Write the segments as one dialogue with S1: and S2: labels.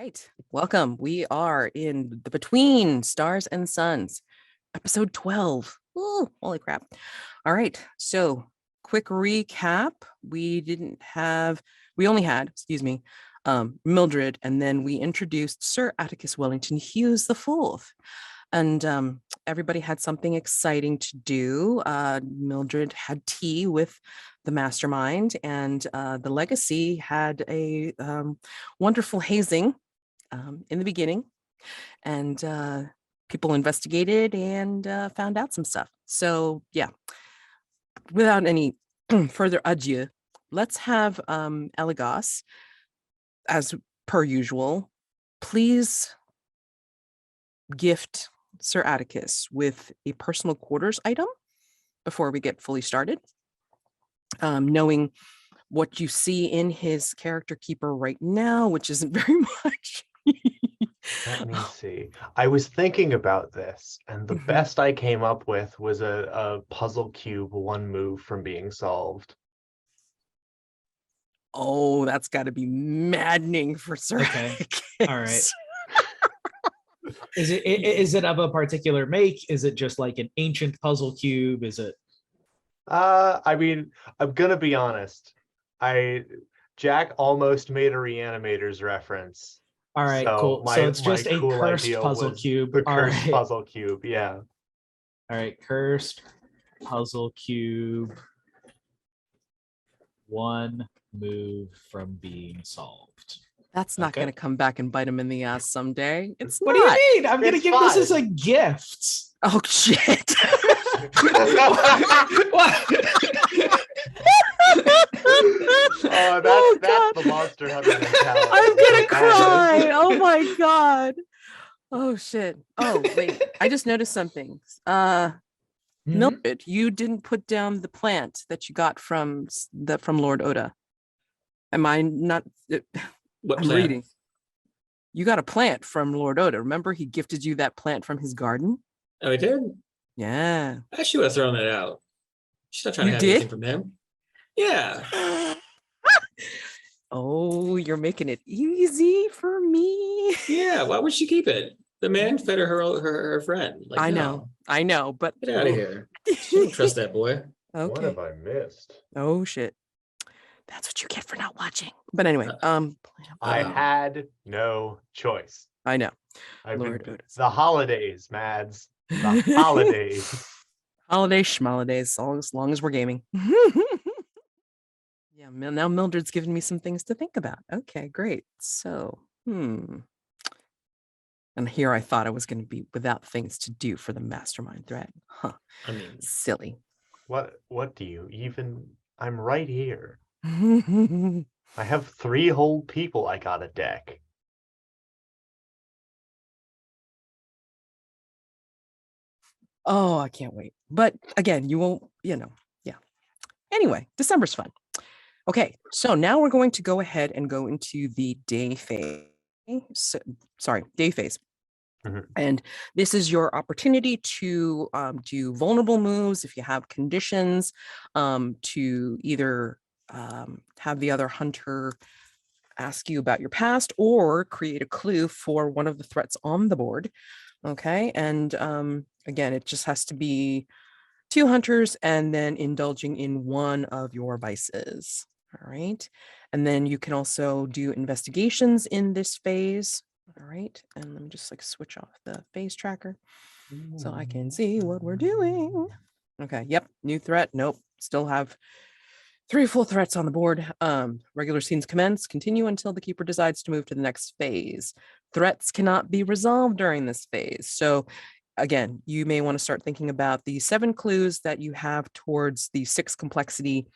S1: right, welcome. We are in the Between Stars and Suns, episode 12. Ooh, holy crap. All right, so quick recap. We only had, Mildred, and then we introduced Sir Atticus Wellington-Hughes the Fourth. And everybody had something exciting to do. Mildred had tea with the mastermind, and the legacy had a wonderful hazing in the beginning, and people investigated and found out some stuff. So yeah, without any further ado, let's have Eligos, as per usual, please gift Sir Atticus with a personal quarters item before we get fully started. Knowing what you see in his character keeper right now, which isn't very much.
S2: Let me see. I was thinking about this, and the best I came up with was a puzzle cube, one move from being solved.
S1: Oh, that's got to be maddening for Sir Atticus.
S3: All right. Is it of a particular make? Is it just like an ancient puzzle cube? Is it?
S2: I mean, I'm gonna be honest. Jack almost made a Reanimators reference.
S3: All right, cool. So it's just a
S2: cool
S3: cursed puzzle cube.
S2: The cursed puzzle cube, yeah.
S3: All right, cursed puzzle cube. One move from being solved.
S1: That's not going to come back and bite him in the ass someday. It's
S3: what
S1: not.
S3: do you mean? I'm going to give this as a gift.
S1: Oh, shit.
S2: That's the monster hunter mentality.
S1: I'm going to cry. Oh, my God. Oh, shit. Oh, wait. I just noticed something. Mildred, you didn't put down the plant that you got from Lord Oda. Am I not...
S4: What
S1: I'm
S4: plant?
S1: reading. You got a plant from Lord Oda. Remember, he gifted you that plant from his garden?
S4: Oh, he did?
S1: Yeah.
S4: I should have thrown that out. She's not trying to have anything from him. Yeah.
S1: Oh, you're making it easy for me.
S4: Yeah, why would she keep it? The man fed her friend. Like,
S1: I know, but
S4: get out of here. She don't trust that boy.
S1: Okay.
S2: What have I missed?
S1: Oh shit. That's what you get for not watching. But anyway,
S2: I had no choice.
S1: I know.
S2: The holidays, Mads. The holidays.
S1: Holiday schmolidays, as long as we're gaming. Yeah, now Mildred's giving me some things to think about. Okay, great. So, and here I thought I was going to be without things to do for the mastermind thread. Huh.
S4: I mean,
S1: silly.
S2: What do you even... I'm right here. I have 3 whole people I got a deck.
S1: Oh, I can't wait. But again, you won't, yeah. Anyway, December's fun. Okay, so now we're going to go ahead and go into the day phase. Day phase. And this is your opportunity to do vulnerable moves if you have conditions, to either have the other hunter ask you about your past or create a clue for one of the threats on the board. Okay, and again, it just has to be 2 hunters and then indulging in one of your vices. All right, and then you can also do investigations in this phase. All right, and let me just switch off the phase tracker so I can see what we're doing. Okay, yep, new threat. Nope, still have 3 full threats on the board. Regular scenes commence, continue until the keeper decides to move to the next phase. Threats cannot be resolved during this phase. So again, you may want to start thinking about the 7 clues that you have towards the 6 complexity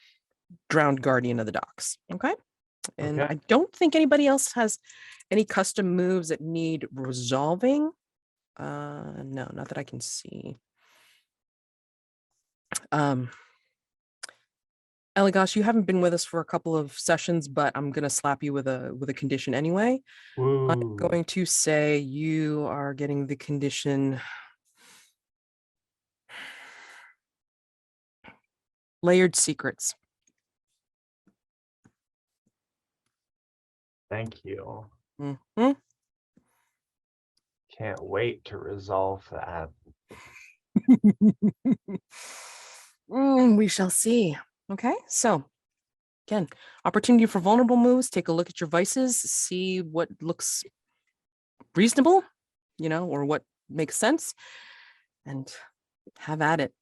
S1: drowned guardian of the docks. Okay. And I don't think anybody else has any custom moves that need resolving. No, not that I can see. Eligos, you haven't been with us for a couple of sessions, but I'm going to slap you with a condition anyway.
S2: Ooh.
S1: I'm going to say you are getting the condition layered secrets.
S2: Thank you. Can't wait to resolve that.
S1: We shall see. Okay, so again, opportunity for vulnerable moves. Take a look at your vices, see what looks reasonable, or what makes sense, and have at it.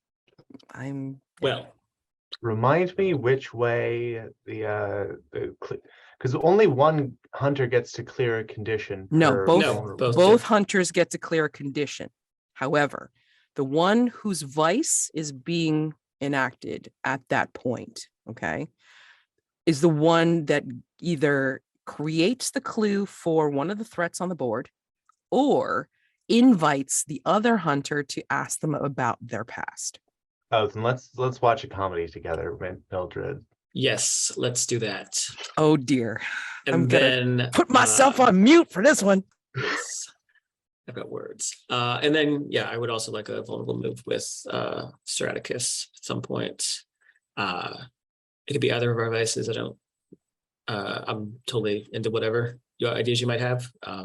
S4: Well,
S2: Remind me which way because only one hunter gets to clear a condition.
S1: No,
S2: per
S1: both
S2: vulnerable.
S1: both hunters get to clear a condition. However, the one whose vice is being enacted at that point, okay, is the one that either creates the clue for one of the threats on the board or invites the other hunter to ask them about their past.
S2: Oh, then let's watch a comedy together, Mildred.
S4: yes, let's do that.
S1: Oh dear.
S4: And
S1: I'm
S4: then
S1: gonna put myself on mute for this one.
S4: yes, I've got words. And then I would also like a vulnerable move with Sir Atticus at some point. It could be either of our vices. I'm totally into whatever your ideas you might have. I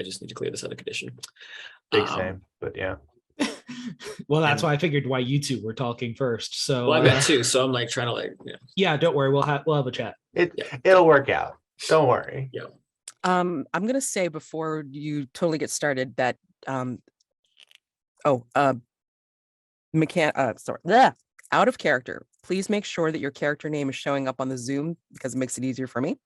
S4: just need to clear this other condition.
S2: Big same, but yeah.
S3: Well, that's why I figured why you two were talking first. So
S4: Well, I meant too, so I'm like trying to
S3: yeah, don't worry, we'll have a chat.
S2: It'll work out. Don't worry.
S4: Yeah.
S1: I'm gonna say before you totally get started that out of character, please make sure that your character name is showing up on the Zoom because it makes it easier for me.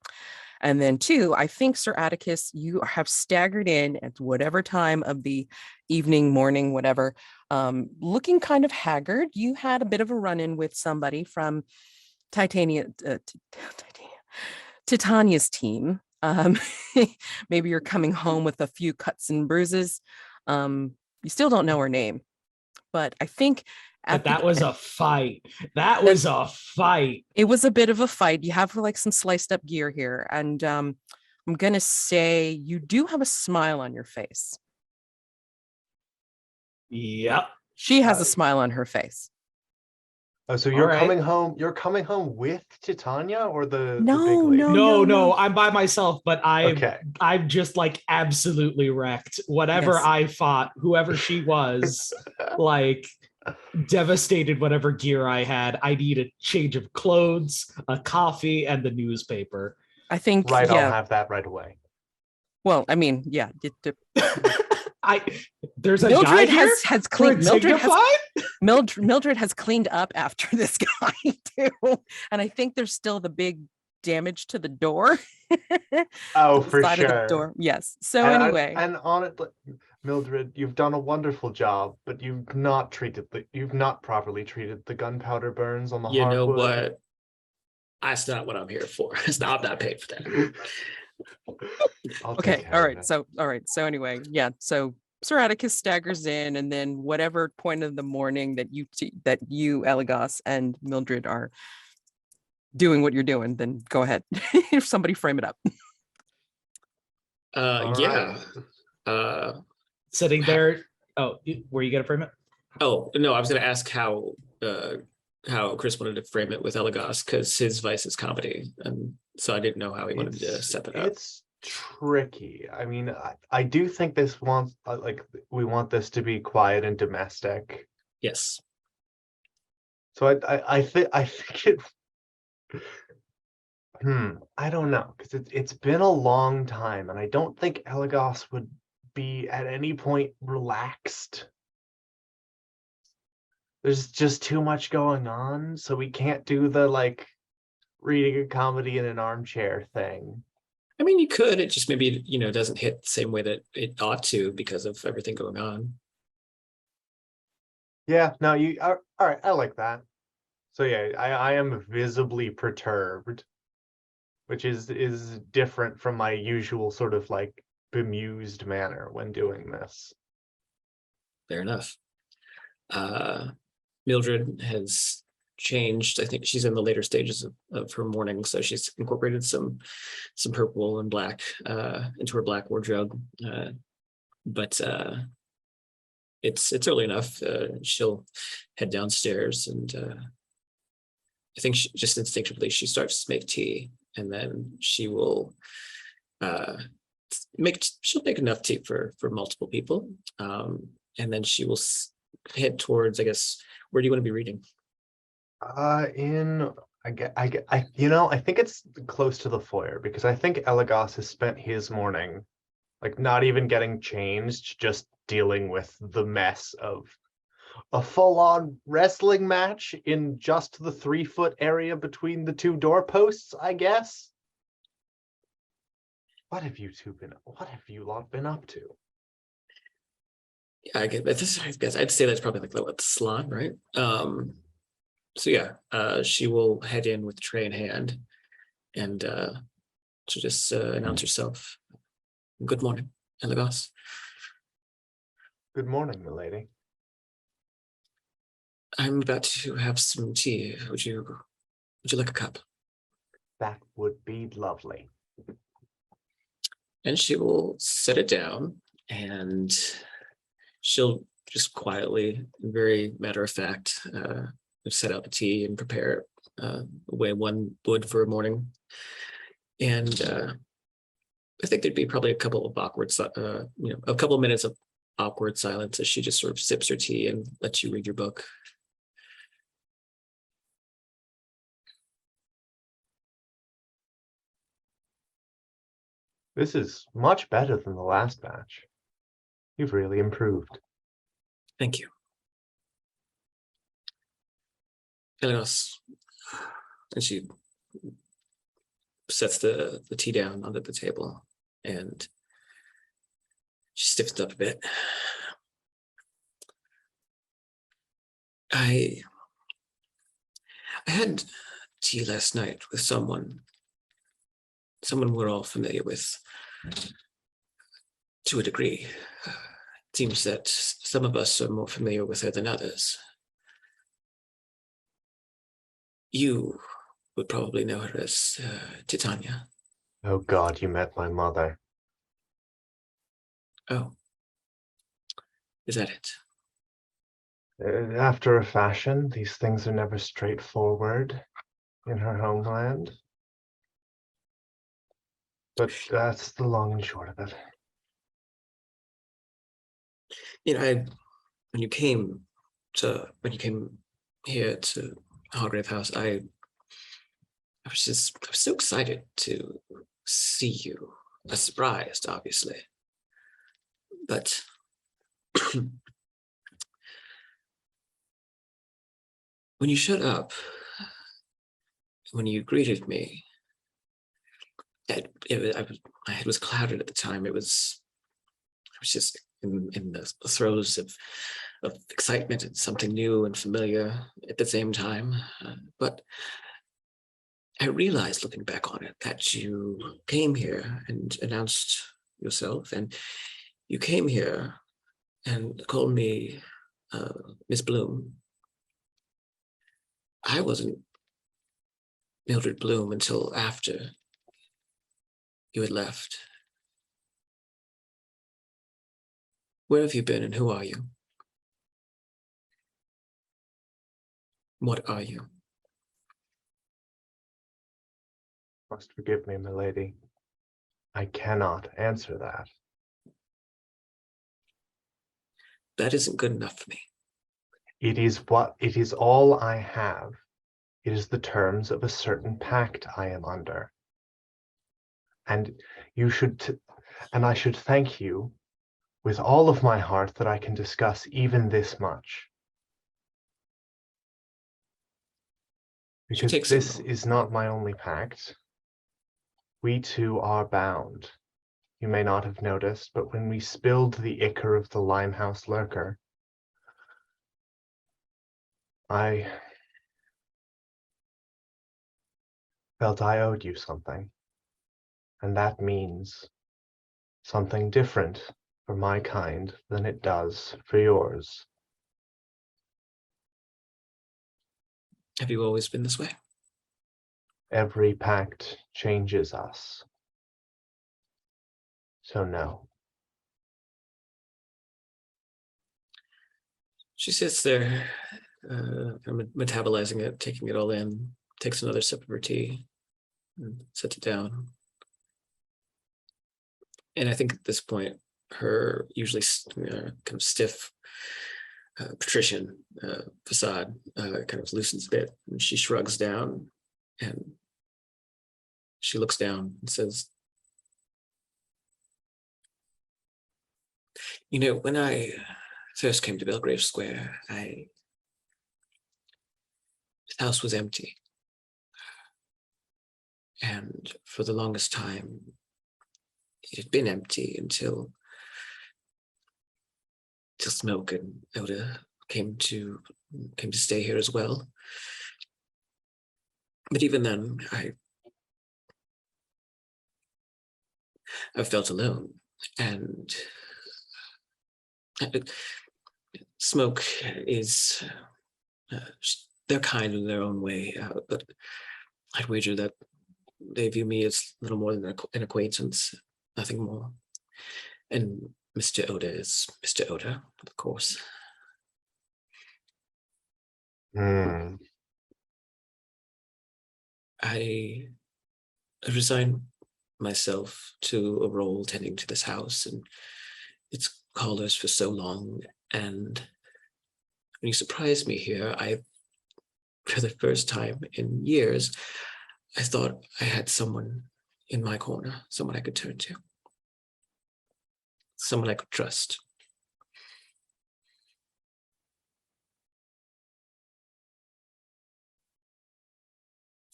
S1: And then 2, I think, Sir Atticus, you have staggered in at whatever time of the evening, morning, whatever, looking kind of haggard. You had a bit of a run-in with somebody from Titania's team. Maybe you're coming home with a few cuts and bruises. You still don't know her name, but I think
S3: that was a fight. That was a fight.
S1: It was a bit of a fight. You have like some sliced up gear here. And I'm going to say you do have a smile on your face.
S3: Yep.
S1: She has a smile on her face.
S2: Oh, so you're coming home. You're coming home with Titania or the big lady?
S3: No, I'm by myself, but I'm just like absolutely wrecked. Whatever
S1: Yes.
S3: I fought, whoever she was, like devastated whatever gear I had. I need a change of clothes, a coffee, and the newspaper.
S1: I think
S2: I'll have that right away.
S1: Well, I mean, yeah.
S3: There's a
S1: Mildred
S3: guy here
S1: has cleaned. Mildred has
S3: has
S1: cleaned up after this guy too, and I think there's still the big damage to the door.
S2: Oh,
S1: the
S2: for
S1: side
S2: sure.
S1: of the door. Yes. So anyway,
S2: and on it, Mildred, you've done a wonderful job, but you've not properly treated the gunpowder burns on the hardwood.
S4: You know what? That's not what I'm here for. I'm not paid for that.
S1: Okay. All right. So anyway, yeah. So Sir Atticus staggers in, and then whatever point of the morning that you Eligos and Mildred are doing what you're doing, then go ahead. If somebody frame it up.
S3: Sitting there. Oh, were you gonna frame it?
S4: Oh no, I was gonna ask how Chris wanted to frame it with Eligos because his vice is comedy, and so I didn't know how he wanted to set that up.
S2: It's tricky. I mean, I do think we want this to be quiet and domestic.
S4: Yes.
S2: So I think it. I don't know, because it's been a long time, and I don't think Eligos would be at any point relaxed. There's just too much going on, so we can't do the reading a comedy in an armchair thing.
S4: I mean, you could. It just maybe doesn't hit the same way that it ought to because of everything going on.
S2: Yeah. No. All right. I like that. So yeah, I am visibly perturbed, which is different from my usual sort of bemused manner when doing this.
S4: Fair enough. Mildred has changed. I think she's in the later stages of her mourning, so she's incorporated some purple and black into her black wardrobe. But it's early enough. She'll head downstairs, and I think just instinctively she starts to make tea, and then she will she'll make enough tea for multiple people, and then she will head towards, I guess, where do you want to be reading?
S2: I think it's close to the foyer, because I think Eligos has spent his morning like not even getting changed, just dealing with the mess of a full-on wrestling match in just the 3-foot area between the two doorposts, I guess. What have you lot been up to?
S4: Yeah, I guess I'd say that's probably like the salon, right? So yeah, she will head in with the tray in hand, and she'll just announce herself. Good morning, Eligos.
S2: Good morning, milady.
S4: I'm about to have some tea. Would you like a cup?
S2: That would be lovely.
S4: And she will set it down, and she'll just quietly, very matter of fact, set out the tea and prepare the way one would for a morning. And I think there'd be probably a couple of a couple of minutes of awkward silence as she just sort of sips her tea and lets you read your book.
S2: This is much better than the last batch. You've really improved.
S4: Thank you. Eligos. And she sets the tea down onto the table, and she stiffens up a bit. I had tea last night with someone we're all familiar with, to a degree. It seems that some of us are more familiar with her than others. You would probably know her as Titania.
S2: Oh God, you met my mother.
S4: Oh. Is that it?
S2: After a fashion, these things are never straightforward in her homeland. But that's the long and short of it.
S4: You know, when you came here to Hargrave House, I was so excited to see you. I was surprised, obviously. But when you showed up, when you greeted me, my head was clouded at the time. I was just in the throes of excitement and something new and familiar at the same time. But I realized, looking back on it, that you came here and announced yourself, and you came here and called me Miss Bloom. I wasn't Mildred Bloom until after you had left. Where have you been, and who are you? What are you?
S2: Must forgive me, milady. I cannot answer that.
S4: That isn't good enough for me.
S2: It is all I have. It is the terms of a certain pact I am under. And I should thank you with all of my heart that I can discuss even this much. Because this is not my only pact. We two are bound. You may not have noticed, but when we spilled the ichor of the Limehouse lurker, I felt I owed you something. And that means something different for my kind than it does for yours.
S4: Have you always been this way?
S2: Every pact changes us. So no.
S4: She sits there, metabolizing it, taking it all in, takes another sip of her tea, and sets it down. And I think at this point, her usually kind of stiff patrician facade kind of loosens a bit, and she shrugs down, and she looks down and says, "You know, when I first came to Belgrave Square, the house was empty. And for the longest time, it had been empty until Smoke and Oda came to stay here as well. But even then, I felt alone, and Smoke is they're kind in their own way, but I'd wager that they view me as little more than an acquaintance, nothing more. And Mr. Oda is Mr. Oda, of course." I resigned myself to a role tending to this house and its callers for so long, and when you surprised me here, for the first time in years, I thought I had someone in my corner, someone I could turn to, someone I could trust.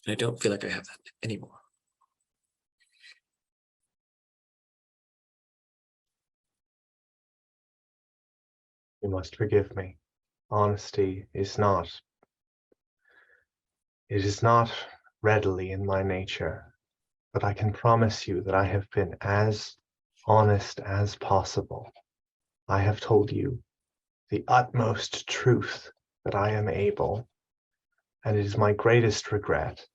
S4: And I don't feel like I have that anymore.
S2: You must forgive me. Honesty is not. It is not readily in my nature, but I can promise you that I have been as honest as possible. I have told you the utmost truth that I am able, and it is my greatest regret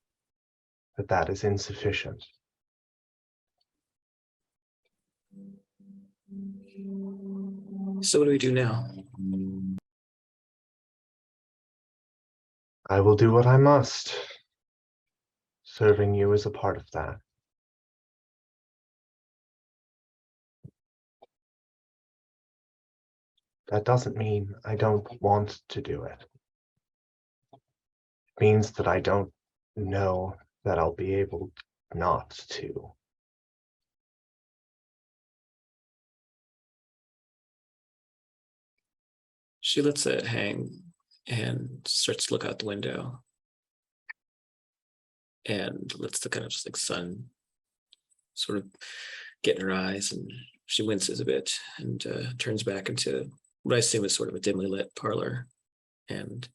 S2: that that is insufficient.
S4: So what do we do now?
S2: I will do what I must. Serving you is a part of that. That doesn't mean I don't want to do it. It means that I don't know that I'll be able not to.
S4: She lets it hang and starts to look out the window and lets the kind of just like sun sort of get in her eyes, and she winces a bit and turns back into what I assume is sort of a dimly lit parlor. And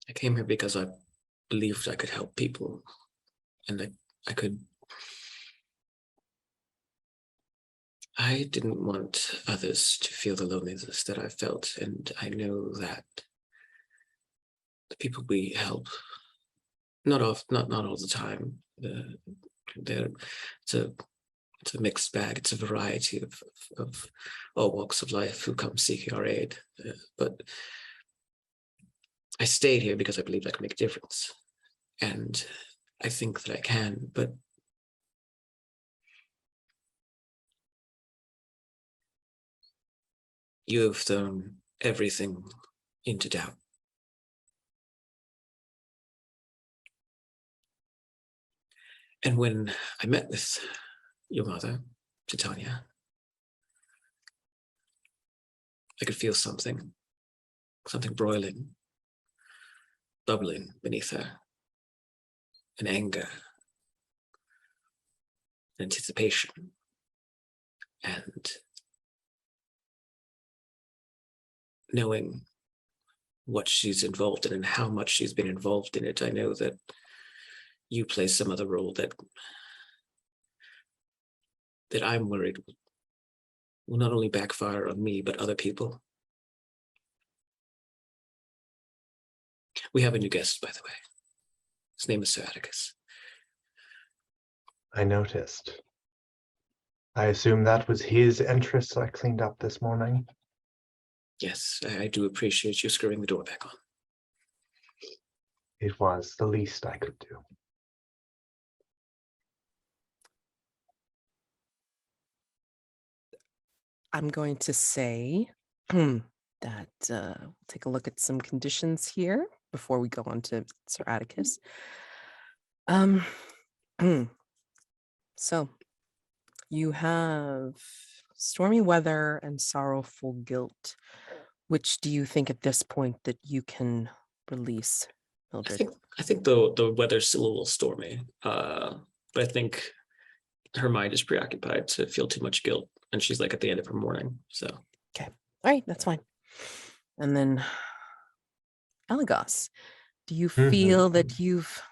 S4: I came here because I believed I could help people, and I didn't want others to feel the loneliness that I felt, and I know that the people we help, not all the time, it's a mixed bag. It's a variety of all walks of life who come seeking our aid. But I stayed here because I believed I could make a difference, and I think that I can, but you have thrown everything into doubt. And when I met with your mother, Titania, I could feel something broiling, bubbling beneath her. An anger, anticipation, and knowing what she's involved in and how much she's been involved in it, I know that you play some other role that I'm worried will not only backfire on me, but other people. We have a new guest, by the way. His name is Sir Atticus.
S2: I noticed. I assume that was his entrance I cleaned up this morning.
S4: Yes, I do appreciate you screwing the door back on.
S2: It was the least I could do.
S1: I'm going to say that take a look at some conditions here before we go on to Sir Atticus. So you have stormy weather and sorrowful guilt. Which do you think at this point that you can release, Mildred?
S4: I think the weather's still a little stormy, but I think her mind is preoccupied to feel too much guilt, and she's like at the end of her mourning. So
S1: okay, all right, that's fine. And then Eligos, do you feel that you've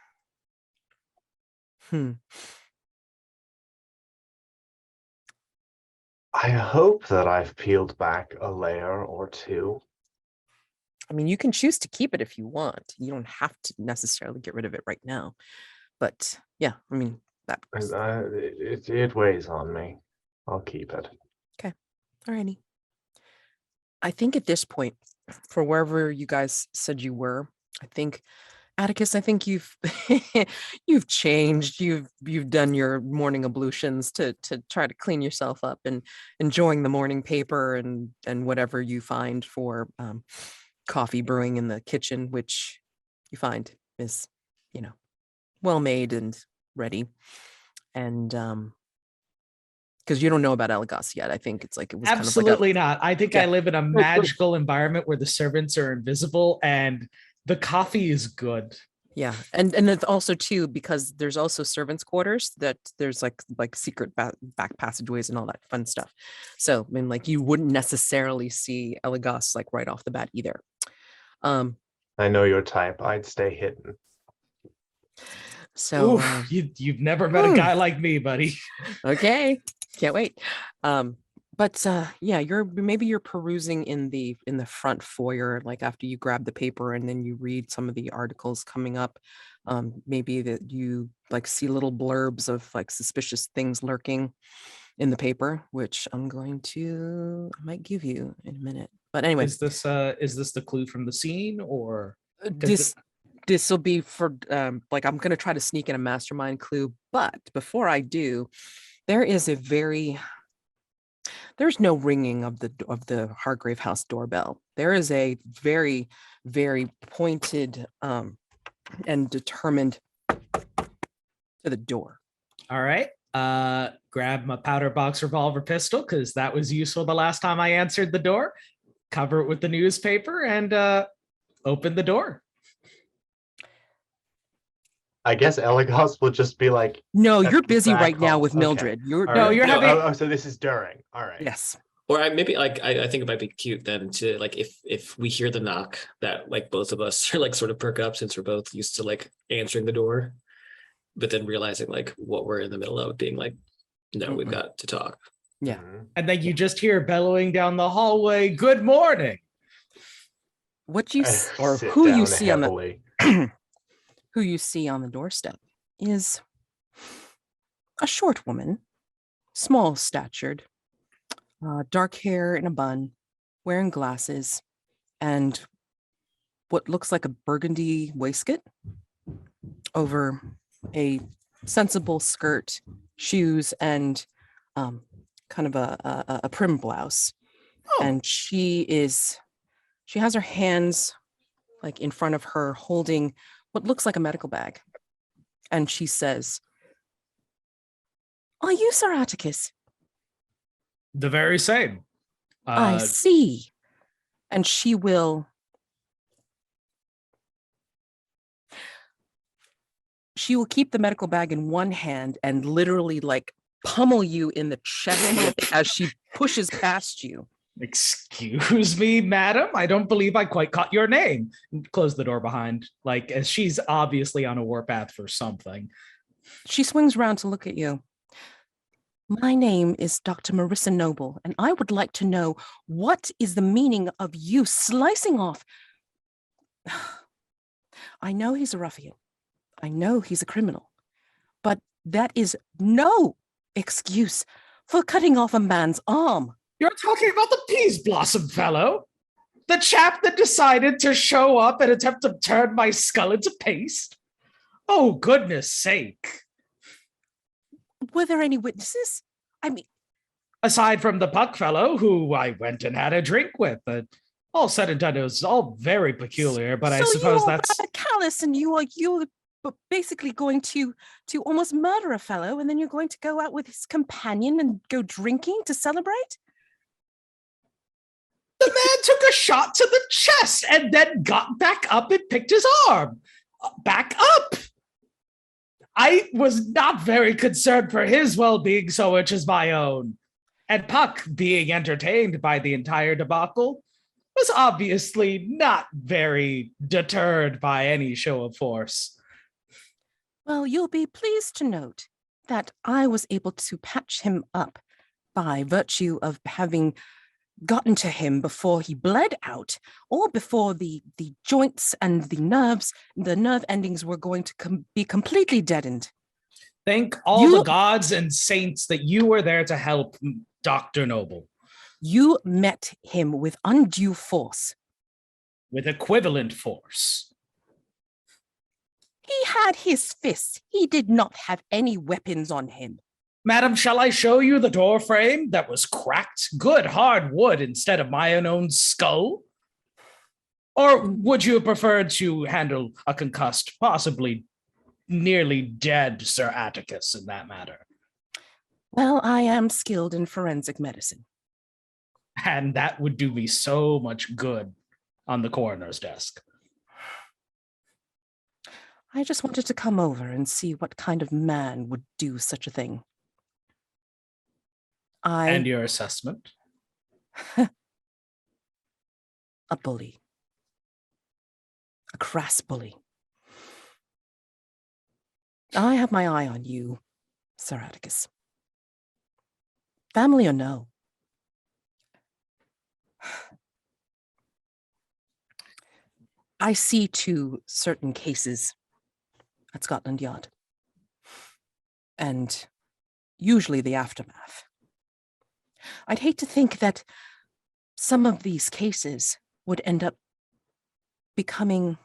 S2: I hope that I've peeled back a layer or two.
S1: I mean, you can choose to keep it if you want. You don't have to necessarily get rid of it right now. But yeah, I mean, that
S2: it weighs on me. I'll keep it.
S1: Okay. Alrighty. I think at this point, for wherever you guys said you were, I think Atticus, I think you've you've changed. You've done your morning ablutions to try to clean yourself up and enjoying the morning paper and whatever you find for coffee brewing in the kitchen, which you find is, well made and ready. And because you don't know about Eligos yet. I think it's like it was
S3: absolutely
S1: kind of like
S3: not. I think I live in a magical environment where the servants are invisible and the coffee is good.
S1: Yeah, and it's also too because there's also servants' quarters that there's like secret back passageways and all that fun stuff. So I mean, like you wouldn't necessarily see Eligos like right off the bat either.
S2: I know your type. I'd stay hidden.
S1: So
S3: you've never met a guy like me, buddy.
S1: Okay, can't wait. But yeah, maybe you're perusing in the front foyer, like after you grab the paper and then you read some of the articles coming up. Maybe that you like see little blurbs of like suspicious things lurking in the paper, which I might give you in a minute. But anyway,
S3: is this the clue from the scene or
S1: this will be for like I'm gonna try to sneak in a mastermind clue, but before I do, there's no ringing of the Hargrave House doorbell. There is a very, very pointed and determined to the door.
S3: All right. Grab my powder box revolver pistol because that was useful the last time I answered the door. Cover it with the newspaper and open the door.
S2: I guess Eligos will just be like,
S1: no, you're busy right now with Mildred.
S2: Okay. So this is during. All right.
S1: Yes.
S4: Or I think it might be cute then to like if we hear the knock that like both of us are like sort of perk up since we're both used to like answering the door, but then realizing like what we're in the middle of being like, no, we've got to talk.
S1: Yeah.
S3: And then you just hear bellowing down the hallway, "Good morning."
S1: What you or who you see heavily. Who you see on the doorstep is a short woman, small statured, dark hair in a bun, wearing glasses, and what looks like a burgundy waistcoat over a sensible skirt, shoes, and kind of a prim blouse. Oh. And she has her hands like in front of her holding what looks like a medical bag. And she says, "Are you Sir Atticus?"
S3: The very same.
S1: I see. And she will keep the medical bag in one hand and literally like pummel you in the chest as she pushes past you.
S3: "Excuse me, madam, I don't believe I quite caught your name." Close the door behind, like as she's obviously on a warpath for something.
S1: She swings around to look at you. "My name is Dr. Marissa Noble, and I would like to know what is the meaning of you slicing off. I know he's a ruffian. I know he's a criminal, but that is no excuse for cutting off a man's arm."
S3: "You're talking about the peas blossom fellow?" The chap that decided to show up and attempt to turn my skull into paste? Oh, goodness sake.
S1: Were there any witnesses? I mean,
S3: Aside from the Puck fellow, who I went and had a drink with, but all said and done, it was all very peculiar, but I
S1: so
S3: suppose
S1: you are
S3: that's...
S1: rather callous, and you're basically going to almost murder a fellow, and then you're going to go out with his companion and go drinking to celebrate?
S3: The man took a shot to the chest and then got back up and picked his arm. Back up. I was not very concerned for his well-being so much as my own. And Puck, being entertained by the entire debacle, was obviously not very deterred by any show of force.
S1: Well, you'll be pleased to note that I was able to patch him up by virtue of having gotten to him before he bled out, or before the joints and the nerve endings were going to be completely deadened.
S3: Thank all the gods and saints that you were there to help Dr. Noble.
S1: You met him with undue force.
S3: With equivalent force.
S1: He had his fists. He did not have any weapons on him.
S3: Madam, shall I show you the door frame that was cracked? Good hard wood instead of my own skull? Or would you prefer to handle a concussed, possibly nearly dead Sir Atticus in that matter?
S1: Well, I am skilled in forensic medicine.
S3: And that would do me so much good on the coroner's desk.
S1: I just wanted to come over and see what kind of man would do such a thing.
S3: And your assessment?
S1: A bully. A crass bully. I have my eye on you, Sir Atticus. Family or no. I see to certain cases at Scotland Yard, and usually the aftermath. I'd hate to think that some of these cases would end up becoming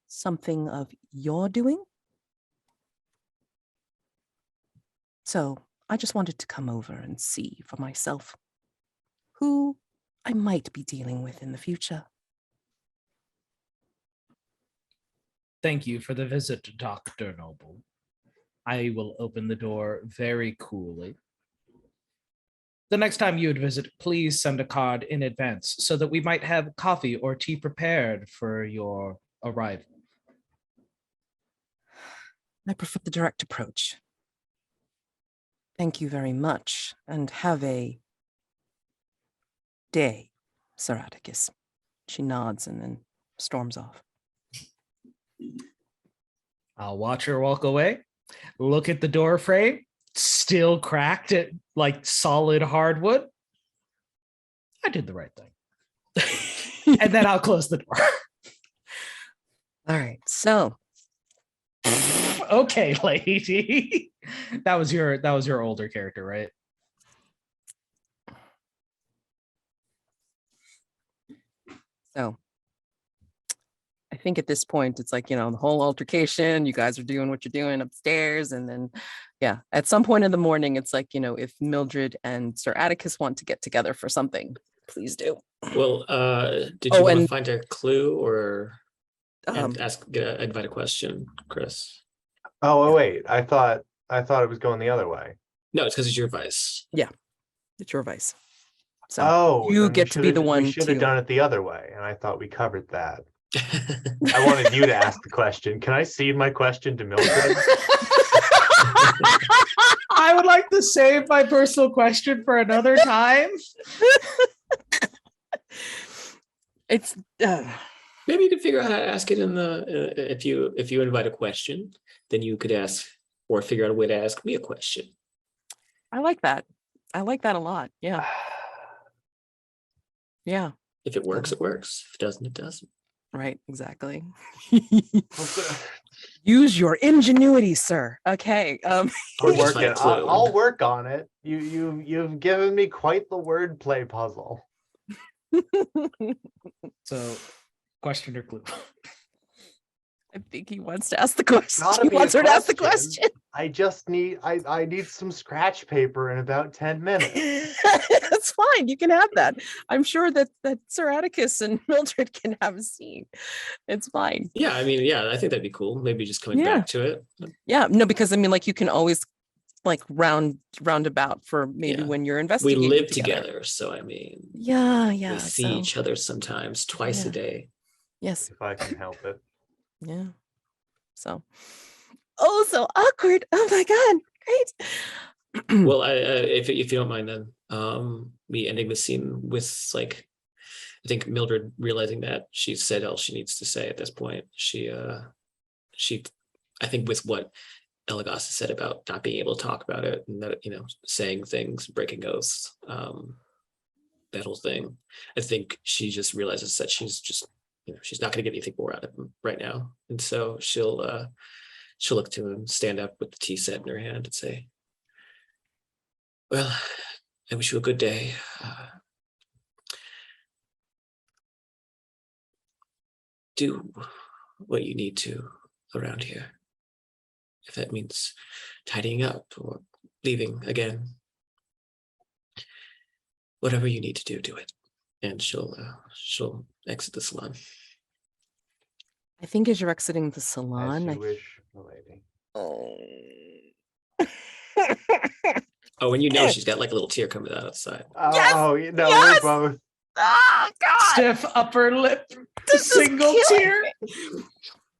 S1: something of your doing. So I just wanted to come over and see for myself who I might be dealing with in the future.
S3: Thank you for the visit, Dr. Noble. I will open the door very coolly. The next time you would visit, please send a card in advance so that we might have coffee or tea prepared for your arrival.
S1: I prefer the direct approach. Thank you very much, and have a day, Sir Atticus. She nods and then storms off.
S3: I'll watch her walk away, look at the door frame, still cracked at like solid hardwood. I did the right thing. And then I'll close the door.
S1: All right, so.
S3: Okay, lady. That was your older character, right?
S1: So I think at this point, it's like, the whole altercation, you guys are doing what you're doing upstairs. And then, yeah, at some point in the morning, it's like, if Mildred and Sir Atticus want to get together for something, please do.
S4: Well, did you want to find a clue or invite a question, Chris?
S2: Oh, wait, I thought it was going the other way.
S4: No, it's because it's your vice.
S1: Yeah, it's your vice. So you get to be the one.
S2: We should have done it the other way, and I thought we covered that. I wanted you to ask the question. Can I cede my question to Mildred?
S3: I would like to save my personal question for another time.
S1: It's
S4: maybe you could figure out how to ask it in the if you invite a question, then you could ask or figure out a way to ask me a question.
S1: I like that. I like that a lot. Yeah. Yeah.
S4: If it works, it works. If it doesn't, it doesn't.
S1: Right, exactly. Use your ingenuity, sir. Okay.
S2: I'll work on it. You've given me quite the wordplay puzzle.
S3: So, question or clue?
S1: I think he wants to ask the question.
S2: Gotta
S1: He
S2: be a
S1: wants her to ask the
S2: question.
S1: question.
S2: I just need I need some scratch paper in about 10 minutes.
S1: That's fine. You can have that. I'm sure that Sir Atticus and Mildred can have a scene. It's fine.
S4: Yeah, I mean, yeah, I think that'd be cool. Maybe just coming
S1: Yeah.
S4: back to it.
S1: Yeah, no, because I mean, like you can always like roundabout for maybe
S4: Yeah.
S1: when you're
S4: We
S1: investigating
S4: live together, so I mean,
S1: Yeah,
S4: we
S1: yeah.
S4: see
S1: So
S4: each other sometimes, twice
S1: Yeah.
S4: a day.
S1: yes,
S2: If I can help it.
S1: yeah. So so awkward. Oh my god, great.
S4: Well, if you don't mind, then me ending the scene with like, I think Mildred realizing that she's said all she needs to say at this point. She, I think with what Eligos has said about not being able to talk about it and that, saying things, breaking oaths, that whole thing. I think she just realizes that she's just, she's not going to get anything more out of him right now, and so she'll look to him, stand up with the tea set in her hand, and say, "Well, I wish you a good day. Do what you need to around here. If that means tidying up or leaving again, whatever you need to do, do it." And she'll exit the salon.
S1: I think as you're exiting the
S2: As
S1: salon,
S2: you wish, my lady.
S4: Oh, and she's got like a little tear coming out of the side.
S1: Yes!
S2: Oh, you know,
S1: Yes!
S2: we're both.
S1: Oh god,
S3: Stiff upper lip,
S1: This is
S3: single
S1: killing
S3: tear.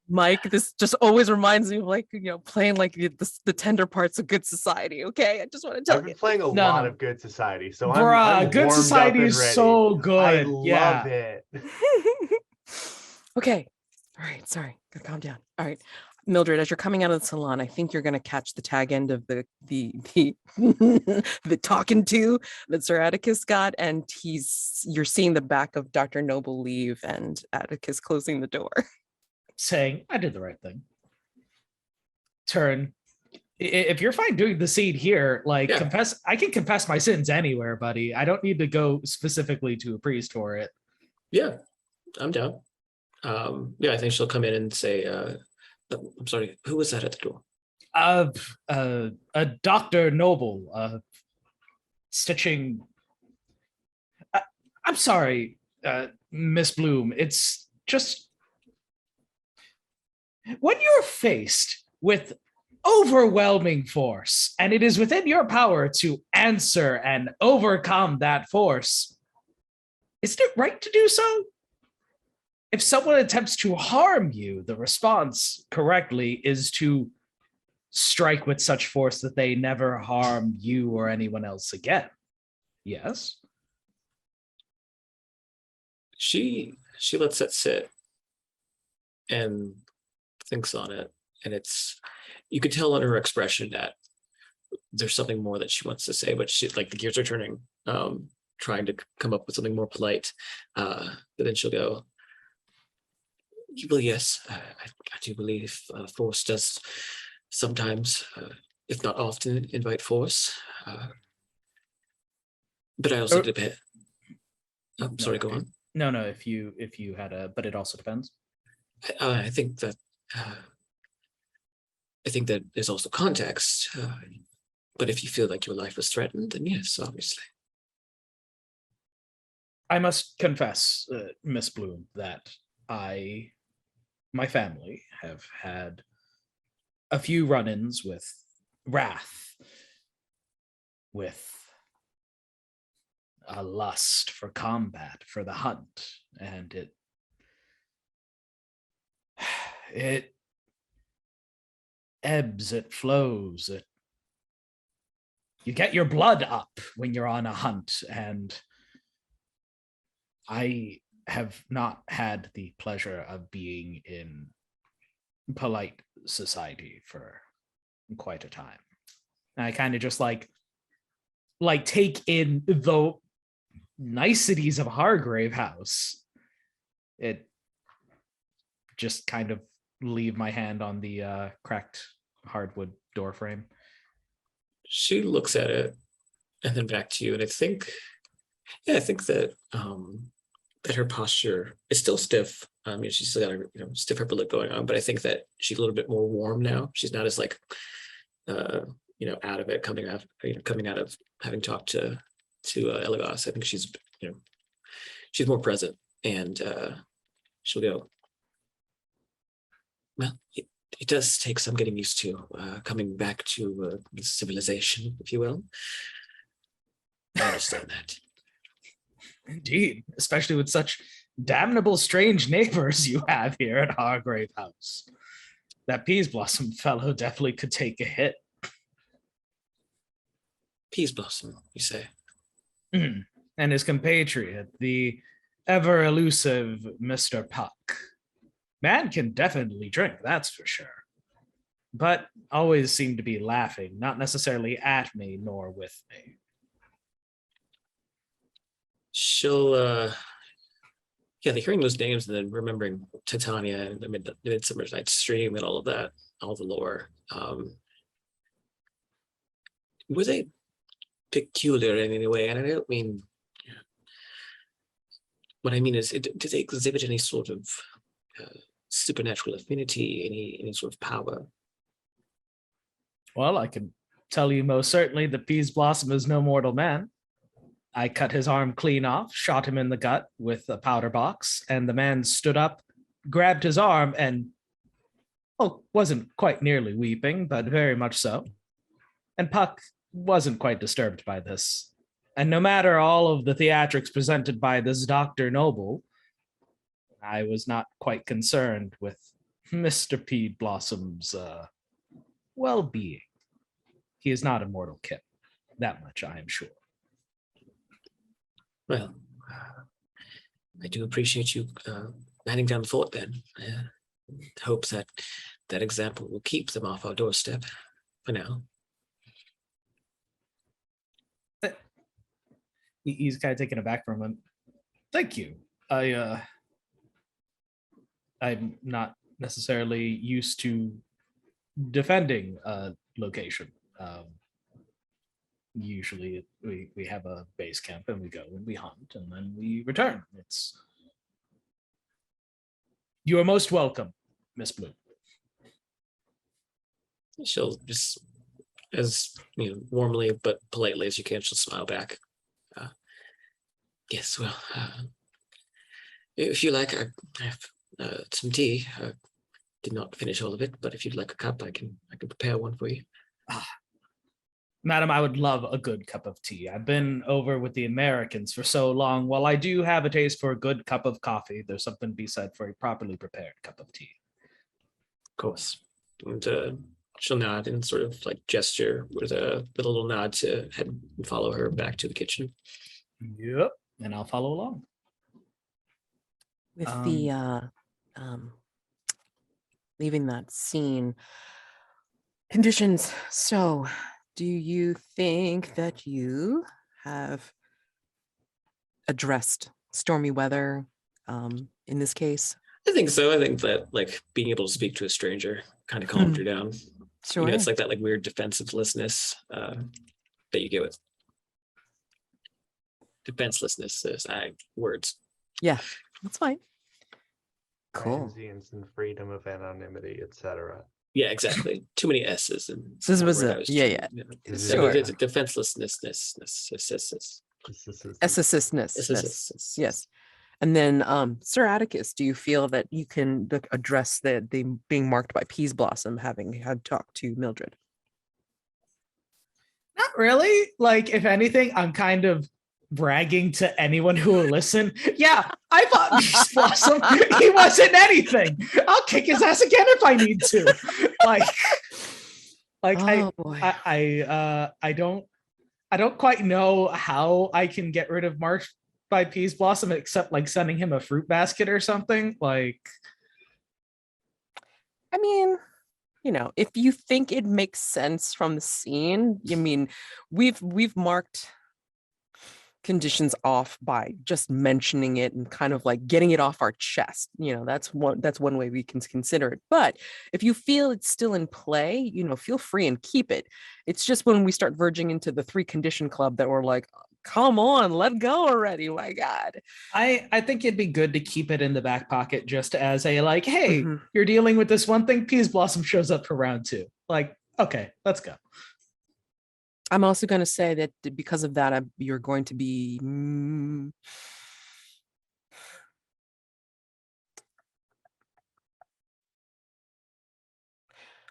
S1: Mike, this just always reminds me of like playing like the tender parts of Good Society. Okay, I just want to tell
S2: I've been
S1: you.
S2: playing a
S3: No,
S2: lot
S3: no.
S2: of Good Society, so
S3: Bruh,
S2: I'm
S3: Good
S2: warmed
S3: Society
S2: up and
S3: is
S2: ready.
S3: so
S2: I
S3: good.
S2: love
S3: Yeah.
S2: it.
S1: Okay, all right, sorry, gotta calm down. All right, Mildred, as you're coming out of the salon, I think you're gonna catch the tag end of the the talking to that Sir Atticus got, and you're seeing the back of Dr. Noble leave and Atticus closing the door.
S3: Saying, I did the right thing. Turn. If you're fine doing the scene here, like
S4: Yeah.
S3: confess, I can confess my sins anywhere, buddy. I don't need to go specifically to a priest for it.
S4: Yeah, I'm down. Yeah, I think she'll come in and say, I'm sorry, who was that at the door?
S3: A Dr. Noble, stitching. I'm sorry, Miss Bloom. It's just when you're faced with overwhelming force and it is within your power to answer and overcome that force, isn't it right to do so? If someone attempts to harm you, the response correctly is to strike with such force that they never harm you or anyone else again. Yes?
S4: She lets that sit and thinks on it, and you could tell on her expression that there's something more that she wants to say, but she, like, the gears are turning, trying to come up with something more polite, but then she'll go, well, yes, I do believe force does sometimes, if not often, invite force, but I also depend. I'm sorry, go on.
S3: No, if you had but it also depends.
S4: I think that there's also context, but if you feel like your life is threatened, then yes, obviously.
S3: I must confess, Miss Bloom, that my family have had a few run-ins with wrath, with a lust for combat, for the hunt, and it ebbs, it flows, you get your blood up when you're on a hunt, and I have not had the pleasure of being in polite society for quite a time. And I kind of just like take in the niceties of Hargrave House. It just kind of leave my hand on the cracked hardwood door frame.
S4: She looks at it and then back to you, and I think that that her posture is still stiff. I mean, she's still got a stiff upper lip going on, but I think that she's a little bit more warm now. She's not as like, out of it, coming out of having talked to Eligos. I think she's more present, and she'll go, well, it does take some getting used to coming back to civilization, if you will. I understand that.
S3: Indeed, especially with such damnable strange neighbors you have here at Hargrave House. That Peas Blossom fellow definitely could take a hit.
S4: Peas Blossom, you say?
S3: And his compatriot, the ever elusive Mr. Puck. Man can definitely drink, that's for sure. But always seem to be laughing, not necessarily at me nor with me.
S4: She'll hearing those names and then remembering Titania and the Midsummer's Night's Stream and all of that, all the lore. Were they peculiar in any way? And I don't mean, what I mean is, do they exhibit any sort of supernatural affinity, any sort of power?
S3: Well, I can tell you most certainly that Peas Blossom is no mortal man. I cut his arm clean off, shot him in the gut with a powder box, and the man stood up, grabbed his arm, and, wasn't quite nearly weeping, but very much so. And Puck wasn't quite disturbed by this. And no matter all of the theatrics presented by this Dr. Noble, I was not quite concerned with Mr. Peas Blossom's well-being. He is not a mortal kid. That much I am sure.
S4: Well, I do appreciate you handing down the fort then. Hope that example will keep them off our doorstep for now.
S3: He's kind of taken aback for a moment. Thank you. I'm not necessarily used to defending a location. Usually we have a base camp and we go and we hunt and then we return. You are most welcome, Miss Blue.
S4: She'll just, as warmly but politely as you can, she'll smile back. Yes, well, if you like, I have some tea. I did not finish all of it, but if you'd like a cup, I can prepare one for you.
S3: Madam, I would love a good cup of tea. I've been over with the Americans for so long. While I do have a taste for a good cup of coffee, there's something to be said for a properly prepared cup of tea.
S4: Of course. And she'll nod and sort of like gesture with a little nod to head and follow her back to the kitchen.
S3: Yep, and I'll follow along.
S1: With the leaving that scene, conditions. So, do you think that you have addressed stormy weather in this case?
S4: I think so. I think that like being able to speak to a stranger kind of calmed her down.
S1: Sure.
S4: It's like that like weird defensiveness that you get with defenselessness. Words.
S1: Yeah, that's fine. Cool.
S2: Transience and freedom of anonymity, etc.
S4: Yeah, exactly. Too many S's. And
S1: So this was a yeah. Sure.
S4: Defenselessness.
S1: Yes. And then Sir Atticus, do you feel that you can address the being marked by Peas Blossom having had talked to Mildred?
S3: Not really. Like, if anything, I'm kind of bragging to anyone who will listen. Yeah, I fought Peas Blossom. He wasn't anything. I'll kick his ass again if I need to. I don't quite know how I can get rid of March by Peas Blossom except like sending him a fruit basket or something. Like,
S1: I mean, if you think it makes sense from the scene, we've marked conditions off by just mentioning it and kind of like getting it off our chest. That's one way we can consider it. But if you feel it's still in play, feel free and keep it. It's just when we start verging into the 3 condition club that we're like, Come on, let go already. My God.
S3: I think it'd be good to keep it in the back pocket just as a like, hey,
S1: Mhm.
S3: you're dealing with this one thing. Peas Blossom shows up for round 2. Like, okay, let's go.
S1: I'm also going to say that because of that, you're going to be.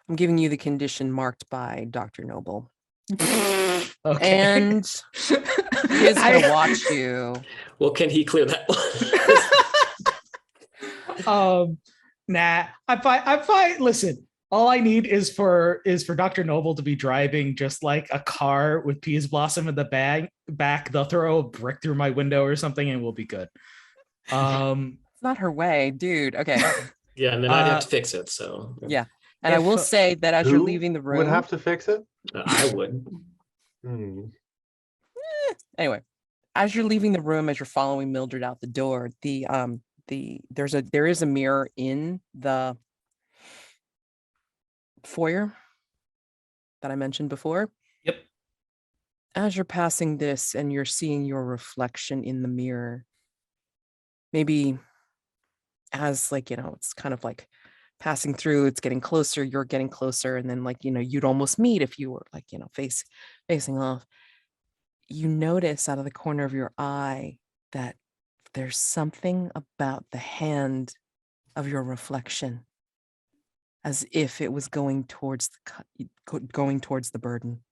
S1: I'm giving you the condition marked by Dr. Noble.
S3: Okay.
S1: And he is going to watch you.
S4: Well, can he clear that one?
S3: Nah, I'm fine. Listen, all I need is for Dr. Noble to be driving just like a car with Peas Blossom in the back. They'll throw a brick through my window or something, and we'll be good.
S1: It's not her way, dude. Okay.
S4: Yeah, and then I'd have to fix it. So
S1: Yeah. And I will say that as you're leaving the room,
S2: would have to fix it.
S4: I would.
S1: Anyway, as you're leaving the room, as you're following Mildred out the door, there is a mirror in the foyer that I mentioned before.
S3: Yep.
S1: As you're passing this and you're seeing your reflection in the mirror, maybe as like, it's kind of like passing through, it's getting closer, you're getting closer, and then like, you'd almost meet if you were like, facing off. You notice out of the corner of your eye that there's something about the hand of your reflection, as if it was going towards the burden.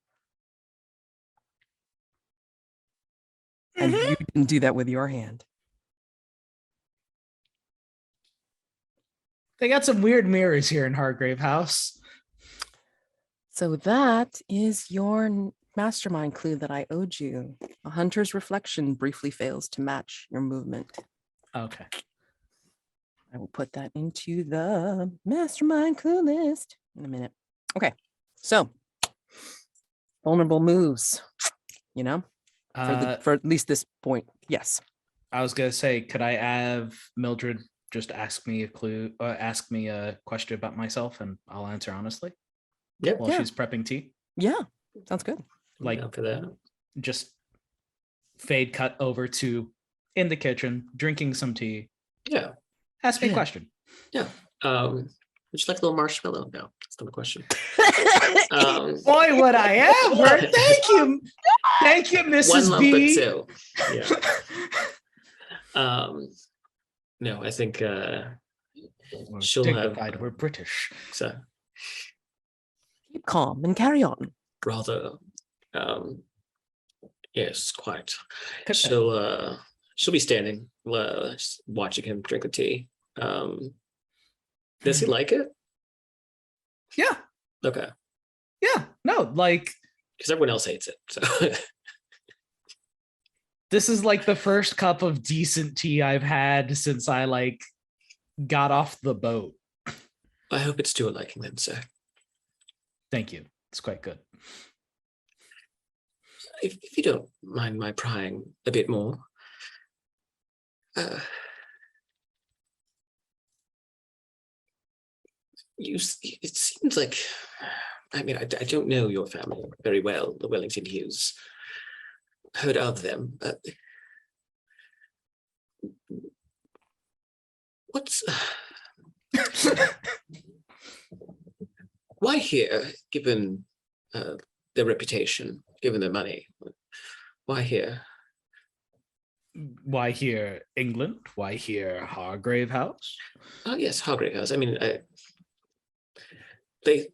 S1: And you didn't do that with your hand.
S3: They got some weird mirrors here in Hargrave House.
S1: So that is your mastermind clue that I owed you. A hunter's reflection briefly fails to match your movement.
S3: Okay.
S1: I will put that into the mastermind clue list in a minute. Okay. So vulnerable moves, for at least this point. Yes.
S3: I was going to say, could I have Mildred just ask me a question about myself and I'll answer honestly?
S4: Yep.
S3: While she's prepping tea?
S1: Yeah. Sounds good.
S3: Like,
S4: for that.
S3: Just fade cut over to in the kitchen, drinking some tea.
S4: Yeah.
S3: Ask me a question.
S4: Yeah. Would you like a little marshmallow? No, that's not a question.
S3: Boy, would I ever. Thank you. Thank you, Mrs.
S4: One lump
S3: B.
S4: of two. Yeah. No, I think she'll
S3: dignified.
S4: have.
S3: We're British.
S4: So
S1: Keep calm and carry on.
S4: rather, yes, quite. She'll be standing, watching him drink the tea. Does he like it?
S3: Yeah.
S4: Okay.
S3: Yeah. No, like,
S4: Because everyone else hates it. So
S3: this is like the first cup of decent tea I've had since I got off the boat.
S4: I hope it's to a liking then, sir.
S3: Thank you. It's quite good.
S4: If you don't mind my prying a bit more, it seems like, I mean, I don't know your family very well, the Wellington-Hughes. Heard of them. Why here, given their reputation, given their money? Why here?
S3: Why here, England? Why here, Hargrave House?
S4: Oh yes, Hargrave House. I mean, they,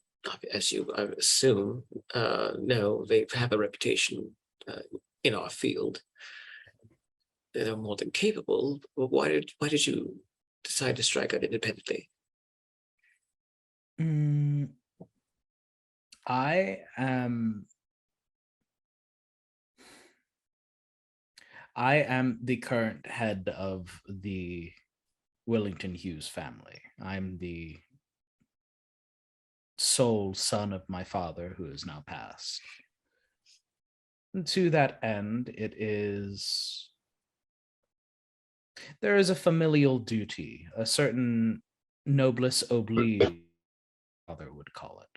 S4: as you I assume, know, they have a reputation in our field. They're more than capable. But why did you decide to strike out independently?
S3: I am the current head of the Wellington-Hughes family. I'm the sole son of my father, who is now passed. And to that end, there is a familial duty, a certain noblesse oblige, father would call it,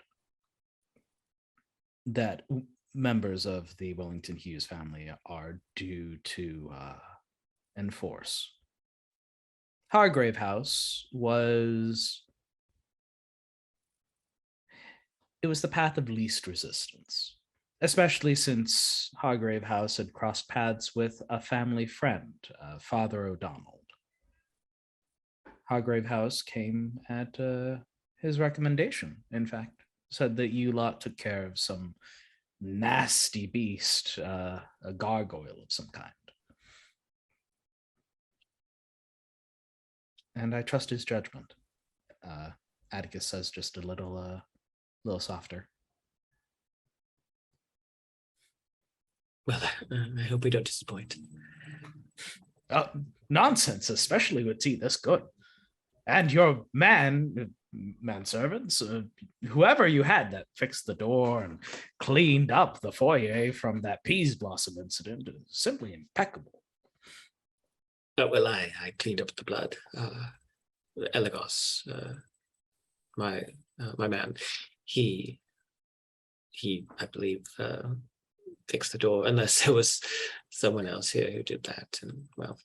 S3: that members of the Wellington-Hughes family are due to enforce. Hargrave House was the path of least resistance, especially since Hargrave House had crossed paths with a family friend, Father O'Donnell. Hargrave House came at his recommendation, in fact, said that you lot took care of some nasty beast, a gargoyle of some kind. And I trust his judgment. Atticus says just a little softer.
S4: Well, I hope we don't disappoint.
S3: Nonsense, especially with tea this good. And your manservants, whoever you had that fixed the door and cleaned up the foyer from that peas blossom incident, is simply impeccable.
S4: Oh, well, I cleaned up the blood. Eligos, my man, he I believe fixed the door, unless there was someone else here who did that. And well,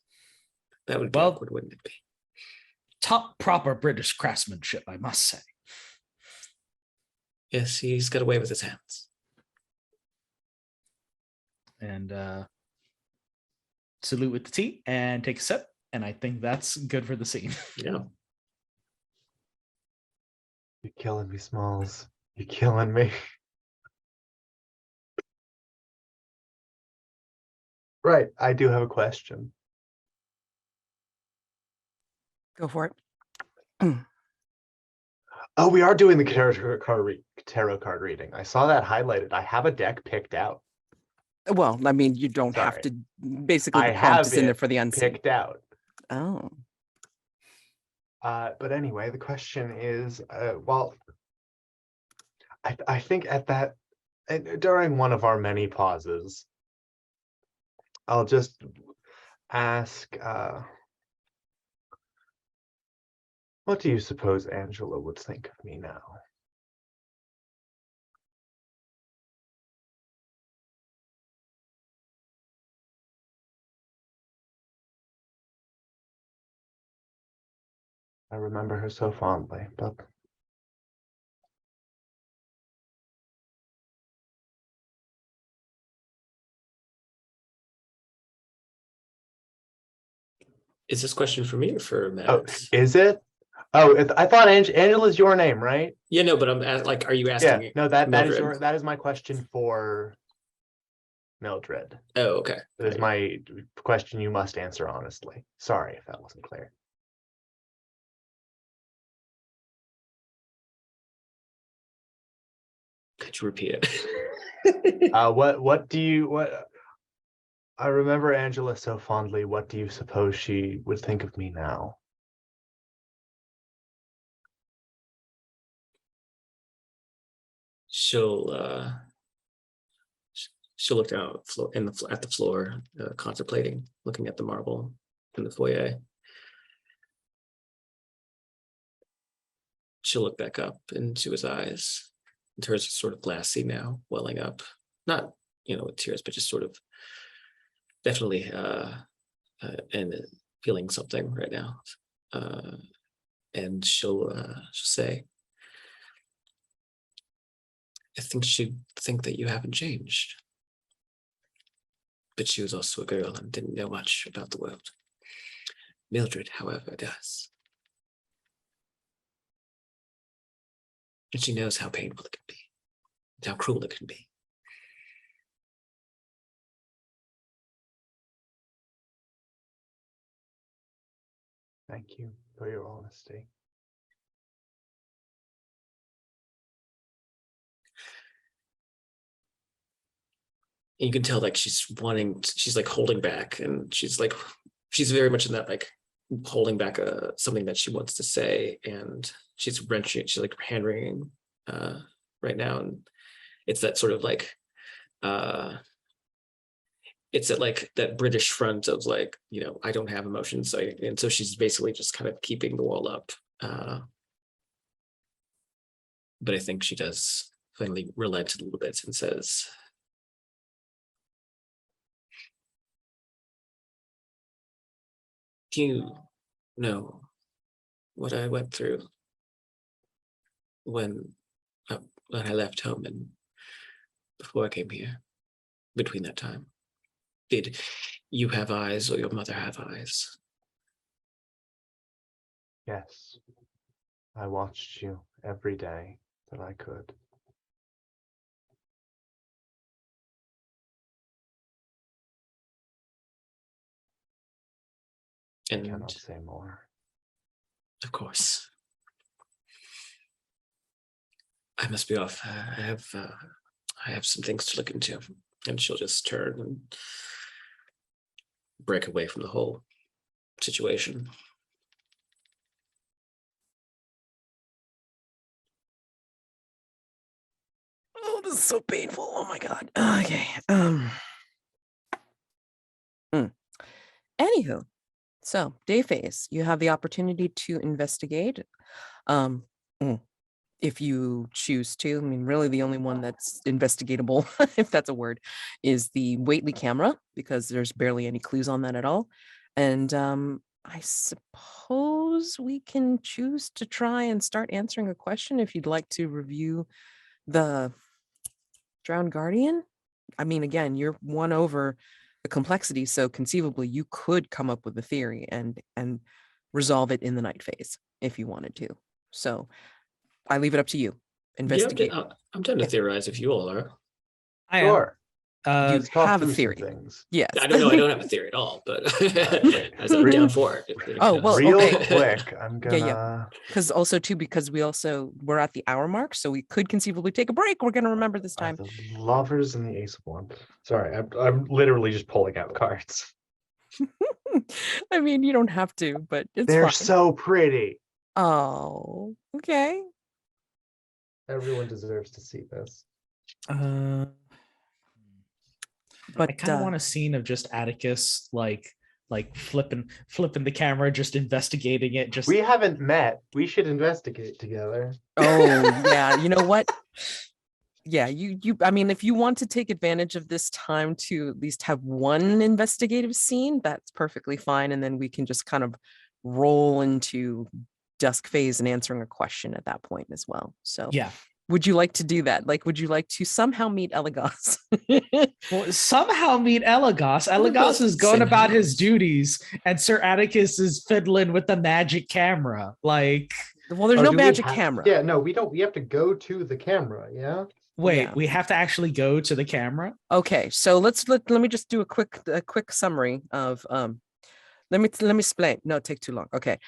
S4: that would be awkward, wouldn't it be?
S3: Top proper British craftsmanship, I must say.
S4: Yes, he's got away with his hands.
S3: And salute with the tea and take a sip. And I think that's good for the scene.
S4: Yeah.
S2: You're killing me, Smalls. You're killing me. Right, I do have a question.
S1: Go for it.
S2: Oh, we are doing the tarot card reading. I saw that highlighted. I have a deck picked out.
S1: Well, I mean, you don't have
S2: Sorry.
S1: to. Basically,
S2: I
S1: the prompt
S2: have
S1: is in there
S2: it
S1: for the unseen.
S2: picked out.
S1: Oh,
S2: But anyway, the question is, well, I think at that, during one of our many pauses, I'll just ask, what do you suppose Angela would think of me now? I remember her so fondly, but
S4: Is this question for me or for Matt?
S2: oh, is it? Oh, I thought Angela's your name, right?
S4: Yeah, no, but I'm like, are you asking?
S2: Yeah, no, that is
S4: Mildred?
S2: that is my question for Mildred.
S4: Oh, okay.
S2: That is my question you must answer honestly. Sorry if that wasn't clear.
S4: Could you repeat it?
S2: What I remember Angela so fondly. What do you suppose she would think of me now?
S4: She'll look down at the floor, contemplating, looking at the marble in the foyer. She'll look back up into his eyes, and hers are sort of glassy now, welling up, not with tears, but just sort of definitely and feeling something right now. And she'll say, I think she'd think that you haven't changed. But she was also a girl and didn't know much about the world. Mildred, however, does. And she knows how painful it can be, and how cruel it can be.
S2: Thank you for your honesty.
S4: And you can tell like she's like holding back, and she's very much in that like holding back something that she wants to say, and she's like hand wringing right now, and it's that sort of like it's that British front of like, I don't have emotions, and so she's basically just kind of keeping the wall up, but I think she does finally relent a little bit and says, you know what I went through when I left home and before I came here, between that time? Did you have eyes or your mother have eyes?
S2: Yes. I watched you every day that I could. I
S4: And
S2: cannot say more.
S4: of course, I must be off. I have some things to look into. And she'll just turn and break away from the whole situation.
S1: Oh, this is so painful. Oh my god. Okay. Anywho, so day phase, you have the opportunity to investigate. If you choose to. I mean, really the only one that's investigatable, if that's a word, is the Whateley camera, because there's barely any clues on that at all. And I suppose we can choose to try and start answering a question if you'd like to review the Drowned Guardian. I mean, again, you're one over the complexity, so conceivably you could come up with a theory and resolve it in the night phase if you wanted to. So I leave it up to you. Investigate.
S4: Yeah, I'm down to theorize if you all are.
S3: I am.
S2: Sure.
S1: You
S2: Let's talk
S1: have a
S2: through some
S1: theory.
S2: things.
S1: Yes.
S4: I don't know. I don't have a theory at all, but as I'm down for it.
S1: Oh, well,
S2: Real
S1: okay.
S2: quick, I'm gonna.
S1: Yeah. Because we're at the hour mark, so we could conceivably take a break. We're gonna remember this time.
S2: The lovers and the ace of wands. Sorry, I'm literally just pulling out cards.
S1: I mean, you don't have to, but it's
S2: They're
S1: fine.
S2: so pretty.
S1: Oh, okay.
S2: Everyone deserves to see this.
S1: But
S3: I kind of want a scene of just Atticus like flipping the camera, just investigating it. Just
S2: We haven't met. We should investigate together.
S1: Oh yeah, you know what? Yeah, you I mean, if you want to take advantage of this time to at least have one investigative scene, that's perfectly fine. And then we can just kind of roll into dusk phase and answering a question at that point as well. So
S3: yeah.
S1: would you like to do that? Like, would you like to somehow meet Eligos?
S3: Well, somehow meet Eligos. Eligos is going about his duties, and Sir Atticus is fiddling with the magic camera. Like,
S1: Well, there's
S2: Oh,
S1: no
S2: do we
S1: magic
S2: have-
S1: camera.
S2: Yeah, no, we don't. We have to go to the camera. Yeah.
S3: wait,
S1: Yeah.
S3: we have to actually go to the camera?
S1: Okay, so let me just do a quick summary of let me explain. No, take too long. Okay.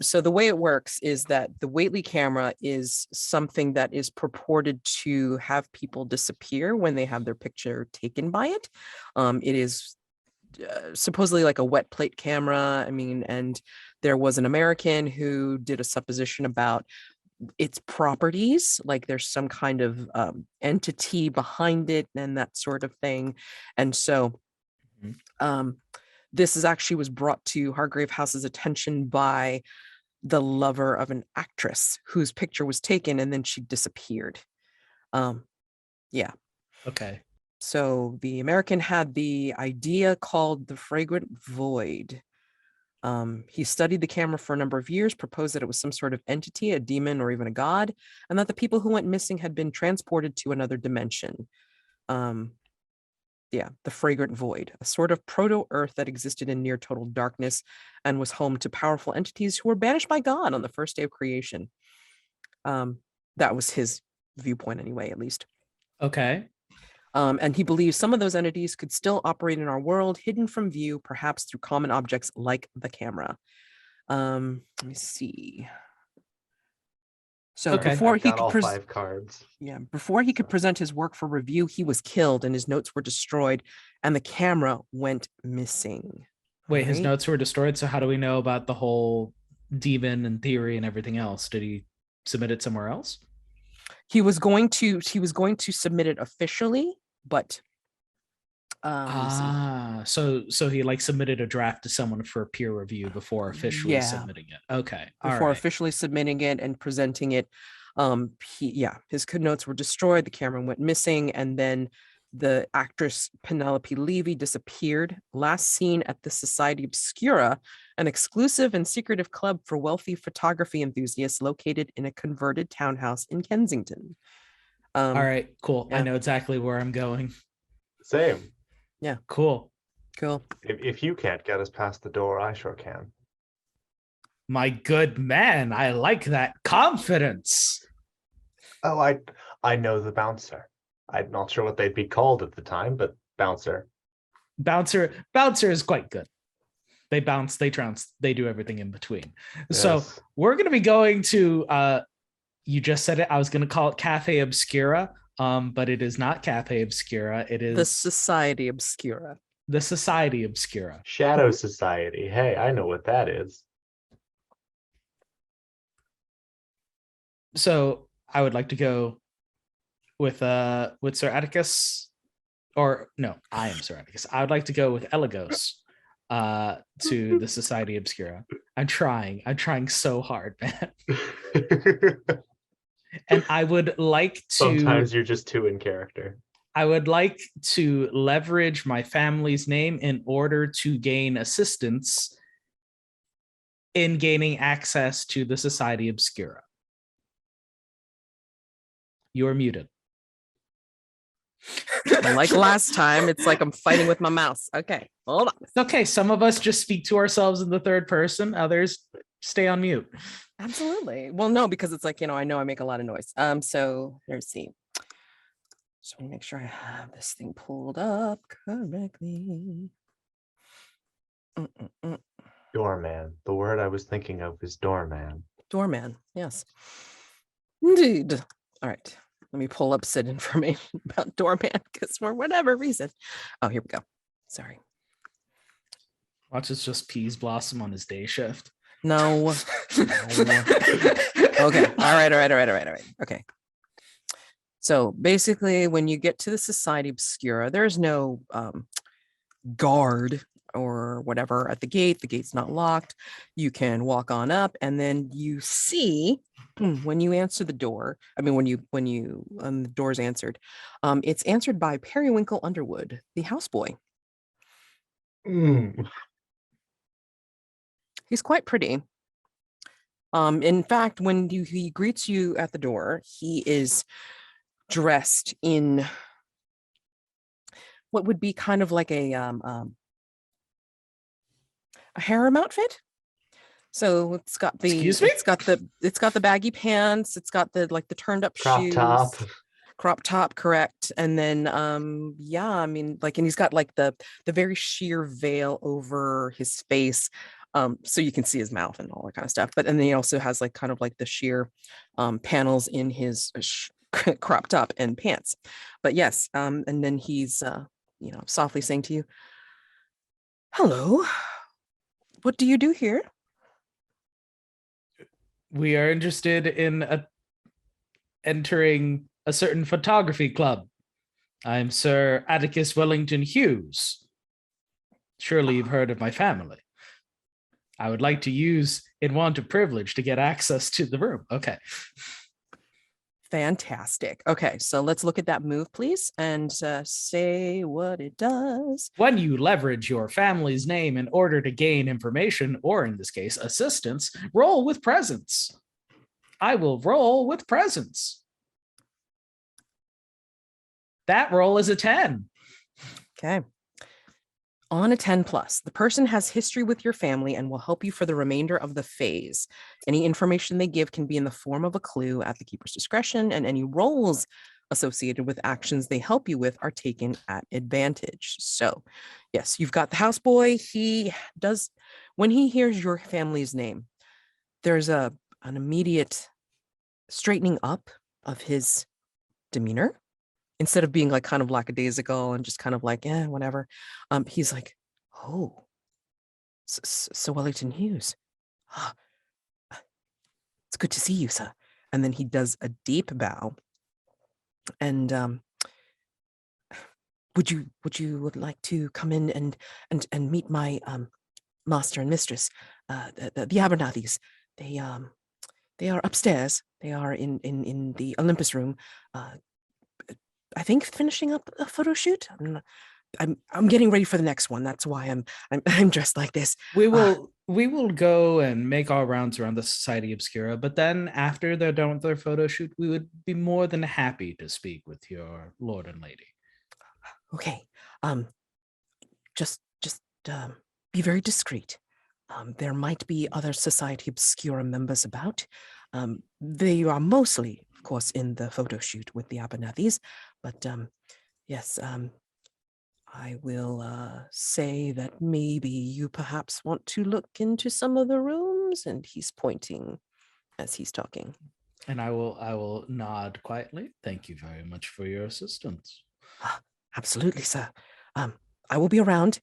S1: So the way it works is that the Whateley camera is something that is purported to have people disappear when they have their picture taken by it. It is supposedly like a wet plate camera. I mean, and there was an American who did a supposition about its properties, like there's some kind of entity behind it and that sort of thing. And so this actually was brought to Hargrave House's attention by the lover of an actress whose picture was taken and then she disappeared. Yeah.
S3: Okay.
S1: So the American had the idea called the fragrant void. He studied the camera for a number of years, proposed that it was some sort of entity, a demon, or even a god, and that the people who went missing had been transported to another dimension. Yeah, the fragrant void, a sort of proto-Earth that existed in near total darkness and was home to powerful entities who were banished by God on the first day of creation. That was his viewpoint anyway, at least.
S3: Okay.
S1: And he believes some of those entities could still operate in our world, hidden from view, perhaps through common objects like the camera. Let me see. So
S3: Okay.
S1: before
S2: I've
S1: he
S2: got all
S1: could
S2: 5 cards.
S1: before he could present his work for review, he was killed and his notes were destroyed and the camera went missing.
S3: Wait, his
S1: Right?
S3: notes were destroyed. So how do we know about the whole demon and theory and everything else? Did he submit it somewhere else?
S1: He was going to submit it officially, but let me see.
S3: So he like submitted a draft to someone for peer review before officially
S1: Yeah.
S3: submitting it. Okay. All
S1: Before
S3: right.
S1: officially submitting it and presenting it, his notes were destroyed, the camera went missing, and then the actress Penelope Levy disappeared, last seen at the Society Obscura, an exclusive and secretive club for wealthy photography enthusiasts located in a converted townhouse in Kensington.
S3: All right, cool. I
S1: yeah.
S3: know exactly where I'm going.
S2: Same.
S3: Cool.
S1: Cool.
S2: If you can't get us past the door, I sure can.
S3: My good man, I like that confidence.
S2: Oh, I know the bouncer. I'm not sure what they'd be called at the time, but bouncer.
S3: Bouncer is quite good. They bounce, they trounce, they do everything in between. So
S2: Yes.
S3: we're going to be going to, you just said it, I was going to call it Cafe Obscura, but it is not Cafe Obscura. It is
S1: The Society Obscura.
S3: the Society Obscura.
S2: Shadow Society. Hey, I know what that is.
S3: So I would like to go with Sir Atticus, or no, I am Sir Atticus. I would like to go with Eligos to the Society Obscura. I'm trying so hard, man. And I would like to
S2: Sometimes you're just too in character.
S3: I would like to leverage my family's name in order to gain assistance in gaining access to the Society Obscura. You are muted.
S1: Like last time, it's like I'm fighting with my mouse. Okay, hold on.
S3: It's okay. Some of us just speak to ourselves in the third person. Others stay on mute.
S1: Absolutely. Well, no, because it's like, I know I make a lot of noise. So let's see. Just want to make sure I have this thing pulled up correctly.
S2: Doorman. The word I was thinking of is doorman.
S1: Doorman. Yes. Indeed. All right. Let me pull up said information about doorman because for whatever reason. Oh, here we go. Sorry.
S3: Watch us just peas blossom on his day shift.
S1: No. Okay. All right. Okay. So basically, when you get to the Society Obscura, there's no guard or whatever at the gate. The gate's not locked. You can walk on up, and then you see when you answer the door. I mean, when the door's answered, it's answered by Periwinkle Underwood, the houseboy. He's quite pretty. In fact, when he greets you at the door, he is dressed in what would be kind of like a harem outfit. So it's got the
S3: Excuse me?
S1: it's got the baggy pants, it's got the turned up shoes, crop top, correct. And then I mean, and he's got the very sheer veil over his face, so you can see his mouth and all that kind of stuff. But then he also has kind of the sheer panels in his crop top and pants. But yes, and then he's softly saying to you, "Hello, what do you do here?"
S3: We are interested in entering a certain photography club. I'm Sir Atticus Wellington-Hughes. Surely you've heard of my family. I would like to use unwanted privilege to get access to the room. Okay.
S1: Fantastic. Okay, so let's look at that move, please, and say what it does.
S3: When you leverage your family's name in order to gain information, or in this case, assistance, roll with presence. I will roll with presence. That roll is a 10.
S1: Okay. On a 10 plus, the person has history with your family and will help you for the remainder of the phase. Any information they give can be in the form of a clue at the keeper's discretion, and any roles associated with actions they help you with are taken at advantage. So yes, you've got the houseboy. He does, when he hears your family's name, there's an immediate straightening up of his demeanor. Instead of being kind of lackadaisical and just kind of whatever, he's like, "Oh, so Wellington-Hughes. It's good to see you, sir." And then he does a deep bow. And would you like to come in and meet my master and mistress, the Abernathys? They are upstairs. They are in the Olympus room. I think finishing up a photo shoot. I'm getting ready for the next one. That's why I'm dressed like this.
S3: We will go and make our rounds around the Society Obscura, but then after they're done with their photo shoot, we would be more than happy to speak with your lord and lady.
S1: Okay. Just be very discreet. There might be other Society Obscura members about. They are mostly, of course, in the photo shoot with the Abenathys, but yes, I will say that maybe you perhaps want to look into some of the rooms, and he's pointing as he's talking.
S3: And I will nod quietly. Thank you very much for your assistance.
S1: Absolutely, sir. I will be around.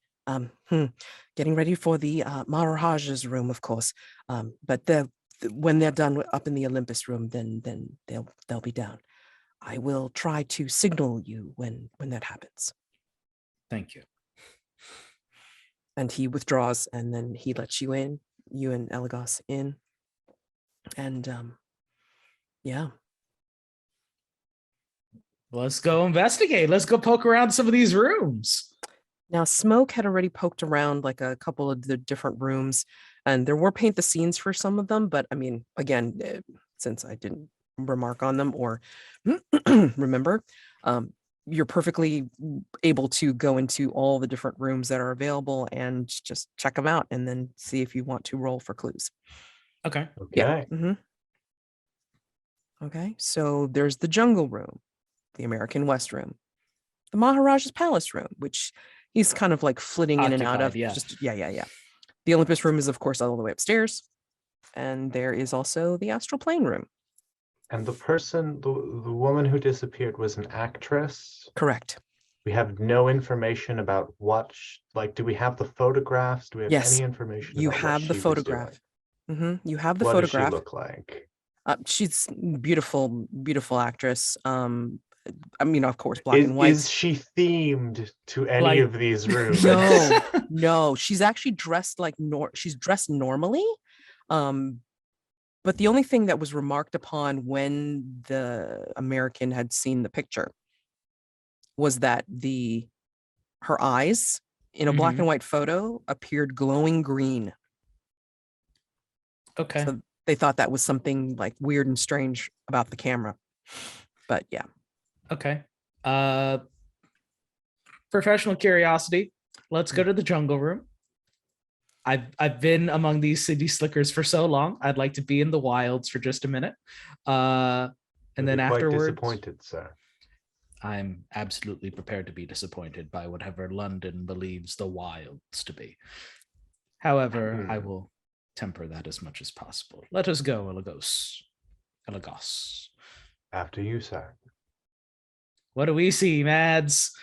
S1: Getting ready for the Maharaja's room, of course. But when they're done up in the Olympus room, then they'll be down. I will try to signal you when that happens.
S3: Thank you.
S1: And he withdraws, and then he lets you in, you and Eligos in. And yeah.
S3: Let's go investigate. Let's go poke around some of these rooms.
S1: Now, Smoke had already poked around like a couple of the different rooms, and there were paint the scenes for some of them. But I mean, again, since I didn't remark on them or remember, you're perfectly able to go into all the different rooms that are available and just check them out and then see if you want to roll for clues.
S3: Okay.
S1: Yeah. Okay. So there's the jungle room, the American West room, the Maharaja's Palace room, which he's kind of like flitting in and out of.
S3: Yeah.
S1: Yeah. The Olympus room is, of course, all the way upstairs. And there is also the astral plane room.
S2: And the woman who disappeared was an actress?
S1: Correct.
S2: We have no information about what, do we have the photographs? Do we have any information
S1: you
S2: about
S1: have
S2: what
S1: the
S2: she was
S1: photograph. You have the
S2: what
S1: photograph.
S2: Does she look like?
S1: She's beautiful actress. I mean, of course, black and white.
S2: Is she themed to any of these rooms?
S1: No. She's actually dressed like she's dressed normally. But the only thing that was remarked upon when the American had seen the picture was that her eyes in a black and white photo appeared glowing green.
S3: Okay.
S1: So they thought that was something like weird and strange about the camera. But yeah.
S3: Okay. Professional curiosity. Let's go to the jungle room. I've been among these city slickers for so long. I'd like to be in the wilds for just a minute. And then afterwards,
S2: disappointed, sir.
S3: I'm absolutely prepared to be disappointed by whatever London believes the wilds to be. However, I will temper that as much as possible. Let us go, Eligos.
S2: After you, sir.
S3: What do we see, Mads?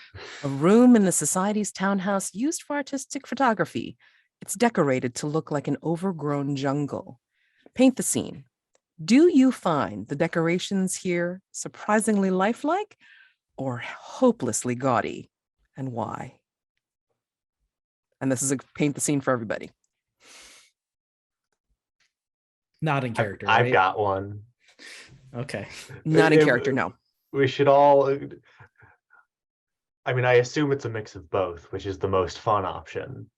S1: A room in the Society's townhouse used for artistic photography. It's decorated to look like an overgrown jungle. Paint the scene. Do you find the decorations here surprisingly lifelike or hopelessly gaudy? And why? And this is a paint the scene for everybody.
S3: Not in character.
S2: I've got one.
S3: Okay.
S1: Not in character, no.
S2: We should all. I mean, I assume it's a mix of both, which is the most fun option.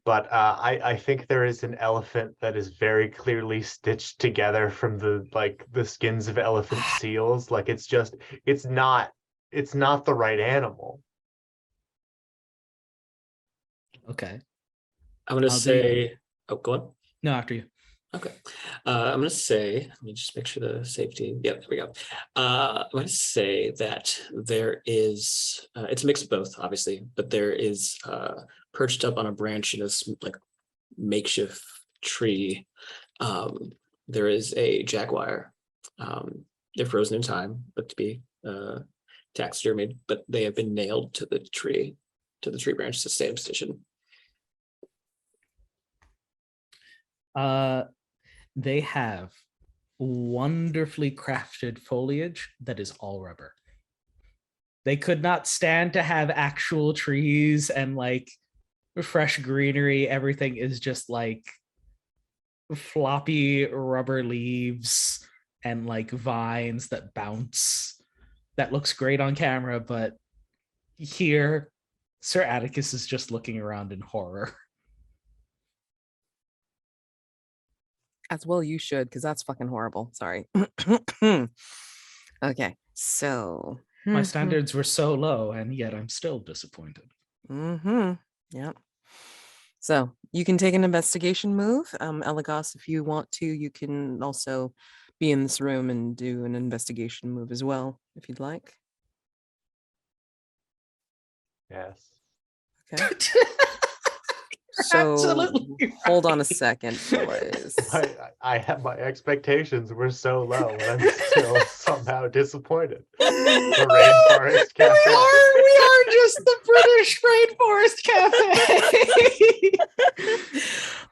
S2: But I think there is an elephant that is very clearly stitched together from the skins of elephant seals. Like it's not the right animal.
S3: Okay.
S4: I'm gonna say. Oh, go on.
S3: No, after you.
S4: Okay. I'm gonna say. Let me just make sure the safety. Yeah, there we go. I'm gonna say that there is. It's a mix of both, obviously, but there is. Perched up on a branch in this like makeshift tree, there is a jaguar. They're frozen in time, but to be taxidermied, but they have been nailed to the tree branch to stay in position.
S3: They have wonderfully crafted foliage that is all rubber. They could not stand to have actual trees and like fresh greenery. Everything is just like floppy rubber leaves and like vines that bounce. that looks great on camera, but here, Sir Atticus is just looking around in horror.
S1: As well you should, because that's fucking horrible. Sorry. Okay, so
S3: My standards were so low, and yet I'm still disappointed.
S1: Yep. So you can take an investigation move. Eligos, if you want to, you can also be in this room and do an investigation move as well, if you'd like.
S2: Yes.
S1: Okay. So
S3: Absolutely
S1: hold on a
S3: right.
S1: second, boys.
S2: I have my expectations were so low, and I'm still somehow disappointed. The Rainforest Cafe.
S3: We are just the British Rainforest Cafe.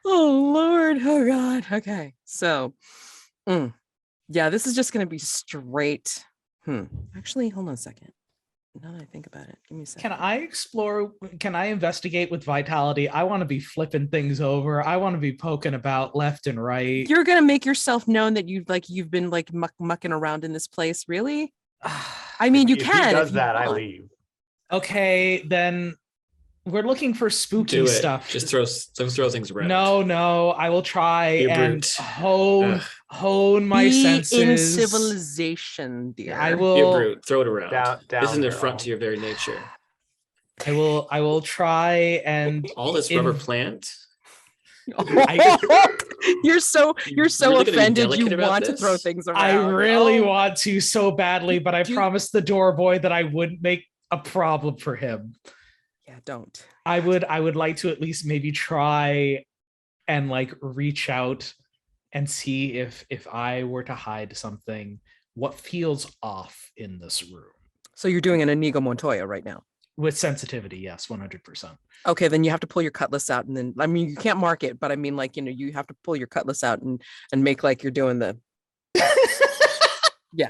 S1: Oh Lord, oh God. Okay, so yeah, this is just gonna be straight. Actually, hold on a second. Now that I think about it, give me a second.
S3: Can I investigate with vitality? I want to be flipping things over. I want to be poking about left and right.
S1: You're gonna make yourself known that you've been like mucking around in this place, really? I mean, you
S2: If
S1: can.
S2: he does
S1: if you
S2: that, I
S1: want.
S2: leave.
S3: Okay, then we're looking for spooky
S4: Do it.
S3: stuff.
S4: Just throw things around.
S3: No, I will try
S4: Be a
S3: and
S4: brute.
S3: hone my
S1: Be
S3: senses.
S1: in civilization, dear.
S3: I
S4: Be a
S3: will.
S4: brute. Throw it around.
S2: Down
S4: This is an
S2: girl.
S4: affront to your very nature.
S3: I will try and
S4: All this rubber plant.
S1: You're so
S4: really gonna be
S1: offended. You
S4: delicate about
S1: want to throw
S4: this?
S1: things around.
S3: I really
S1: Oh,
S3: want to so badly, but I promised the door boy that I wouldn't make a problem for him.
S1: Yeah, don't.
S3: I would like to at least maybe try and like reach out and see if I were to hide something, what feels off in this room.
S1: So you're doing an Inigo Montoya right now.
S3: With sensitivity, yes, 100%.
S1: Okay, then you have to pull your cutlass out, and then I mean you can't mark it, but I mean like you have to pull your cutlass out and make like you're doing the yeah.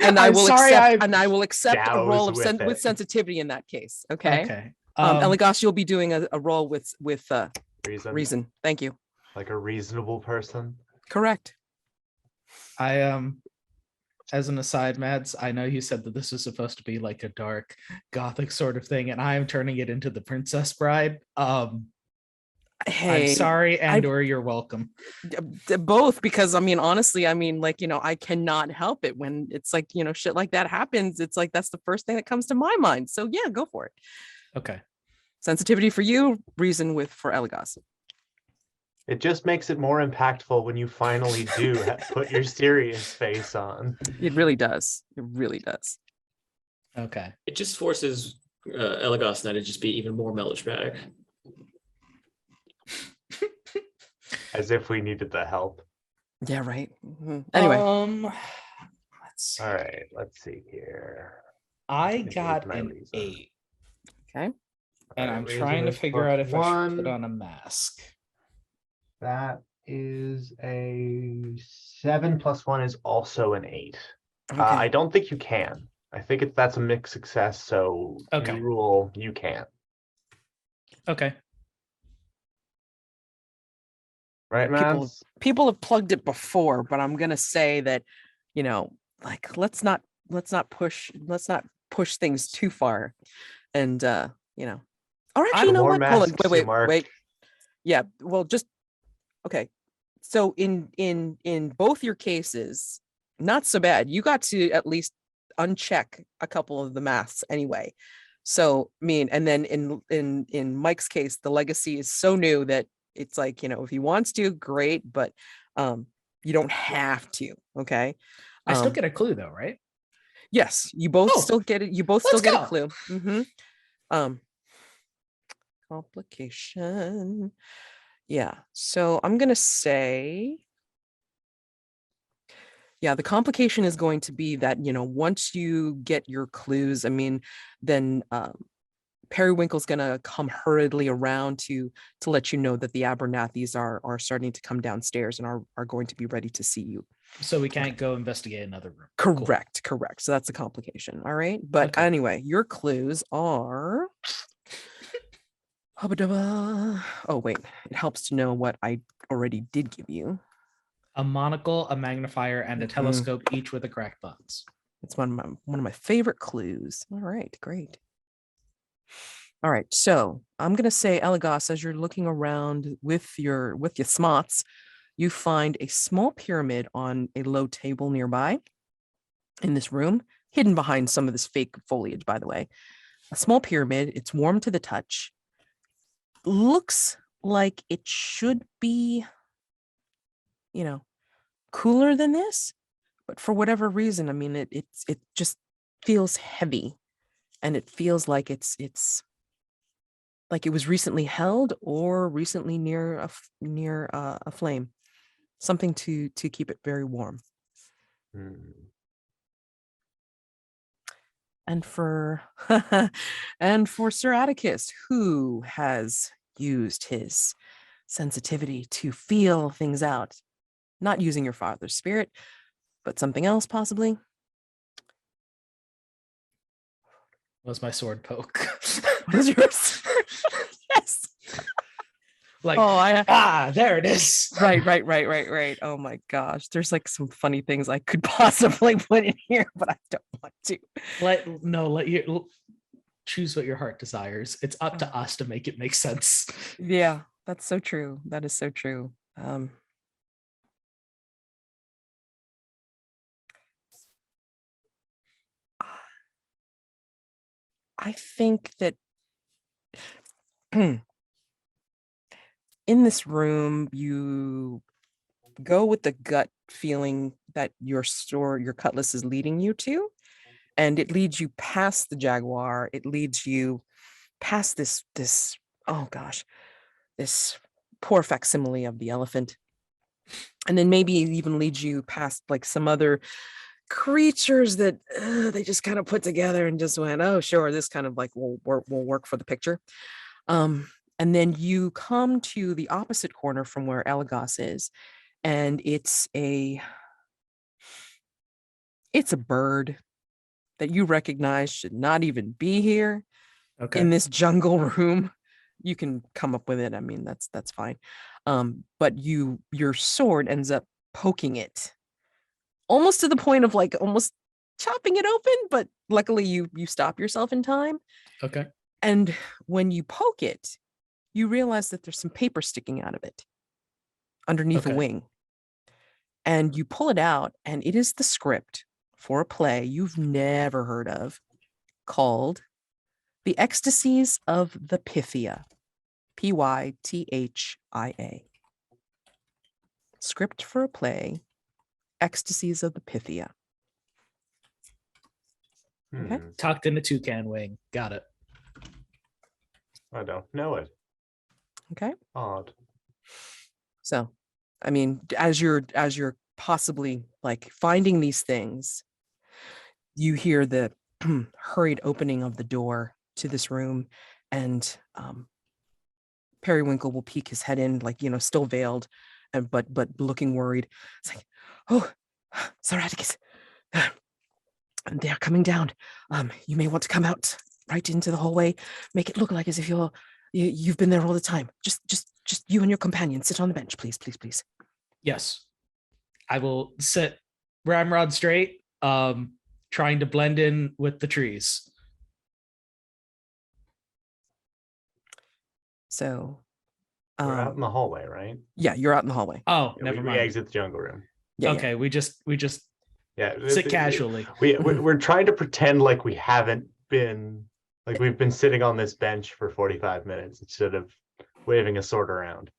S1: And I will accept a roll of with sensitivity in that case. Okay.
S3: Okay.
S1: Eligos, you'll be doing a roll with
S2: Reason.
S1: Thank you.
S2: Like a reasonable person.
S1: Correct.
S3: As an aside, Mads, I know you said that this was supposed to be like a dark gothic sort of thing, and I am turning it into the Princess Bride.
S1: Hey,
S3: I'm sorry, or you're welcome.
S1: Both, because I mean, honestly, I mean, like, I cannot help it when it's like, shit like that happens. It's like, that's the first thing that comes to my mind. So yeah, go for it.
S3: Okay.
S1: Sensitivity for you, reason for Eligos.
S2: It just makes it more impactful when you finally do put your serious face on.
S1: It really does. It really does.
S3: Okay.
S4: It just forces Eligos and I to just be even more melodramatic.
S2: As if we needed the help.
S1: Yeah, right. Mm-hmm. Anyway.
S3: Let's see.
S2: All right, let's see here.
S3: I got an 8.
S1: Okay.
S3: And I'm trying to figure out if I should put on a mask.
S2: That is a 7 + 1 is also an 8.
S1: Okay.
S2: I don't think you can. I think that's a mixed success, so
S3: Okay.
S2: you rule you can.
S3: Okay.
S2: Right, Mads?
S1: People have plugged it before, but I'm gonna say that, like let's not push things too far, and or actually, you know what? Hold on, wait. Yeah, well, just okay. So in both your cases, not so bad. You got to at least uncheck a couple of the masks anyway. So I mean, and then in Mike's case, the legacy is so new that it's like, if he wants to, great, but you don't have to. Okay.
S3: I still get a clue though, right?
S1: Yes, you both still get it. You both still get a clue. Complication. Yeah. So I'm gonna say, yeah, the complication is going to be that, once you get your clues, I mean, then Periwinkle's gonna come hurriedly around to let you know that the Abernathys are starting to come downstairs and are going to be ready to see you.
S3: So we can't go investigate another room.
S1: Correct. So that's a complication. All right. But anyway, your clues are. Oh, wait. It helps to know what I already did give you.
S3: A monocle, a magnifier, and a telescope, each with a cracked lens.
S1: It's one of my favorite clues. All right, great. All right, so I'm gonna say, Eligos, as you're looking around with your smarts, you find a small pyramid on a low table nearby in this room, hidden behind some of this fake foliage, by the way. A small pyramid, it's warm to the touch. Looks like it should be, cooler than this, but for whatever reason, I mean, it just feels heavy, and it feels like it's like it was recently held or recently near a flame, something to keep it very warm. And for Sir Atticus, who has used his sensitivity to feel things out, not using your father's spirit, but something else possibly.
S3: Was my sword poke?
S1: What is yours? Yes.
S3: Like, there it is.
S1: Right. Oh my gosh. There's like some funny things I could possibly put in here, but I don't want to.
S3: Let you choose what your heart desires. It's up to us to make it make sense.
S1: Yeah, that's so true. That is so true. I think that in this room, you go with the gut feeling that your cutlass is leading you to, and it leads you past the jaguar. It leads you past this oh gosh, this poor facsimile of the elephant, and then maybe it even leads you past like some other creatures that they just kind of put together and just went, oh sure, this kind of like will work for the picture. And then you come to the opposite corner from where Eligos is, and it's a bird that you recognize should not even be here in this jungle room. You can come up with it. I mean, that's fine. But your sword ends up poking it almost to the point of like almost chopping it open, but luckily you stop yourself in time.
S3: Okay.
S1: And when you poke it, you realize that there's some paper sticking out of it underneath a wing. And you pull it out, and it is the script for a play you've never heard of called The Ecstasies of the Pythia. Pythia. Script for a play, Ecstasies of the Pythia. Okay.
S3: Tucked in a toucan wing. Got it.
S2: I don't know it.
S1: Okay.
S2: Odd.
S1: So, I mean, as you're possibly like finding these things, you hear the hurried opening of the door to this room, and Periwinkle will peek his head in, like, still veiled, and but looking worried. It's like, oh, Sir Atticus, they're coming down. You may want to come out right into the hallway. Make it look like as if you've been there all the time. Just you and your companion sit on the bench, please.
S3: Yes. I will sit ramrod straight, trying to blend in with the trees.
S1: So
S2: we're out in the hallway, right?
S1: Yeah, you're out in the hallway.
S3: Oh,
S2: Yeah,
S3: never
S2: we
S3: mind.
S2: exit the jungle room.
S1: Yeah,
S3: okay,
S1: yeah.
S3: we just
S2: Yeah,
S3: sit casually.
S2: We're trying to pretend like we haven't been, like we've been sitting on this bench for 45 minutes instead of waving a sword around.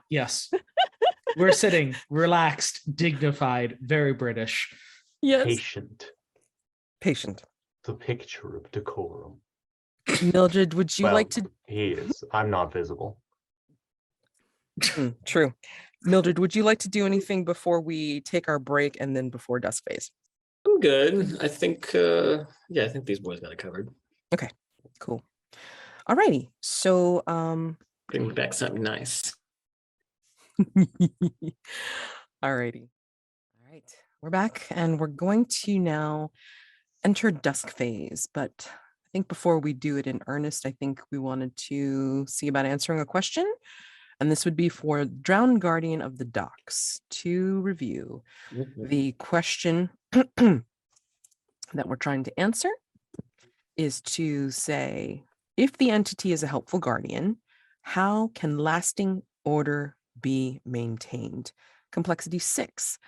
S3: Yes. We're sitting relaxed, dignified, very British.
S1: Yes.
S2: Patient. The picture of decorum.
S1: Mildred, would you like to?
S2: He is. I'm not visible.
S1: True. Mildred, would you like to do anything before we take our break and then before dusk phase?
S4: I'm good. I think, I think these boys got it covered.
S1: Okay, cool. Alrighty. So,
S4: bring back something nice.
S1: Alrighty. All right. We're back, and we're going to now enter dusk phase. But I think before we do it in earnest, I think we wanted to see about answering a question. And this would be for Drowned Guardian of the Docks to review. The question that we're trying to answer is to say, if the entity is a helpful guardian, how can lasting order be maintained? Complexity 6.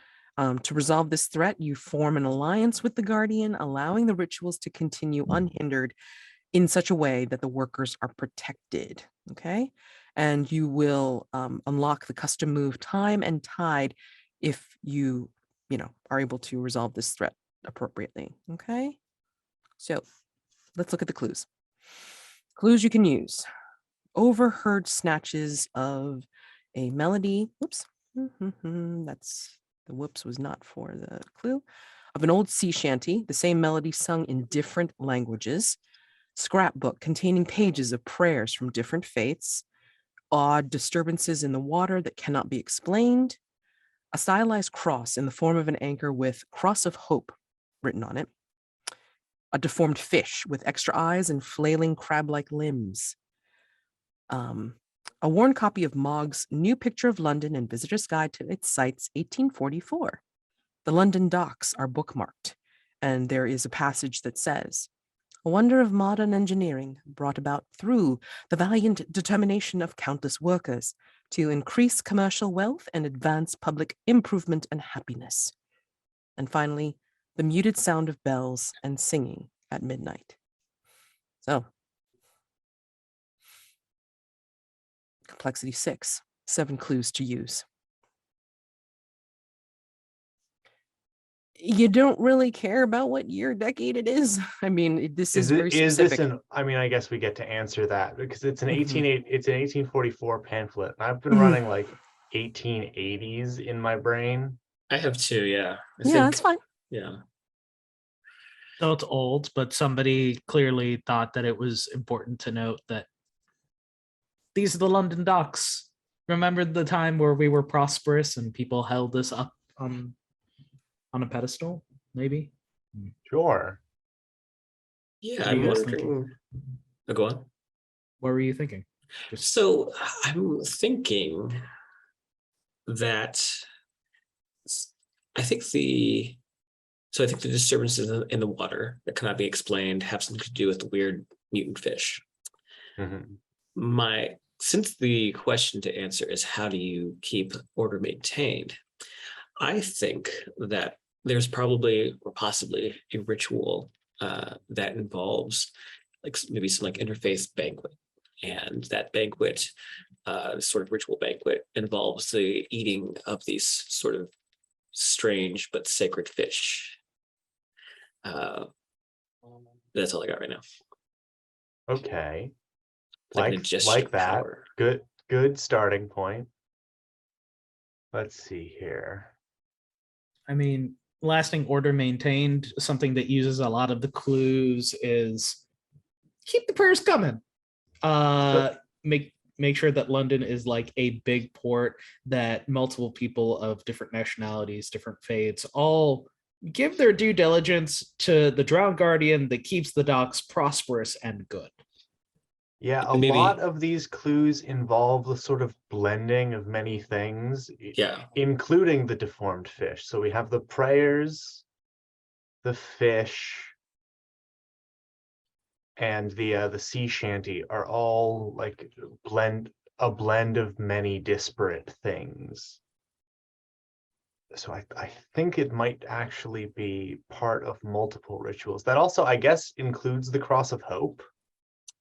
S1: To resolve this threat, you form an alliance with the guardian, allowing the rituals to continue unhindered in such a way that the workers are protected. Okay. And you will unlock the custom move Time and Tide if you are able to resolve this threat appropriately. Okay. So let's look at the clues. Clues you can use. Overheard snatches of a melody. Oops. That's the whoops was not for the clue. Of an old sea shanty, the same melody sung in different languages. Scrapbook containing pages of prayers from different faiths. Odd disturbances in the water that cannot be explained. A stylized cross in the form of an anchor with Cross of Hope written on it. A deformed fish with extra eyes and flailing crab-like limbs. A worn copy of Mogg's New Picture of London and Visitor's Guide to its Sights, 1844. The London docks are bookmarked, and there is a passage that says, "A wonder of modern engineering brought about through the valiant determination of countless workers to increase commercial wealth and advance public improvement and happiness." And finally, the muted sound of bells and singing at midnight. So, complexity 6, 7 clues to use. You don't really care about what year, decade it is. I mean, this is very specific.
S2: I mean, I guess we get to answer that because it's an it's an 1844 pamphlet, and I've been
S1: Mhm.
S2: running like 1880s in my brain.
S4: I have two, yeah.
S1: That's fine.
S4: Yeah.
S3: So it's old, but somebody clearly thought that it was important to note that these are the London docks. Remember the time where we were prosperous and people held us up on a pedestal, maybe?
S2: Sure.
S4: Yeah,
S3: What are
S4: I'm
S3: you guys
S4: wondering. Oh, go on.
S3: What were you thinking?
S4: So I'm thinking that I think the disturbances in the water that cannot be explained have something to do with the weird mutant fish.
S2: Mhm.
S4: Since the question to answer is how do you keep order maintained, I think that there's probably or possibly a ritual that involves like maybe some like interfaith banquet, and that banquet, sort of ritual banquet, involves the eating of these sort of strange but sacred fish. That's all I got right now.
S2: Okay.
S4: Like an ingestion
S2: Like
S4: of
S2: that.
S4: power.
S2: Good starting point. Let's see here.
S3: I mean, lasting order maintained, something that uses a lot of the clues is keep the prayers coming. Make sure that London is like a big port, that multiple people of different nationalities, different faiths, all give their due diligence to the Drowned Guardian that keeps the docks prosperous and good.
S2: Yeah, a
S4: Maybe-
S2: lot of these clues involve the sort of blending of many things,
S4: Yeah.
S2: including the deformed fish. So we have the prayers, the fish, and the sea shanty are all like a blend of many disparate things. So I think it might actually be part of multiple rituals. That also, I guess, includes the Cross of Hope.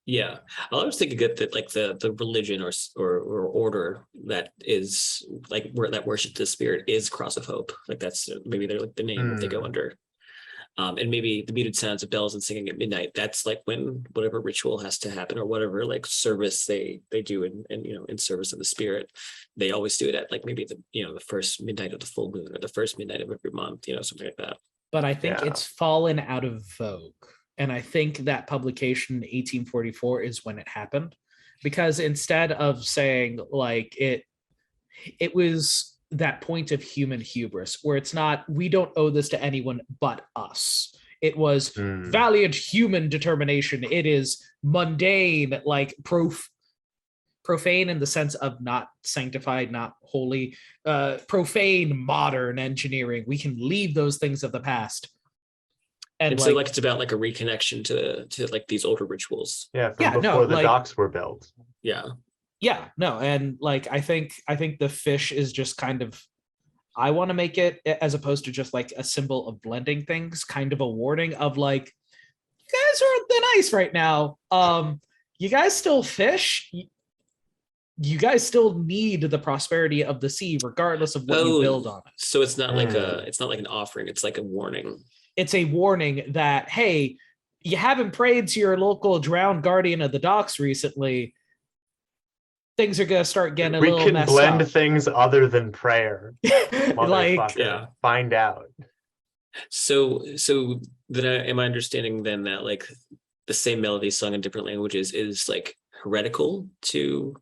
S4: Yeah, I was thinking that like the religion or order that is like that worship the spirit is Cross of Hope. Like that's maybe they're like the name that they go under. And maybe the muted sounds of bells and singing at midnight. That's like when whatever ritual has to happen or whatever like service they do in service of the spirit. They always do it at like maybe the first midnight of the full moon or the first midnight of every month. Something like that.
S3: But I think
S2: Yeah.
S3: it's fallen out of vogue. And I think that publication 1844 is when it happened, because instead of saying like it was that point of human hubris where it's not, we don't owe this to anyone but us. It was valiant human determination. It is mundane, like profane in the sense of not sanctified, not holy, profane modern engineering. We can leave those things of the past.
S4: And so like it's about like a reconnection to like these older rituals.
S2: Yeah, from
S3: Yeah, no,
S2: before the
S3: like-
S2: docks were built.
S4: Yeah.
S3: Yeah, no, and like I think the fish is just kind of, I want to make it, as opposed to just like a symbol of blending things, kind of a warning of like, you guys are on thin ice right now. You guys still fish. You guys still need the prosperity of the sea, regardless of what you build on it.
S4: So it's not like it's not like an offering, it's like a warning.
S3: It's a warning that, hey, you haven't prayed to your local drowned guardian of the docks recently. Things are gonna start getting a little messed up.
S2: We can blend things other than prayer.
S3: Like,
S2: yeah, find out.
S4: So then am I understanding then that like the same melody sung in different languages is like heretical to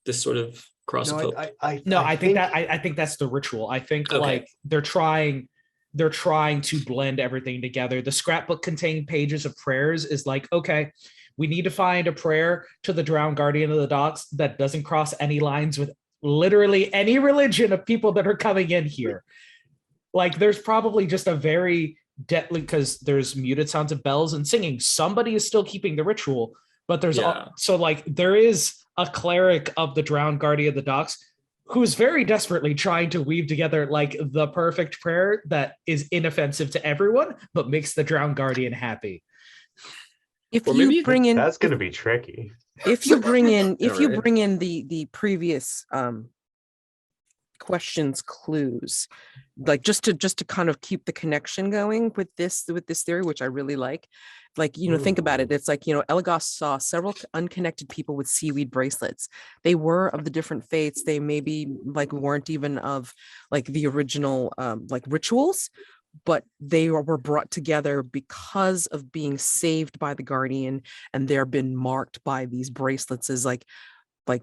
S4: this sort of cross of hope?
S3: I think that's the ritual. I think like they're trying to blend everything together. The scrapbook containing pages of prayers is like, okay, we need to find a prayer to the drowned guardian of the docks that doesn't cross any lines with literally any religion of people that are coming in here. Like there's probably just a very deadly, because there's muted sounds of bells and singing. Somebody is still keeping the ritual, but there's so like there is a cleric of the drowned guardian of the docks who's very desperately trying to weave together like the perfect prayer that is inoffensive to everyone, but makes the drowned guardian happy.
S1: If you bring in,
S2: that's going to be tricky.
S1: If you bring in, the previous questions, clues, like just to kind of keep the connection going with this theory, which I really like. Like, you know, think about it. It's like, you know, Eligos saw several unconnected people with seaweed bracelets. They were of the different faiths. They maybe like weren't even of like the original like rituals, but they were brought together because of being saved by the guardian, and they're been marked by these bracelets as like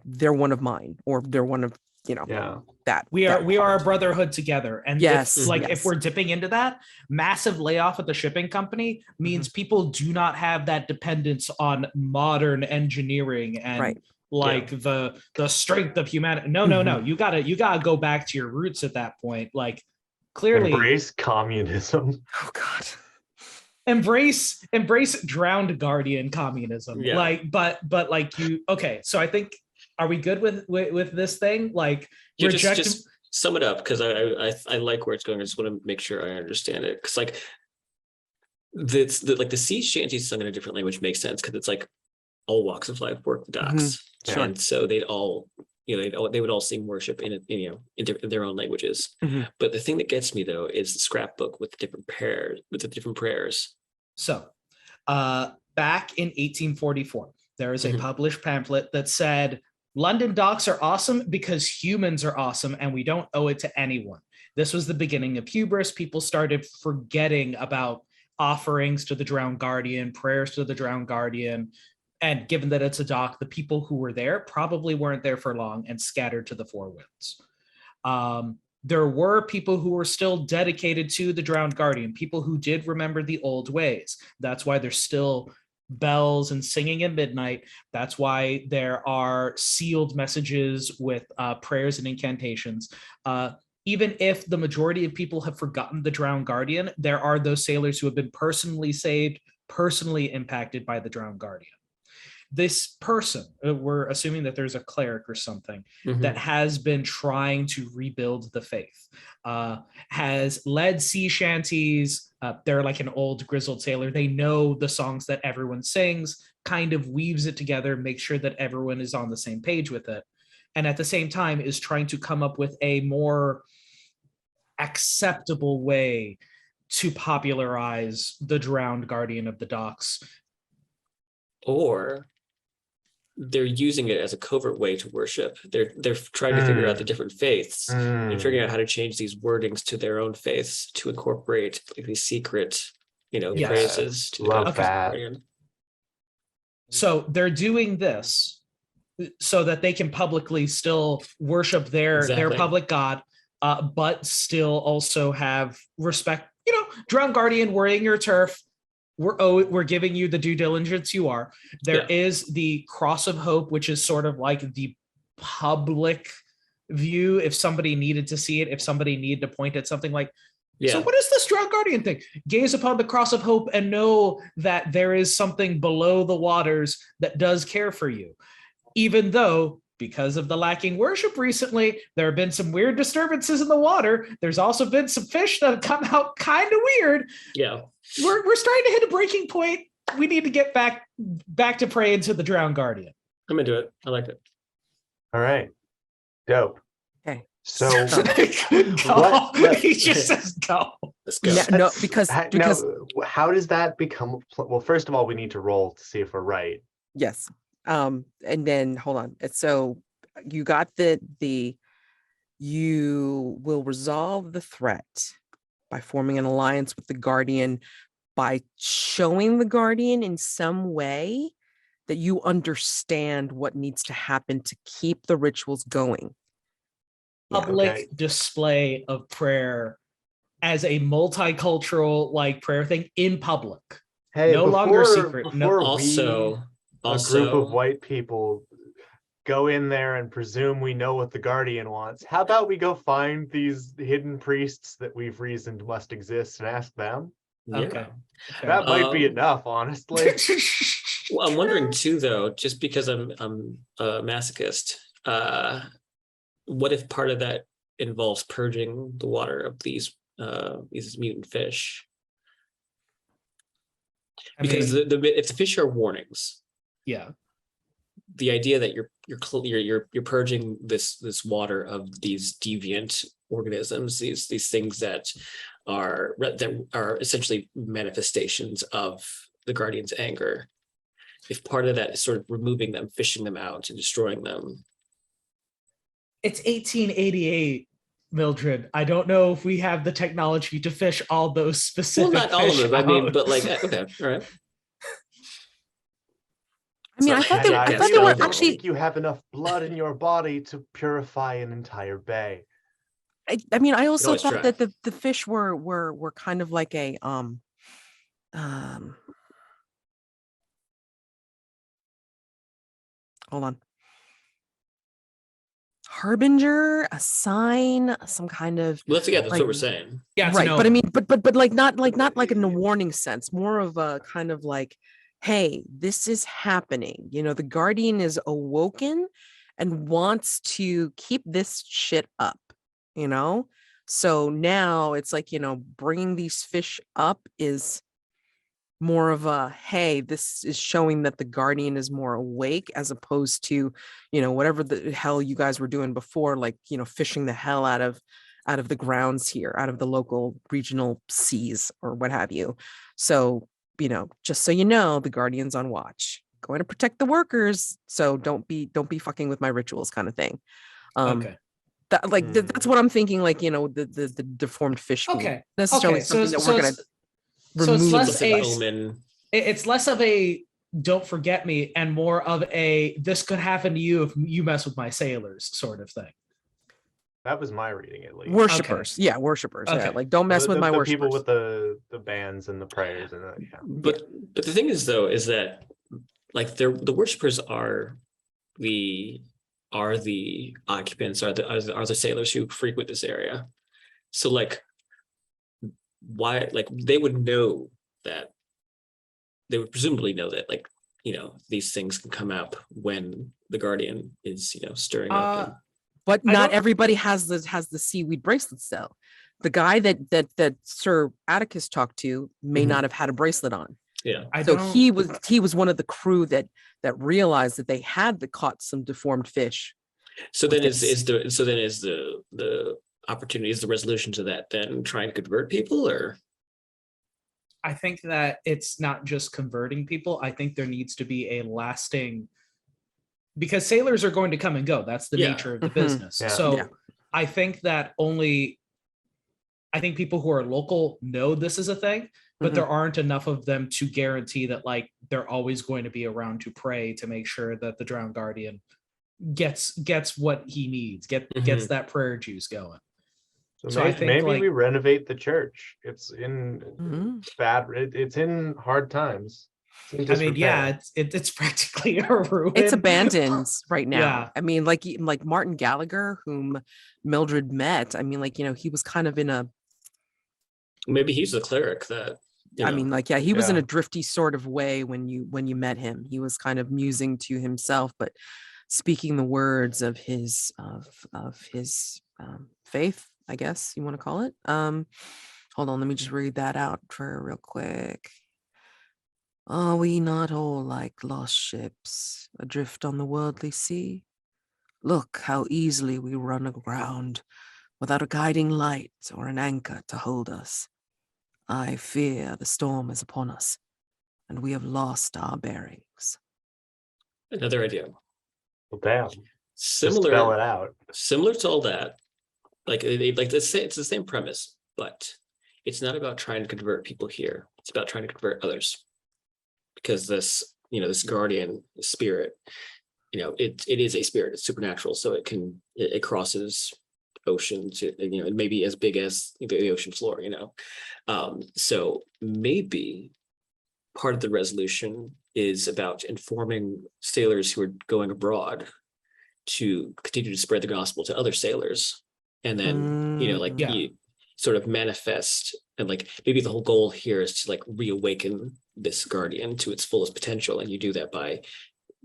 S1: they're one of mine, or they're one of, you know, that
S3: we are a brotherhood together. And if we're dipping into that, massive layoff at the shipping company means people do not have that dependence on modern engineering and the strength of humanity. No, you gotta go back to your roots at that point. Like, clearly
S2: embrace communism.
S1: Oh God.
S3: Embrace drowned guardian communism.
S4: Yeah.
S3: Like, but like you, okay, so I think, are we good with this thing? Like,
S4: just sum it up, because I like where it's going. I just want to make sure I understand it, because like the sea shanties sung in a different language makes sense, because it's like all walks of life work the docks, and so they'd all, you know, they would all sing worship in their own languages. But the thing that gets me though is the scrapbook with the different prayers. So
S3: back in 1844, there is a published pamphlet that said, London docks are awesome because humans are awesome and we don't owe it to anyone. This was the beginning of hubris. People started forgetting about offerings to the drowned guardian, prayers to the drowned guardian. And given that it's a dock, the people who were there probably weren't there for long and scattered to the four winds. There were people who were still dedicated to the drowned guardian, people who did remember the old ways. That's why there's still bells and singing at midnight. That's why there are sealed messages with prayers and incantations. Even if the majority of people have forgotten the drowned guardian, there are those sailors who have been personally saved, personally impacted by the drowned guardian. This person, we're assuming that there's a cleric or something that has been trying to rebuild the faith, has led sea shanties. They're like an old grizzled sailor. They know the songs that everyone sings, kind of weaves it together, makes sure that everyone is on the same page with it. And at the same time is trying to come up with a more acceptable way to popularize the drowned guardian of the docks.
S4: Or they're using it as a covert way to worship. They're trying to figure out the different faiths and figuring out how to change these wordings to their own faiths to incorporate like these secret, praises to
S2: Love
S4: the
S2: that.
S3: So they're doing this so that they can publicly still worship their public god, but still also have respect. Drowned guardian, we're in your turf. We're giving you the due diligence you are. There is the cross of hope, which is sort of like the public view. If somebody needed to see it, if somebody needed to point at something, like
S4: Yeah.
S3: So what is this Drowned Guardian thing? Gaze upon the cross of hope and know that there is something below the waters that does care for you. Even though, because of the lacking worship recently, there have been some weird disturbances in the water. There's also been some fish that have come out kind of weird.
S4: Yeah.
S3: We're starting to hit a breaking point. We need to get back to praying to the Drowned Guardian.
S4: I'm into it. I like it.
S2: All right. Dope.
S1: Okay.
S2: So
S3: Go. He just says go.
S4: Let's go.
S1: No, because
S2: how does that become? Well, first of all, we need to roll to see if we're right.
S1: yes. And then hold on. So you got you will resolve the threat by forming an alliance with the Guardian, by showing the Guardian in some way that you understand what needs to happen to keep the rituals going.
S3: Public display of prayer as a multicultural like prayer thing in public.
S2: Hey,
S3: no longer secret. No,
S2: before
S4: Also,
S2: a group of white people go in there and presume we know what the Guardian wants. How about we go find these hidden priests that we've reasoned must exist and ask them?
S3: okay.
S2: That might be enough, honestly.
S4: Well, I'm wondering too, though, just because I'm a masochist, what if part of that involves purging the water of these mutant fish? Because if the fish are warnings,
S3: yeah,
S4: the idea that you're purging this water of these deviant organisms, these things that are essentially manifestations of the Guardian's anger. If part of that is sort of removing them, fishing them out, and destroying them.
S3: it's 1888, Mildred. I don't know if we have the technology to fish all those specific.
S4: Well, not all of
S3: fish
S4: them. I mean,
S3: out.
S4: but like, okay, all right.
S1: I mean, I thought they were actually.
S2: Think you have enough blood in your body to purify an entire bay.
S1: I mean, I also
S4: always
S1: thought
S4: try.
S1: that the fish were kind of like a hold on. Harbinger, a sign, some kind of
S4: Well, that's
S1: like,
S4: what we're saying.
S3: Yeah, it's
S1: right.
S3: an
S1: But I
S3: omen.
S1: mean, but like not in a warning sense, more of a kind of like, hey, this is happening. You know, the Guardian is awoken and wants to keep this shit up, you know? So now it's like, you know, bringing these fish up is more of a, hey, this is showing that the Guardian is more awake, as opposed to, you know, whatever the hell you guys were doing before, like, you know, fishing the hell out of the grounds here, out of the local regional seas or what have you. So, you know, just so you know, the Guardian's on watch, going to protect the workers. So don't be fucking with my rituals, kind of thing.
S3: Okay.
S1: That's what I'm thinking. Like, you know, the deformed fish.
S3: Okay.
S1: Necessarily
S3: Okay.
S1: something that we're gonna
S3: So it's
S1: remove.
S3: less
S4: Like
S3: a
S4: an omen.
S3: it's less of a don't forget me and more of a this could happen to you if you mess with my sailors sort of thing.
S2: That was my reading, at least.
S1: Worshippers. Yeah, worshippers. Yeah,
S3: Okay.
S1: like don't mess with my
S2: the
S1: worshippers.
S2: people with the bands and the prayers and yeah.
S4: But the thing is, though, is that like the worshippers are the occupants, are the sailors who frequent this area. So like, why, like, they would know that, they would presumably know that, like, you know, these things can come up when the Guardian is, you know, stirring up.
S1: But
S3: I
S1: not
S3: don't-
S1: everybody has the seaweed bracelets though. The guy that Sir Atticus talked to may
S4: Mhm.
S1: not have had a bracelet on.
S4: Yeah.
S1: So he was one of the crew that realized that they had caught some deformed fish.
S4: So then
S1: With
S4: is the opportunity, is the resolution to that then trying to convert people, or?
S3: I think that it's not just converting people. I think there needs to be a lasting, because sailors are going to come and go. That's the
S4: Yeah.
S3: nature of the
S1: Mhm.
S3: business.
S2: Yeah.
S3: So
S1: Yeah.
S3: I think that I think people who are local know this is a thing, but
S1: Mhm.
S3: there aren't enough of them to guarantee that like they're always going to be around to pray to make sure that the Drowned Guardian gets what he needs, gets that prayer juice going. So I think,
S2: maybe
S3: like-
S2: we renovate the church. It's in
S1: Mhm.
S2: it's in hard times. It's in
S3: I mean, yeah,
S2: disrepair.
S3: it's practically a ruin.
S1: It's abandoned right now.
S3: Yeah.
S1: I mean, like Martin Gallagher, whom Mildred met. I mean, like, you know, he was kind of in a
S4: Maybe he's the cleric that.
S1: I mean, like, yeah, he was in
S2: Yeah.
S1: a drifty sort of way when you met him. He was kind of musing to himself, but speaking the words of his faith, I guess you want to call it. Hold on, let me just read that out for real quick. Are we not all like lost ships adrift on the worldly sea? Look how easily we run aground without a guiding light or an anchor to hold us. I fear the storm is upon us, and we have lost our bearings.
S4: Another idea.
S2: Well, damn. Just spell it out.
S4: Similar to all that, like it's the same premise, but it's not about trying to convert people here. It's about trying to convert others, because this guardian spirit, it is a spirit. It's supernatural, so it crosses oceans. It may be as big as the ocean floor. So maybe part of the resolution is about informing sailors who are going abroad to continue to spread the gospel to other sailors, and then you sort of manifest, and like maybe the whole goal here is to like reawaken this guardian to its fullest potential, and you do that by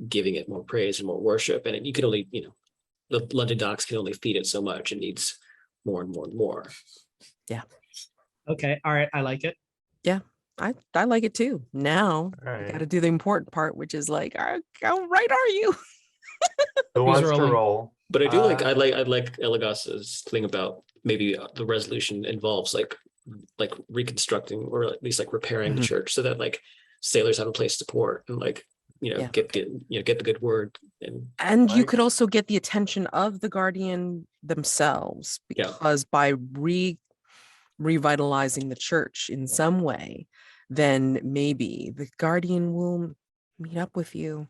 S4: giving it more praise and more worship, and you can only the London docks can only feed it so much. It needs more and more and more.
S1: Yeah.
S3: Okay. All right. I like it.
S1: Yeah. I like it too. Now
S2: All
S1: you
S2: right.
S1: got to do the important part, which is like, how right are you?
S2: Who wants to
S3: rolling?
S2: roll?
S4: But I do like I'd like Eligos's thing about maybe the resolution involves like reconstructing, or at least like repairing the
S1: Mhm.
S4: church, so that like sailors have a place to port, and like
S1: Yeah.
S4: get the good word.
S1: And you
S2: Like-
S1: could also get the attention of the guardian themselves,
S4: Yeah.
S1: because by revitalizing the church in some way, then maybe the guardian will meet up with you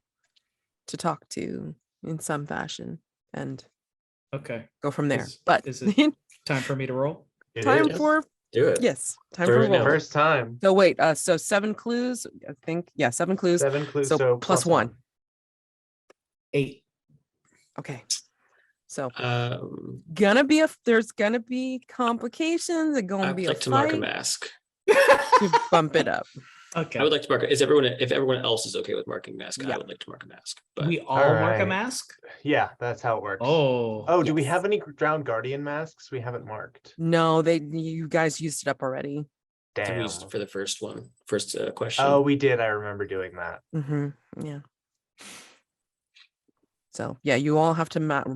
S1: to talk to in some fashion and
S3: Okay.
S1: go from there.
S3: Is-
S1: But
S3: is it time for me to roll?
S2: It
S1: time
S2: is.
S1: for
S4: Do it.
S1: time
S4: Throw
S1: for
S4: it now.
S1: roll.
S2: First time.
S1: So wait, so 7 clues, I think. Yeah, 7 clues.
S2: 7 clues.
S1: So
S2: So
S1: plus one.
S3: 8.
S1: Okay. So there's gonna be complications. It's gonna
S4: I'd
S1: be
S4: like
S1: a
S4: to mark a
S1: fight
S4: mask.
S1: to bump it up.
S3: Okay.
S4: I would like to mark it. If everyone else is okay with marking mask,
S1: Yeah.
S4: I would like to mark a mask. But
S3: We all mark a
S2: right.
S3: mask?
S2: Yeah, that's how it works.
S3: Oh.
S2: Do we
S1: yes.
S2: have any drowned guardian masks? We haven't marked.
S1: No, you guys used it up already.
S2: Damn.
S4: for the first question.
S2: Oh, we did. I remember doing that.
S1: Yeah. So yeah, you all have to mark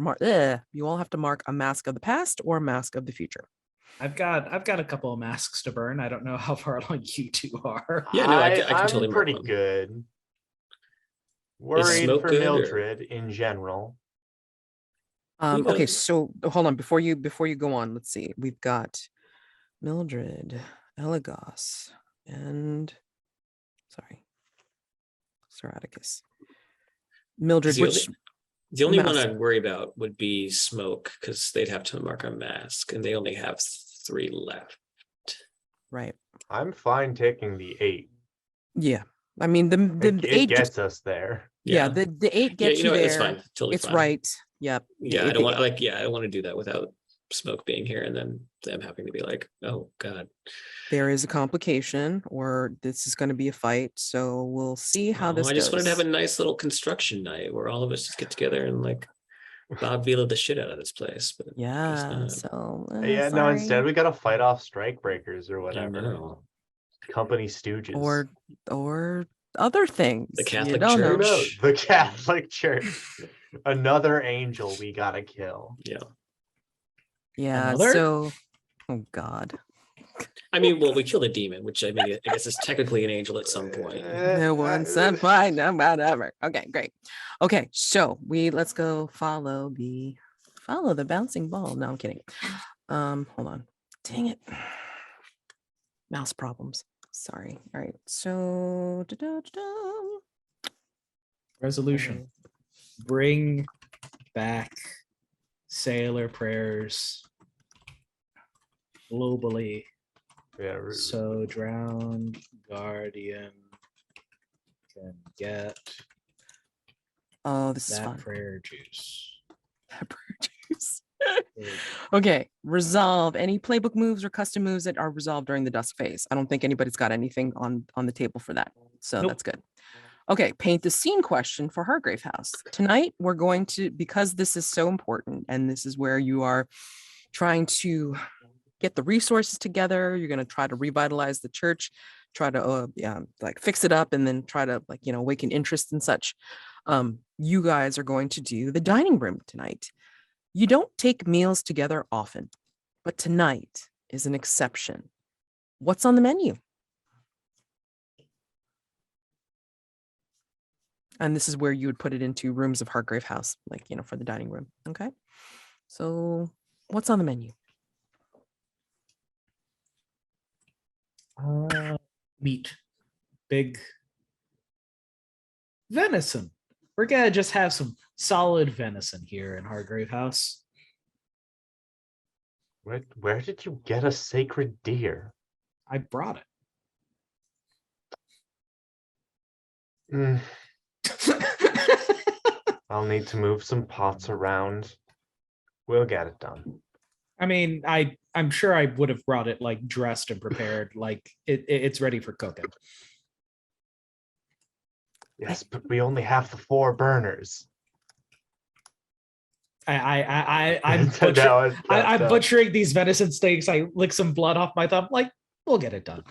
S1: a mask of the past or a mask of the future.
S3: I've got a couple of masks to burn. I don't know how far along you two are.
S4: Yeah, no, I can
S2: I'm
S4: totally mark
S2: pretty
S4: one.
S2: good. Worried
S4: smoke
S2: for
S4: good, or-
S2: Mildred in general.
S4: You
S1: Okay,
S4: know-
S1: so hold on before you go on. Let's see. We've got Mildred, Eligos, and Sir Atticus. Mildred, which
S4: The only one
S1: mask?
S4: I'd worry about would be smoke, because they'd have to mark a mask, and they only have 3 left.
S1: right?
S2: I'm fine taking the 8.
S1: Yeah, I mean the
S2: It
S1: 8
S2: gets us there.
S1: yeah, the 8 gets you
S4: what,
S1: there.
S4: it's fine. Totally
S1: It's
S4: fine.
S1: right. Yep.
S4: Yeah, I don't want I don't want to do that without smoke being here, and then them having to be like, oh god.
S1: There is a complication, or this is going to be a fight. So we'll see how
S4: No,
S1: this
S4: I just wanted to have
S1: goes.
S4: a nice little construction night where all of us just get together and like Bob Vila the shit out of this place. But I guess
S1: Yeah.
S4: not.
S1: So
S2: Yeah, no,
S1: sorry.
S2: instead we gotta fight off strike breakers or
S4: I
S2: whatever.
S4: know.
S2: Company stooges.
S1: or other things.
S4: The
S1: You
S4: Catholic
S1: don't know.
S2: Who
S4: Church.
S2: knows? The Catholic Church. Another angel we gotta kill.
S4: Yeah.
S1: Yeah.
S3: Another?
S1: So, oh God.
S4: I mean, well, we killed a demon, which I mean, I guess is technically an angel at some point.
S1: No one sent by no whatever. Okay, great. Okay, so let's go follow the bouncing ball. No, I'm kidding. Hold on. Dang it. Mouse problems. Sorry. All right. So
S3: Resolution. Bring back sailor prayers globally.
S2: Yeah,
S3: So drowned guardian can get
S1: Oh, this is
S3: that
S1: fun.
S3: prayer juice.
S1: Pepper juice. Okay, resolve any playbook moves or custom moves that are resolved during the dusk phase. I don't think anybody's got anything on the table for that, so
S3: Nope.
S1: that's good. Okay, paint the scene question for Hargrave House. Tonight, we're going to, because this is so important, and this is where you are trying to get the resources together. You're going to try to revitalize the church, try to like fix it up, and then try to awaken interest and such. You guys are going to do the dining room tonight. You don't take meals together often, but tonight is an exception. What's on the menu? And this is where you would put it into rooms of Hargrave House, like, for the dining room. Okay. So what's on the menu?
S3: Meat. Big venison. We're gonna just have some solid venison here in Hargrave House.
S2: Where did you get a sacred deer?
S3: I brought it.
S2: Mm, I'll need to move some pots around. We'll get it done.
S3: I mean, I'm sure I would have brought it like dressed and prepared, like it's ready for cooking.
S2: Yes, but we only have the 4 burners.
S3: I'm
S2: No,
S3: I'm butchering these venison steaks. I lick some blood off my thumb. Like, we'll get it done.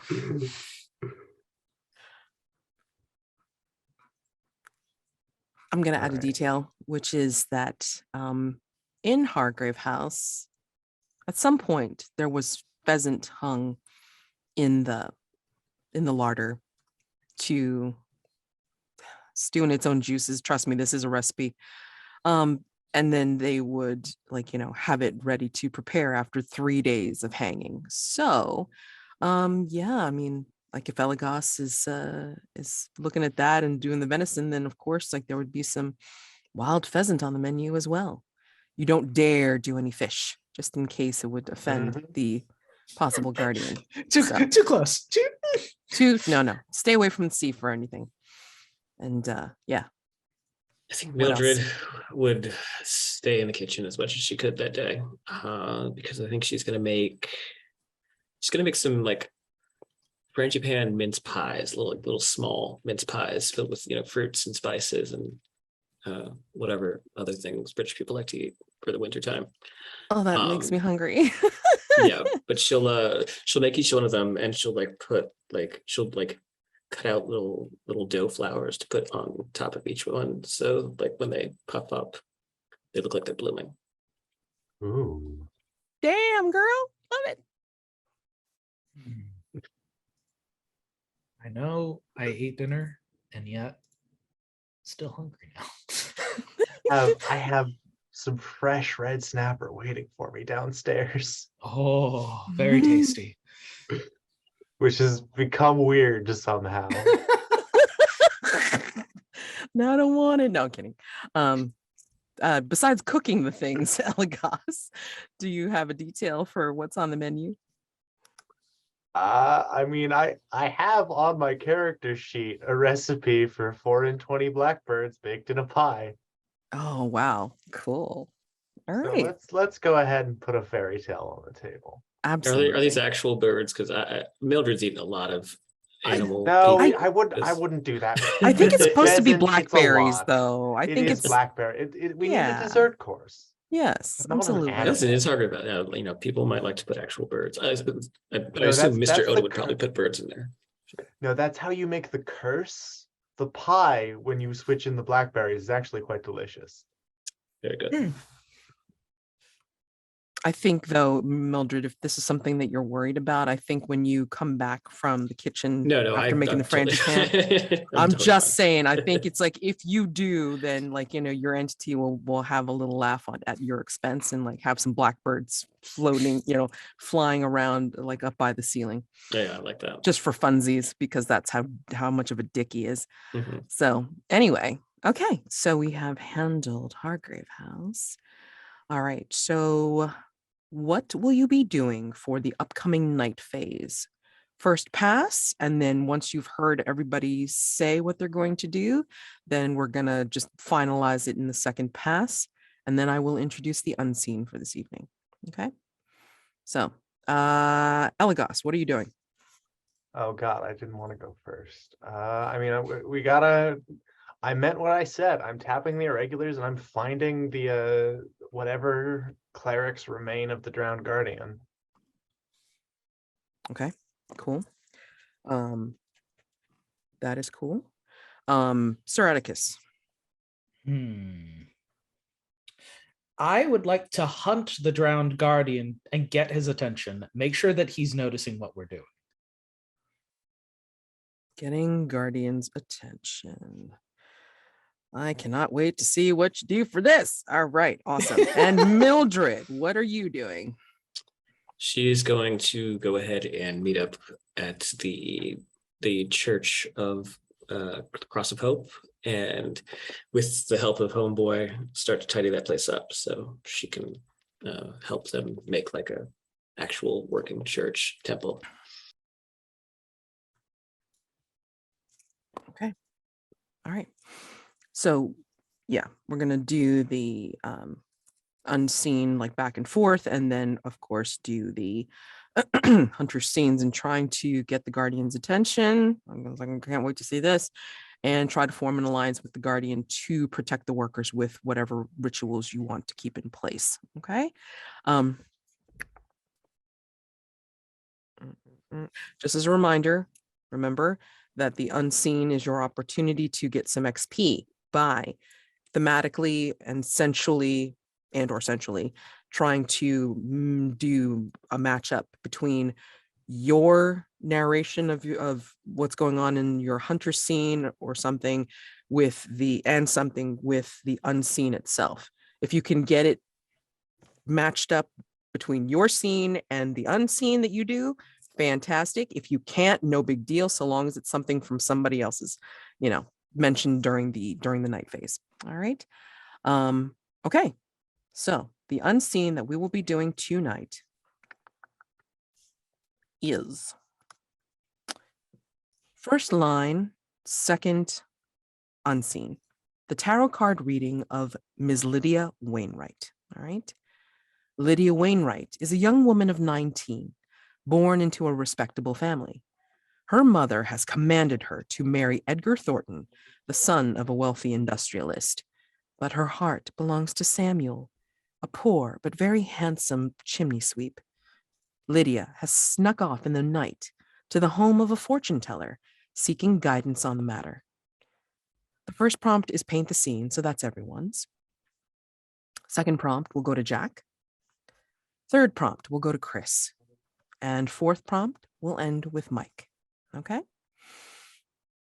S1: I'm going to add a
S2: Alright.
S1: detail, which is that in Hargrave House, at some point there was pheasant hung in the larder to stew in its own juices. Trust me, this is a recipe. And then they would have it ready to prepare after 3 days of hanging. So yeah, I mean, like if Eligos is looking at that and doing the venison, then of course there would be some wild pheasant on the menu as well. You don't dare do any fish, just in case it would offend the possible guardian.
S3: Too close.
S1: No, stay away from the sea for anything. And yeah.
S4: I think
S1: What else?
S4: Mildred would stay in the kitchen as much as she could that day, because I think she's gonna make some like frangipane mince pies, little small mince pies filled with fruits and spices and whatever other things British people like to eat for the winter time.
S1: Oh, that makes me hungry.
S4: Yeah, but she'll make each one of them, and she'll cut out little dough flowers to put on top of each one, so when they puff up, they look like they're blooming.
S2: Ooh.
S1: Damn, girl, love it.
S3: I know I ate dinner, and yet still hungry now.
S2: I have some fresh red snapper waiting for me downstairs,
S3: Oh, very tasty.
S2: which has become weird somehow.
S1: No, I don't want it. No, I'm kidding. Besides cooking the things, Eligos, do you have a detail for what's on the menu?
S2: I mean, I have on my character sheet a recipe for 4 and 20 blackbirds baked in a pie.
S1: Oh, wow. Cool. All
S2: So
S1: right.
S2: let's go ahead and put a fairy tale on the table.
S1: Absolutely.
S4: Are these actual birds? Because Mildred's eaten a lot of animal.
S2: No,
S4: meat.
S2: I wouldn't do that.
S1: I think it's supposed to be
S2: Pheasant, it's a
S1: blackberries,
S2: lot.
S1: though. I
S2: It
S1: think
S2: is
S1: it's
S2: blackberry. We need
S1: Yeah.
S2: a dessert course.
S1: yes,
S2: Not an
S1: absolutely.
S2: animal.
S4: It's hard about people might like to put actual birds. I
S2: No,
S4: assume
S2: that's
S4: Mr.
S2: the
S4: Oda would probably put birds in there.
S2: No, that's how you make the curse. The pie, when you switch in the blackberries, is actually quite delicious.
S4: Very good.
S1: I think, though, Mildred, if this is something that you're worried about, I think when you come back from the kitchen
S4: No,
S1: after making the frangipane, I'm
S4: totally
S1: just
S4: fine.
S1: saying, I think it's like if you do, then your entity will have a little laugh at your expense and have some blackbirds floating, flying around up by the ceiling,
S4: Yeah, I like that.
S1: just for funsies, because that's how much of a dick he is.
S4: Mhm.
S1: So anyway, okay, so we have handled Hargrave House. All right, so what will you be doing for the upcoming night phase? First pass, and then once you've heard everybody say what they're going to do, then we're gonna just finalize it in the second pass, and then I will introduce the unseen for this evening. Okay. So, Eligos, what are you doing?
S2: Oh God, I didn't want to go first. I mean, we gotta. I meant what I said. I'm tapping the irregulars and I'm finding the whatever clerics remain of the drowned guardian.
S1: Okay, cool. That is cool. Sir Atticus.
S3: I would like to hunt the drowned guardian and get his attention. Make sure that he's noticing what we're doing.
S1: Getting Guardian's attention. I cannot wait to see what you do for this. All right, awesome. And Mildred, what are you doing?
S4: She's going to go ahead and meet up at the Church of Cross of Hope, and with the help of Homeboy, start to tidy that place up so she can help them make like a actual working church temple.
S1: Okay. All right. So yeah, we're gonna do the unseen, like back and forth, and then of course do the hunter scenes and trying to get the guardian's attention. I can't wait to see this, and try to form an alliance with the guardian to protect the workers with whatever rituals you want to keep in place. Okay. Just as a reminder, remember that the unseen is your opportunity to get some XP by thematically and sensually or sensually trying to do a matchup between your narration of what's going on in your hunter scene or something with the unseen itself. If you can get it matched up between your scene and the unseen that you do, fantastic. If you can't, no big deal, so long as it's something from somebody else's, mentioned during the night phase. All right. Okay. So the unseen that we will be doing tonight is first line, second unseen, the tarot card reading of Ms. Lydia Wainwright. All right. Lydia Wainwright is a young woman of 19, born into a respectable family. Her mother has commanded her to marry Edgar Thornton, the son of a wealthy industrialist, but her heart belongs to Samuel, a poor but very handsome chimney sweep. Lydia has snuck off in the night to the home of a fortune teller, seeking guidance on the matter. The first prompt is paint the scene, so that's everyone's. Second prompt will go to Jack. Third prompt will go to Chris. And fourth prompt will end with Mike. Okay?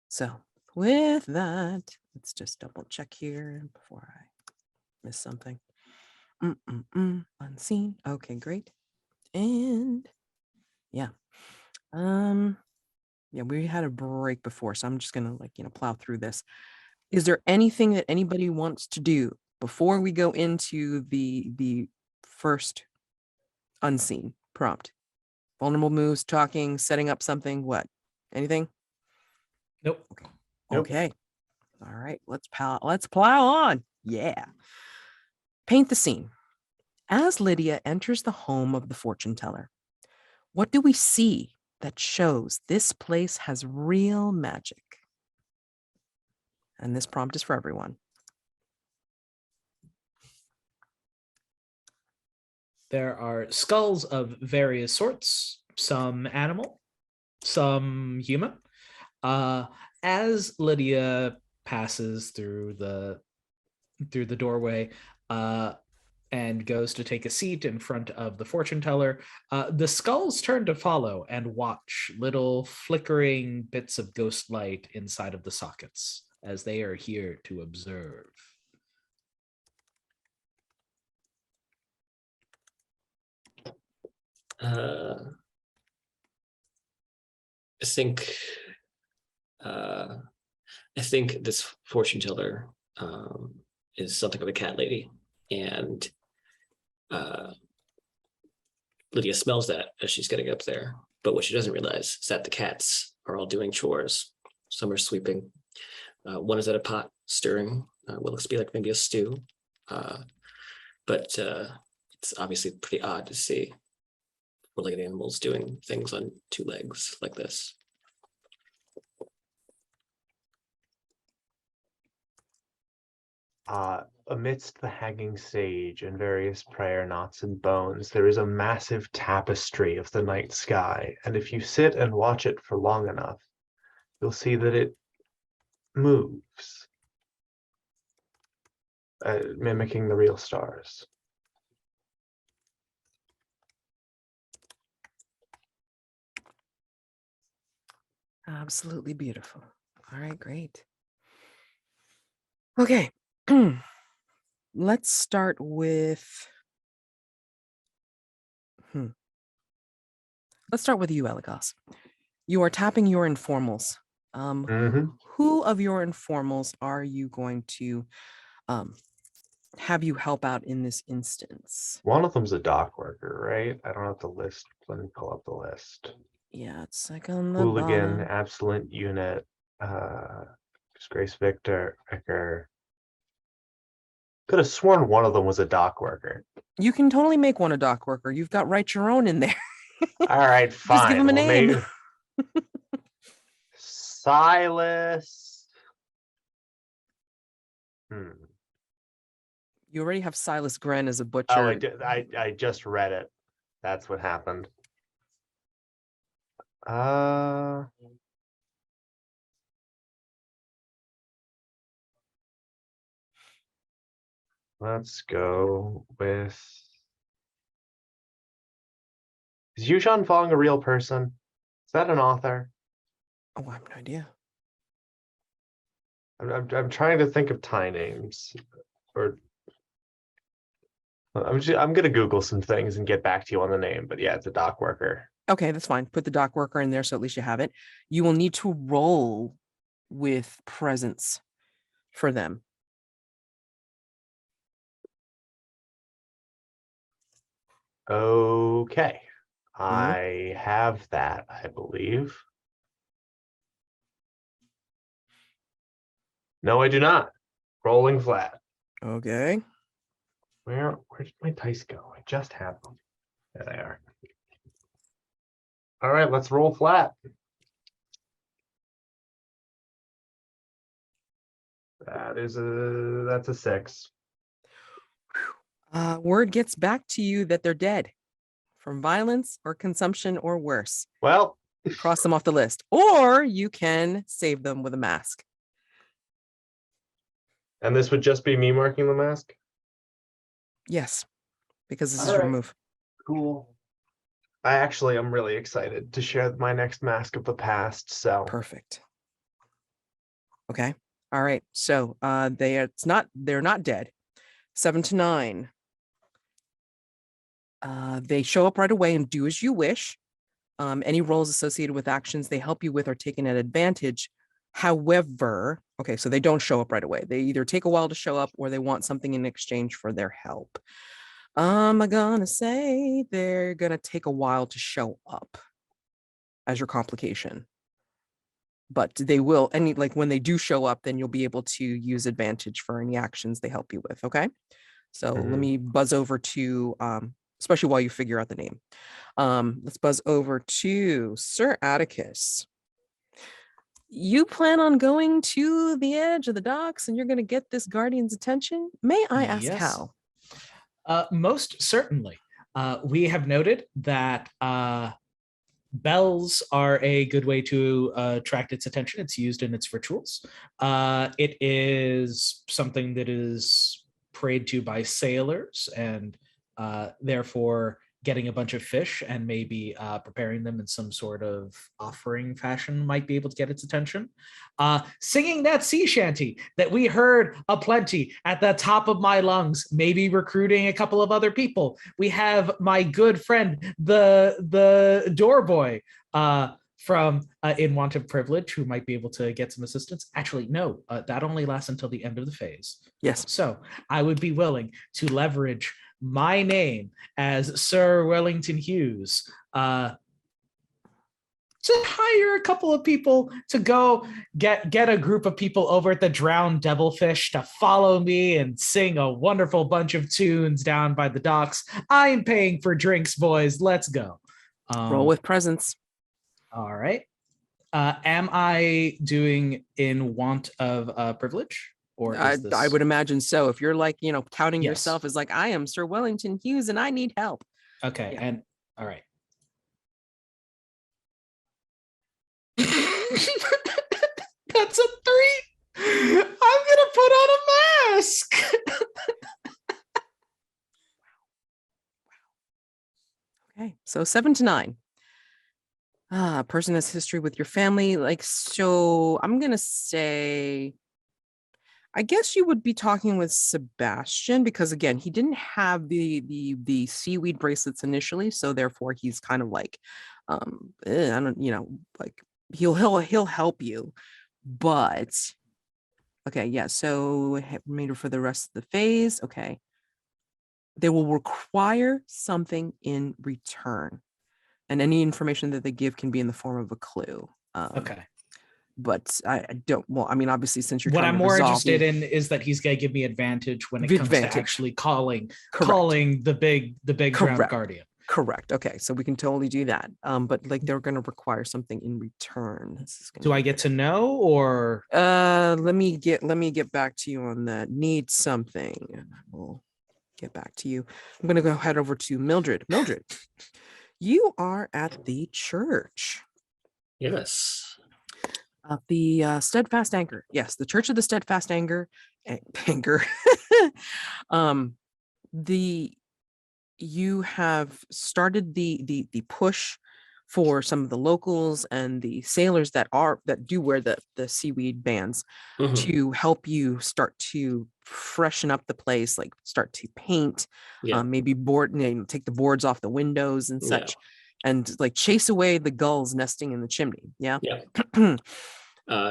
S1: So with that, let's just double check here before I miss something. Unseen. Okay, great. And yeah. Yeah, we had a break before, so I'm just gonna plow through this. Is there anything that anybody wants to do before we go into the first unseen prompt? Vulnerable moves, talking, setting up something, what? Anything?
S3: Nope.
S1: Okay. Nope. Okay. All right, let's plow on. Yeah. Paint the scene. As Lydia enters the home of the fortune teller, what do we see that shows this place has real magic? And this prompt is for everyone.
S3: There are skulls of various sorts, some animal, some human. As Lydia passes through the doorway and goes to take a seat in front of the fortune teller, the skulls turn to follow and watch little flickering bits of ghost light inside of the sockets, as they are here to observe.
S4: I think this fortune teller is something of a cat lady, and Lydia smells that as she's getting up there. But what she doesn't realize is that the cats are all doing chores. Some are sweeping. One is at a pot stirring what looks to be like maybe a stew. but it's obviously pretty odd to see four-legged animals doing things on two legs like this.
S2: Amidst the hanging sage and various prayer knots and bones, there is a massive tapestry of the night sky, and if you sit and watch it for long enough, you'll see that it moves, mimicking the real stars.
S1: Absolutely beautiful. All right, great. Okay. Let's start with let's start with you, Eligos. You are tapping your informals. Who of your informals are you going to have you help out in this instance?
S2: One of them's a dock worker, right? I don't have the list. Let me pull up the list.
S1: Yeah, it's like on the
S2: Hooligan,
S1: bottom.
S2: Absolute Unit, Disgrace Victor, Vicar. Could have sworn one of them was a dock worker.
S1: You can totally make one a dock worker. You've got Write Your Own in there.
S2: All right, fine.
S1: Just give him a name.
S2: Silas.
S1: You already have Silas Gren as a butcher.
S2: Oh, I did. I just read it. That's what happened. Let's go with. Is Yuuzhan Fong a real person? Is that an author?
S1: Oh, I have no idea.
S2: I'm trying to think of Thai names, or I'm gonna Google some things and get back to you on the name. But yeah, it's a dock worker.
S1: Okay, that's fine. Put the dock worker in there so at least you have it. You will need to roll with presence for them.
S2: Okay, I have that, I believe. No, I do not. Rolling flat.
S1: Okay.
S2: Where did my dice go? I just have them. There they are. All right, let's roll flat. That's a 6.
S1: Word gets back to you that they're dead from violence or consumption or worse.
S2: Well,
S1: cross them off the list, or you can save them with a mask.
S2: And this would just be me marking the mask?
S1: Yes, because this is
S2: All
S1: your
S2: right.
S1: move.
S2: Cool. I'm really excited to share my next mask of the past. So
S1: Perfect. Okay. All right. So they're not dead. 7 to 9. They show up right away and do as you wish. Any roles associated with actions they help you with are taken at advantage. However, okay, so they don't show up right away. They either take a while to show up or they want something in exchange for their help. I'm gonna say they're gonna take a while to show up as your complication. But they will, when they do show up, then you'll be able to use advantage for any actions they help you with, okay? So let me buzz over to, especially while you figure out the name. Let's buzz over to Sir Atticus. You plan on going to the edge of the docks and you're going to get this guardian's attention? May I ask how?
S3: Most certainly. We have noted that bells are a good way to attract its attention. It's used in its rituals. It is something that is prayed to by sailors, and therefore getting a bunch of fish and maybe preparing them in some sort of offering fashion might be able to get its attention. Singing that sea shanty that we heard aplenty at the top of my lungs, maybe recruiting a couple of other people. We have my good friend, the doorboy from Unwanted Privilege, who might be able to get some assistance. Actually, no, that only lasts until the end of the phase.
S1: Yes.
S3: So I would be willing to leverage my name as Sir Wellington-Hughes to hire a couple of people to go get a group of people over at the Drowned Devilfish to follow me and sing a wonderful bunch of tunes down by the docks. I'm paying for drinks, boys. Let's go.
S1: Roll with presence.
S3: All right. Am I doing in want of privilege? Or
S1: I
S3: is this...
S1: would imagine so. If you're like, counting
S3: Yes.
S1: yourself as like, I am Sir Wellington-Hughes and I need help.
S3: Okay.
S1: Yeah.
S3: And all right. That's a 3. I'm gonna put on a mask.
S1: Okay, so 7 to 9. Person has history with your family. Like, so I'm gonna say, I guess you would be talking with Sebastian because again, he didn't have the seaweed bracelets initially, so therefore he's kind of like, I don't, like he'll help you, but okay, yeah. So remainder for the rest of the phase. Okay, they will require something in return, and any information that they give can be in the form of a clue.
S3: Okay.
S1: But I don't. Well, I mean, obviously, since you're
S3: What
S1: trying
S3: I'm
S1: to
S3: more
S1: resolve
S3: interested in is that he's gonna give me advantage when it comes
S1: Advantage.
S3: to actually calling
S1: Correct.
S3: the big Drowned
S1: Correct.
S3: Guardian.
S1: Correct. Okay, so we can totally do that. But like they're going to require something in return. This is
S3: Do
S1: gonna
S3: I get to know or?
S1: let me get back to you on that. Need something. And I will get back to you. I'm going to go head over to Mildred. Mildred, you are at the church
S4: Yes.
S1: of the Steadfast Anchor. Yes, the Church of the Steadfast Anchor. Anchor. You have started the push for some of the locals and the sailors that do wear the seaweed bands
S4: Mhm.
S1: to help you start to freshen up the place, like start to paint,
S4: Yeah.
S1: maybe take the boards off the windows and such, and like chase away the gulls nesting in the chimney. Yeah.
S4: Yeah.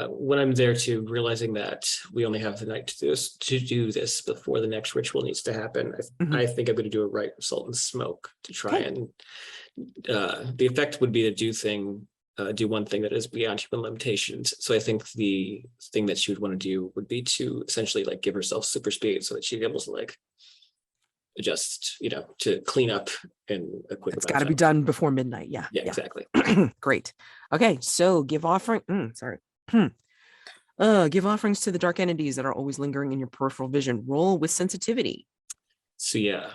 S4: When I'm there too, realizing that we only have the night to do this before the next ritual needs to happen, I think I'm going to do a rite of salt and smoke to try and the effect would be to do one thing that is beyond human limitations. So I think the thing that she would want to do would be to essentially like give herself super speed so that she's able to like adjust, to clean up in a quick.
S1: It's got to be done before midnight. Yeah.
S4: Yeah, exactly.
S1: Great. Okay, so give offering. Give offerings to the dark entities that are always lingering in your peripheral vision. Roll with sensitivity.
S4: So yeah,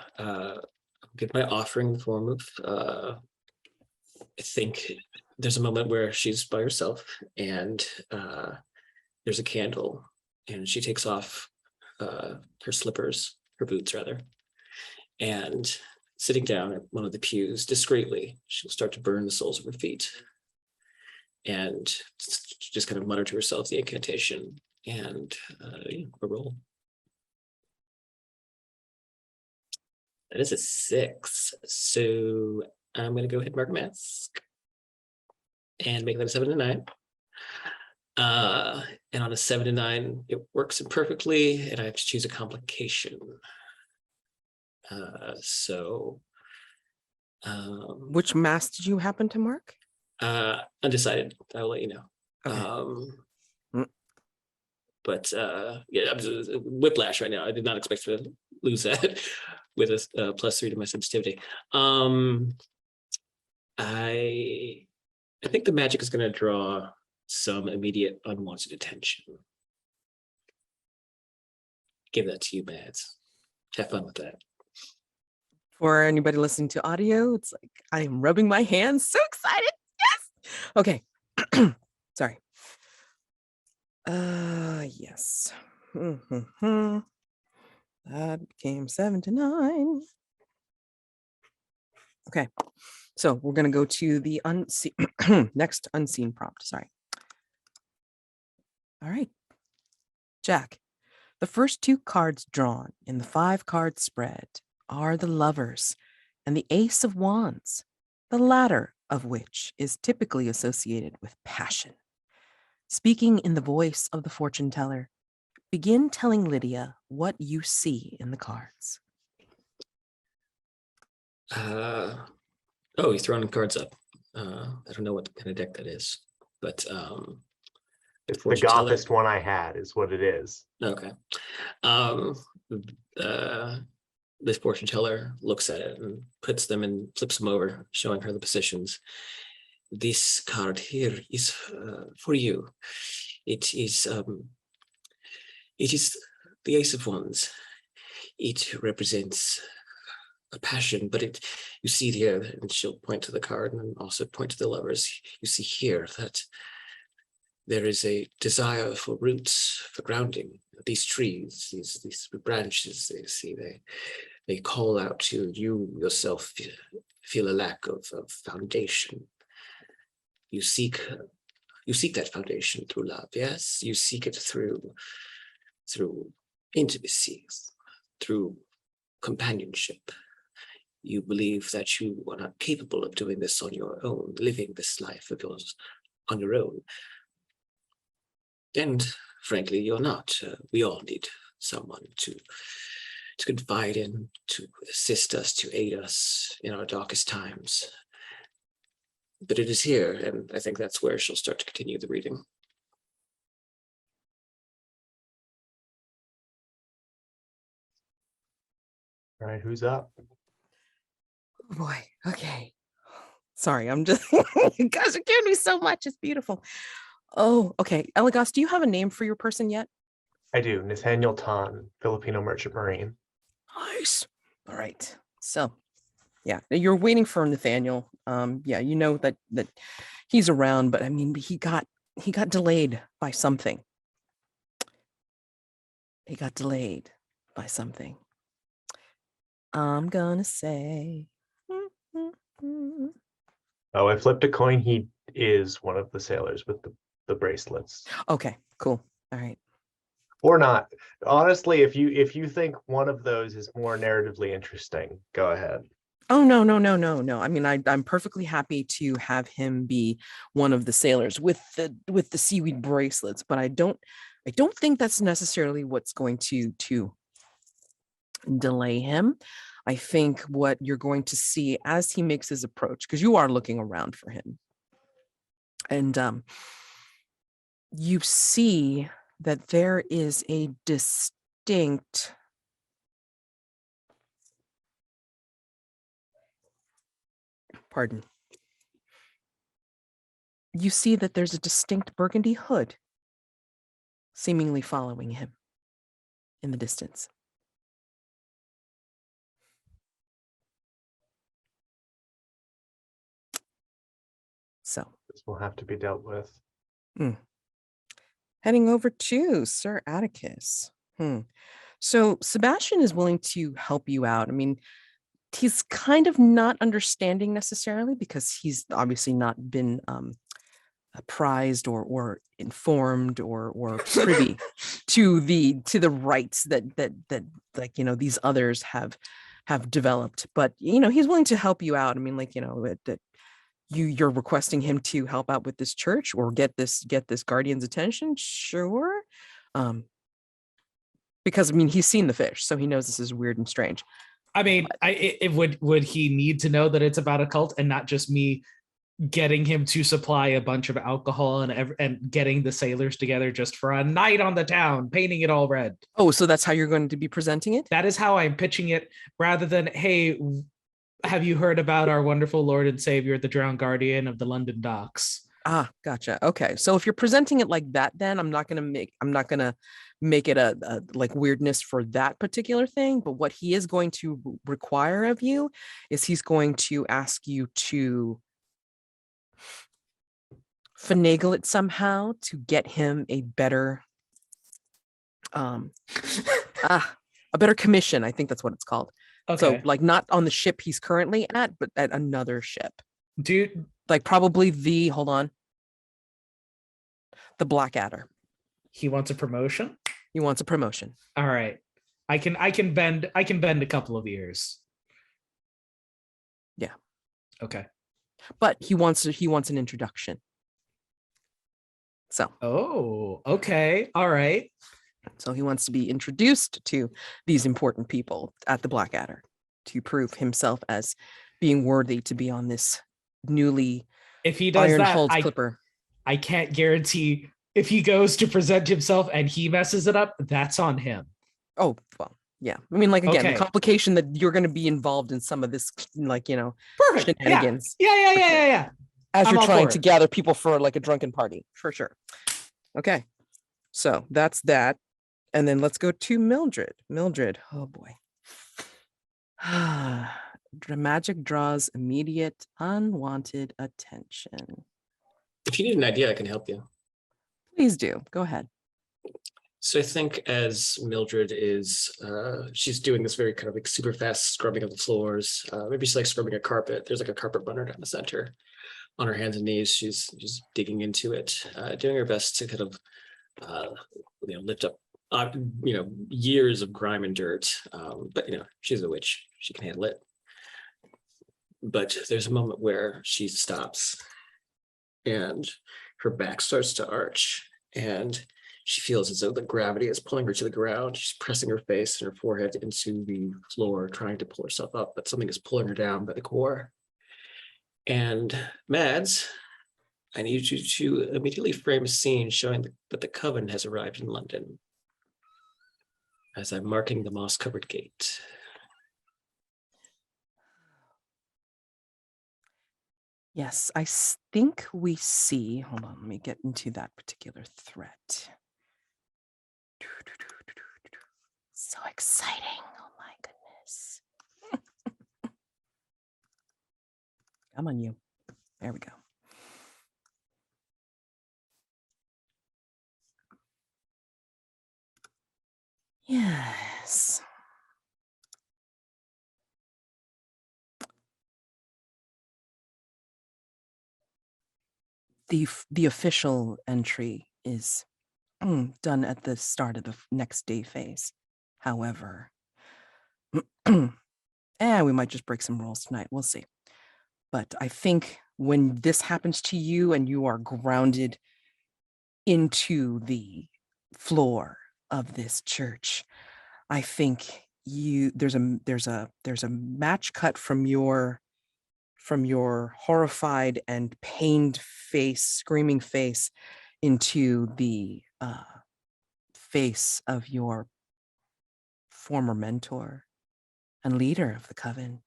S4: get my offering in the form of I think there's a moment where she's by herself and there's a candle and she takes off her boots rather, and sitting down at one of the pews discreetly, she'll start to burn the soles of her feet and just kind of mutter to herself the incantation and a roll. That is a 6. So I'm going to go ahead and mark a mask and make that a 7 to 9. And on a 7 to 9, it works imperfectly, and I have to choose a complication.
S1: Which mask did you happen to mark?
S4: Undecided. I'll let you know.
S1: Okay.
S4: But yeah, I'm just, whiplash right now. I did not expect to lose that with a +3 to my sensitivity. I think the magic is going to draw some immediate unwanted attention. Give that to you, Mads. Have fun with that.
S1: For anybody listening to audio, it's like I am rubbing my hands. So excited. Yes. Okay. Sorry. Yes. That became 7 to 9. Okay. So we're going to go to the next unseen prompt. Sorry. All right. Jack, the first 2 cards drawn in the 5-card spread are the Lovers and the Ace of Wands, the latter of which is typically associated with passion. Speaking in the voice of the fortune teller, begin telling Lydia what you see in the cards.
S4: He's throwing cards up. I don't know what kind of deck that is, but
S2: It's the
S4: fortune teller.
S2: gothest one I had, is what it is.
S4: Okay. This fortune teller looks at it and puts them and flips them over, showing her the positions. This card here is for you. It is the Ace of Wands. It represents a passion, but you see here, and she'll point to the card and also point to the lovers. You see here that there is a desire for roots, for grounding. These trees, these branches, they call out to you yourself, feel a lack of foundation. You seek that foundation through love, yes? You seek it through intimacy, through companionship. You believe that you are not capable of doing this on your own, living this life of yours on your own. And frankly, you're not. We all need someone to confide in, to assist us, to aid us in our darkest times. But it is here, and I think that's where she'll start to continue the reading.
S2: All right, who's up?
S1: Oh boy. Okay. Sorry, I'm just you guys are giving me so much. It's beautiful. Oh, okay. Eligos, do you have a name for your person yet?
S2: I do. Nathaniel Tan, Filipino merchant marine.
S1: Nice. All right. So yeah, you're waiting for Nathaniel. Yeah, you know that he's around, but I mean he got delayed by something. He got delayed by something. I'm gonna say
S2: Oh, I flipped a coin. He is one of the sailors with the bracelets.
S1: okay, cool. All right.
S2: Or not. Honestly, if you think one of those is more narratively interesting, go ahead.
S1: Oh no. I mean, I'm perfectly happy to have him be one of the sailors with the seaweed bracelets, but I don't think that's necessarily what's going to delay him. I think what you're going to see as he makes his approach, because you are looking around for him, and you see that there is a distinct you see that there's a distinct burgundy hood seemingly following him in the distance. So
S2: This will have to be dealt with.
S1: heading over to Sir Atticus. So Sebastian is willing to help you out. I mean, he's kind of not understanding necessarily because he's obviously not been apprised or informed or privy to the rights that like, you know, these others have developed. But, you know, he's willing to help you out. I mean, like, you know, that you're requesting him to help out with this church or get this guardian's attention. Sure. Because I mean, he's seen the fish, so he knows this is weird and strange.
S3: I mean, would he need to know that it's about a cult and not just me getting him to supply a bunch of alcohol and getting the sailors together just for a night on the town, painting it all red?
S1: Oh, so that's how you're going to be presenting it?
S3: That is how I'm pitching it, rather than, hey, have you heard about our wonderful Lord and Savior, the drowned guardian of the London docks?
S1: Ah, gotcha. Okay, so if you're presenting it like that, then I'm not gonna make it a like weirdness for that particular thing. But what he is going to require of you is he's going to ask you to finagle it somehow to get him a better a better commission. I think that's what it's called.
S3: Okay.
S1: So like not on the ship he's currently at, but at another ship.
S3: Dude,
S1: Like probably the Blackadder.
S3: he wants a promotion?
S1: He wants a promotion.
S3: All right. I can bend a couple of years.
S1: Yeah.
S3: Okay.
S1: But he wants an introduction. So.
S3: Oh, okay. All right.
S1: So he wants to be introduced to these important people at the Blackadder to prove himself as being worthy to be on this newly
S3: If he does
S1: Iron
S3: that,
S1: holds clipper.
S3: I can't guarantee if he goes to present himself and he messes it up, that's on him.
S1: Oh, well, yeah. I mean, like, again, the
S3: Okay.
S1: complication that you're going to be involved in some of this, like,
S3: Perfect.
S1: shenanigans.
S3: Yeah.
S1: As
S3: I'm
S1: you're
S3: all
S1: trying
S3: for
S1: to
S3: it.
S1: gather people for like a drunken party, for sure. Okay. So that's that. And then let's go to Mildred. Mildred, oh boy. Magic draws immediate unwanted attention.
S4: If you need an idea, I can help you.
S1: Please do. Go ahead.
S4: So I think as Mildred is, she's doing this very kind of like super fast scrubbing of the floors. Maybe she's like scrubbing a carpet. There's like a carpet runner down the center. On her hands and knees, she's digging into it, doing her best to kind of, lift up, years of grime and dirt. But she's a witch; she can handle it. But there's a moment where she stops, and her back starts to arch, and she feels as though the gravity is pulling her to the ground. She's pressing her face and her forehead into the floor, trying to pull herself up, but something is pulling her down by the core. And Mads, I need you to immediately frame a scene showing that the coven has arrived in London as I'm marking the moss-covered gate.
S1: Yes, I think we see, hold on, let me get into that particular threat. So exciting. Oh my goodness. Come on, you. There we go. Yes. The official entry is done at the start of the next day phase. However, we might just break some rules tonight. We'll see. But I think when this happens to you and you are grounded into the floor of this church, I think there's a match cut from your horrified and pained face, screaming face, into the face of your former mentor and leader of the coven,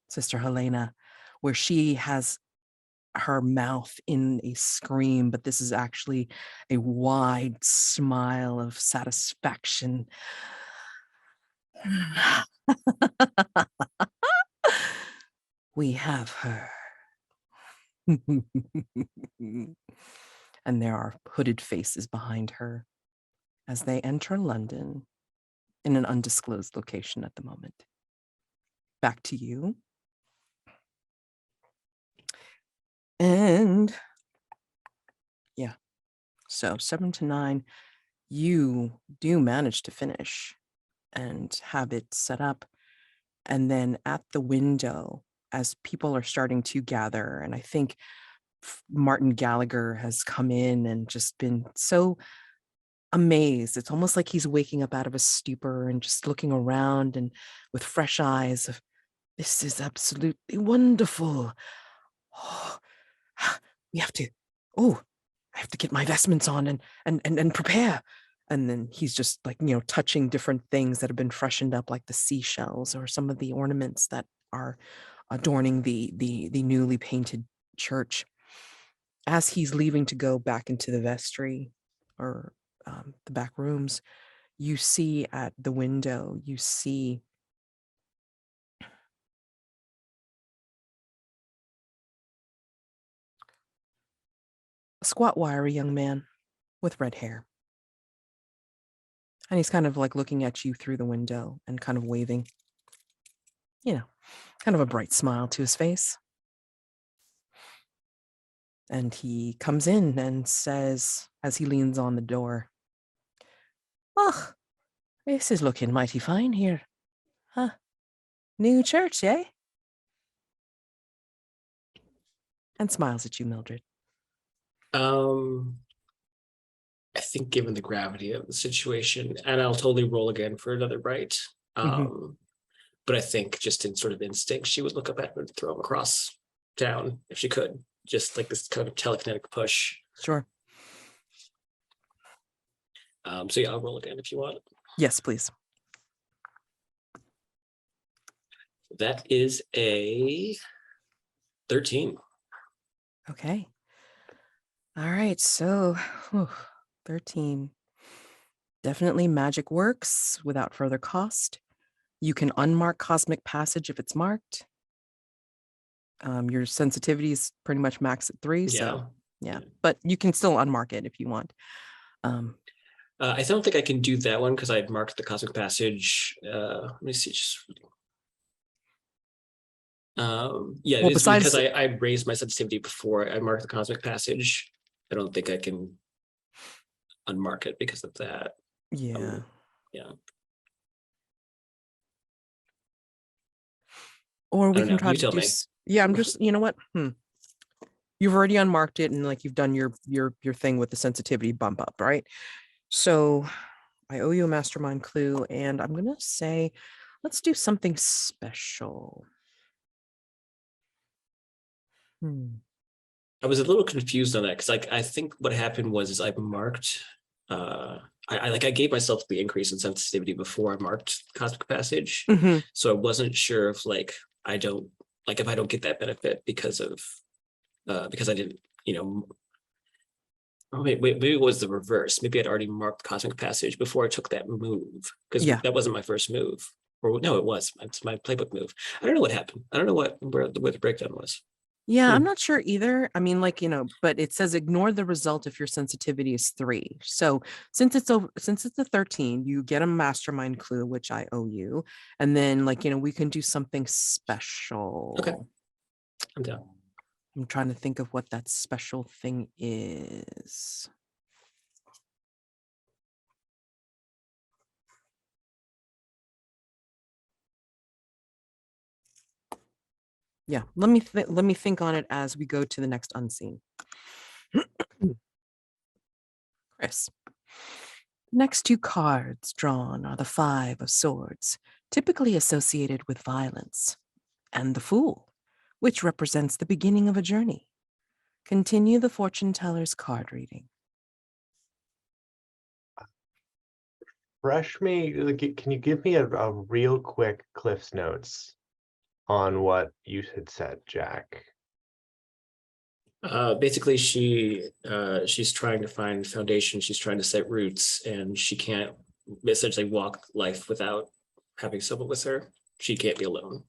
S1: Sister Helena, where she has her mouth in a scream, but this is actually a wide smile of satisfaction. We have her. And there are hooded faces behind her as they enter London in an undisclosed location at the moment. Back to you. And yeah, so 7 to 9, you do manage to finish and have it set up. And then at the window, as people are starting to gather, and I think Martin Gallagher has come in and just been so amazed. It's almost like he's waking up out of a stupor and just looking around and with fresh eyes of, this is absolutely wonderful. Oh, I have to get my vestments on and prepare. And then he's just like, touching different things that have been freshened up, like the seashells or some of the ornaments that are adorning the newly painted church. As he's leaving to go back into the vestry or the back rooms, you see at the window, you see a squat, wiry young man with red hair. And he's kind of like looking at you through the window and kind of waving, kind of a bright smile to his face. And he comes in and says, as he leans on the door, "Oh, this is looking mighty fine here. Huh? New church, eh?" And smiles at you, Mildred.
S4: I think given the gravity of the situation, and I'll totally roll again for another bite. But I think just in sort of instinct, she would look up at him and throw him across town if she could. just like this kind of telekinetic push.
S1: Sure.
S4: So yeah, I'll roll again if you want.
S1: Yes, please.
S4: That is a 13.
S1: Okay. All right. So 13. Definitely magic works without further cost. You can unmark Cosmic Passage if it's marked. Your sensitivity is pretty much max at 3. So yeah, but you can still unmark it if you want.
S4: I don't think I can do that one because I marked the Cosmic Passage. Let me see. Yeah,
S1: Well,
S4: it's
S1: besides-
S4: because I raised my sensitivity before I marked the Cosmic Passage. I don't think I can unmark it because of that.
S1: Yeah.
S4: Yeah.
S1: Or we
S4: don't
S1: can
S4: know.
S1: try
S4: You
S1: to
S4: tell
S1: do.
S4: me.
S1: Yeah, I'm just. You know what? You've already unmarked it, and like you've done your thing with the sensitivity bump up, right? So I owe you a mastermind clue, and I'm gonna say, let's do something special.
S4: I was a little confused on that because I think what happened was I marked I gave myself the increase in sensitivity before I marked Cosmic Passage.
S1: Mhm.
S4: So I wasn't sure if if I don't get that benefit because I didn't, maybe it was the reverse. Maybe I'd already marked Cosmic Passage before I took that move because
S1: Yeah.
S4: that wasn't my first move. Or no, it was. It's my playbook move. I don't know what happened. I don't know where the breakdown was.
S1: Yeah, I'm not sure either. I mean, but it says ignore the result if your sensitivity is 3. So since it's a 13, you get a mastermind clue, which I owe you. And then we can do something special.
S4: Okay. I'm down.
S1: I'm trying to think of what that special thing is. Yeah, let me think on it as we go to the next unseen. Chris. Next 2 cards drawn are the 5 of Swords, typically associated with violence, and the Fool, which represents the beginning of a journey. Continue the fortune teller's card reading.
S2: Can you give me a real quick Cliff's Notes on what you had said, Jack?
S4: Basically, she's trying to find foundation. She's trying to set roots, and she can't essentially walk life without having someone with her. She can't be alone.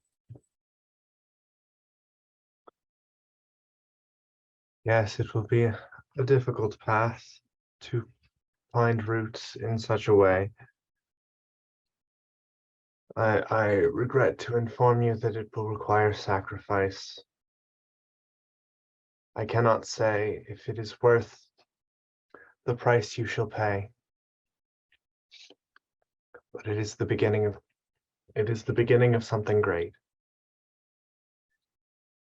S2: Yes, it will be a difficult path to find roots in such a way. I regret to inform you that it will require sacrifice. I cannot say if it is worth the price you shall pay, but it is the beginning of something great.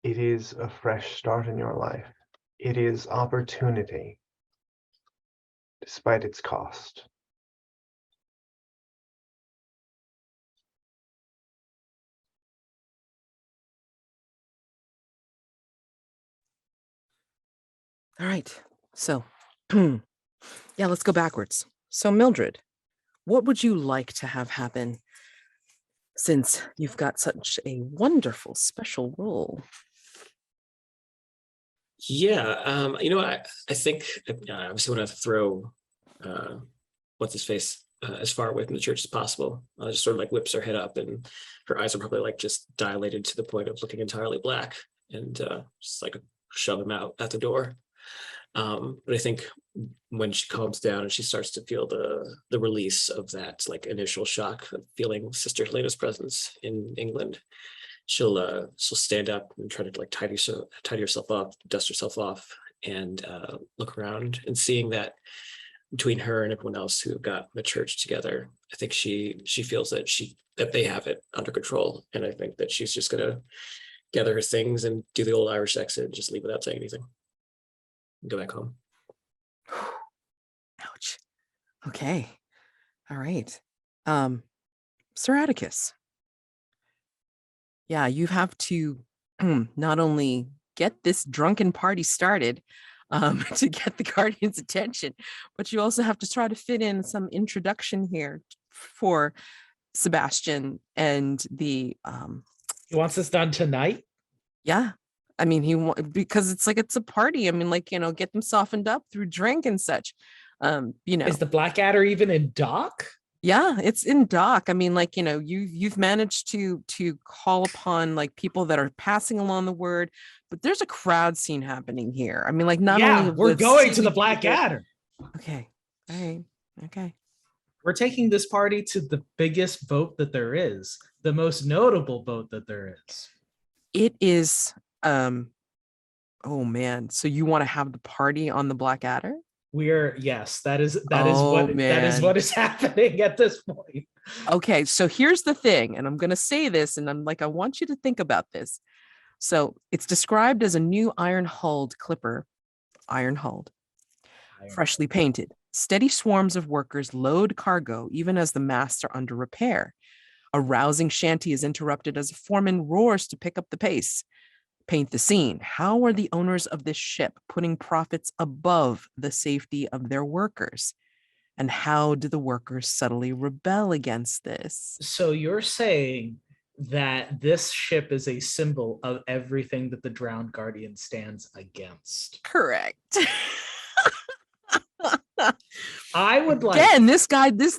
S2: It is a fresh start in your life. It is opportunity, despite its cost.
S1: All right. So, yeah, let's go backwards. So, Mildred, what would you like to have happen since you've got such a wonderful special role?
S4: Yeah, I think obviously want to throw what's his face as far away from the church as possible. Just sort of whips her head up, and her eyes are probably just dilated to the point of looking entirely black, and just shove him out at the door. But I think when she calms down and she starts to feel the release of that initial shock of feeling Sister Helena's presence in England, she'll stand up and try to tidy herself up, dust herself off, and look around, and seeing that between her and everyone else who got the church together, I think she feels that they have it under control, and I think that she's just gonna gather her things and do the old Irish exit and just leave without saying anything. Go back home.
S1: Ouch. Okay. All right. Sir Atticus. Yeah, you have to not only get this drunken party started to get the Guardian's attention. But you also have to try to fit in some introduction here for Sebastian and the
S3: He wants this done tonight.
S1: yeah. I mean, because it's a party. I mean, like, you know, get them softened up through drink and such. You know,
S3: Is the Blackadder even in dock?
S1: yeah, it's in dock. I mean, like, you know, you've managed to call upon like people that are passing along the word, but there's a crowd scene happening here. I mean, like, not only
S3: we're
S1: the
S3: going to
S1: city
S3: the
S1: people-
S3: Blackadder.
S1: Okay. All right. Okay.
S3: We're taking this party to the biggest boat that there is, the most notable boat that there is.
S1: It is oh man. So you want to have the party on the Blackadder?
S3: Yes, that is
S1: Oh,
S3: what is happening at this point.
S1: Okay, so here's the thing, and I'm going to say this, and I'm like, I want you to think about this. So it's described as a new iron-hulled clipper, iron-hulled, freshly painted. Steady swarms of workers load cargo even as the masts are under repair. A rousing shanty is interrupted as a foreman roars to pick up the pace. Paint the scene. How are the owners of this ship putting profits above the safety of their workers? And how do the workers subtly rebel against this?
S3: So you're saying that this ship is a symbol of everything that the Drowned Guardian stands against.
S1: Correct.
S3: I would like
S1: Again, this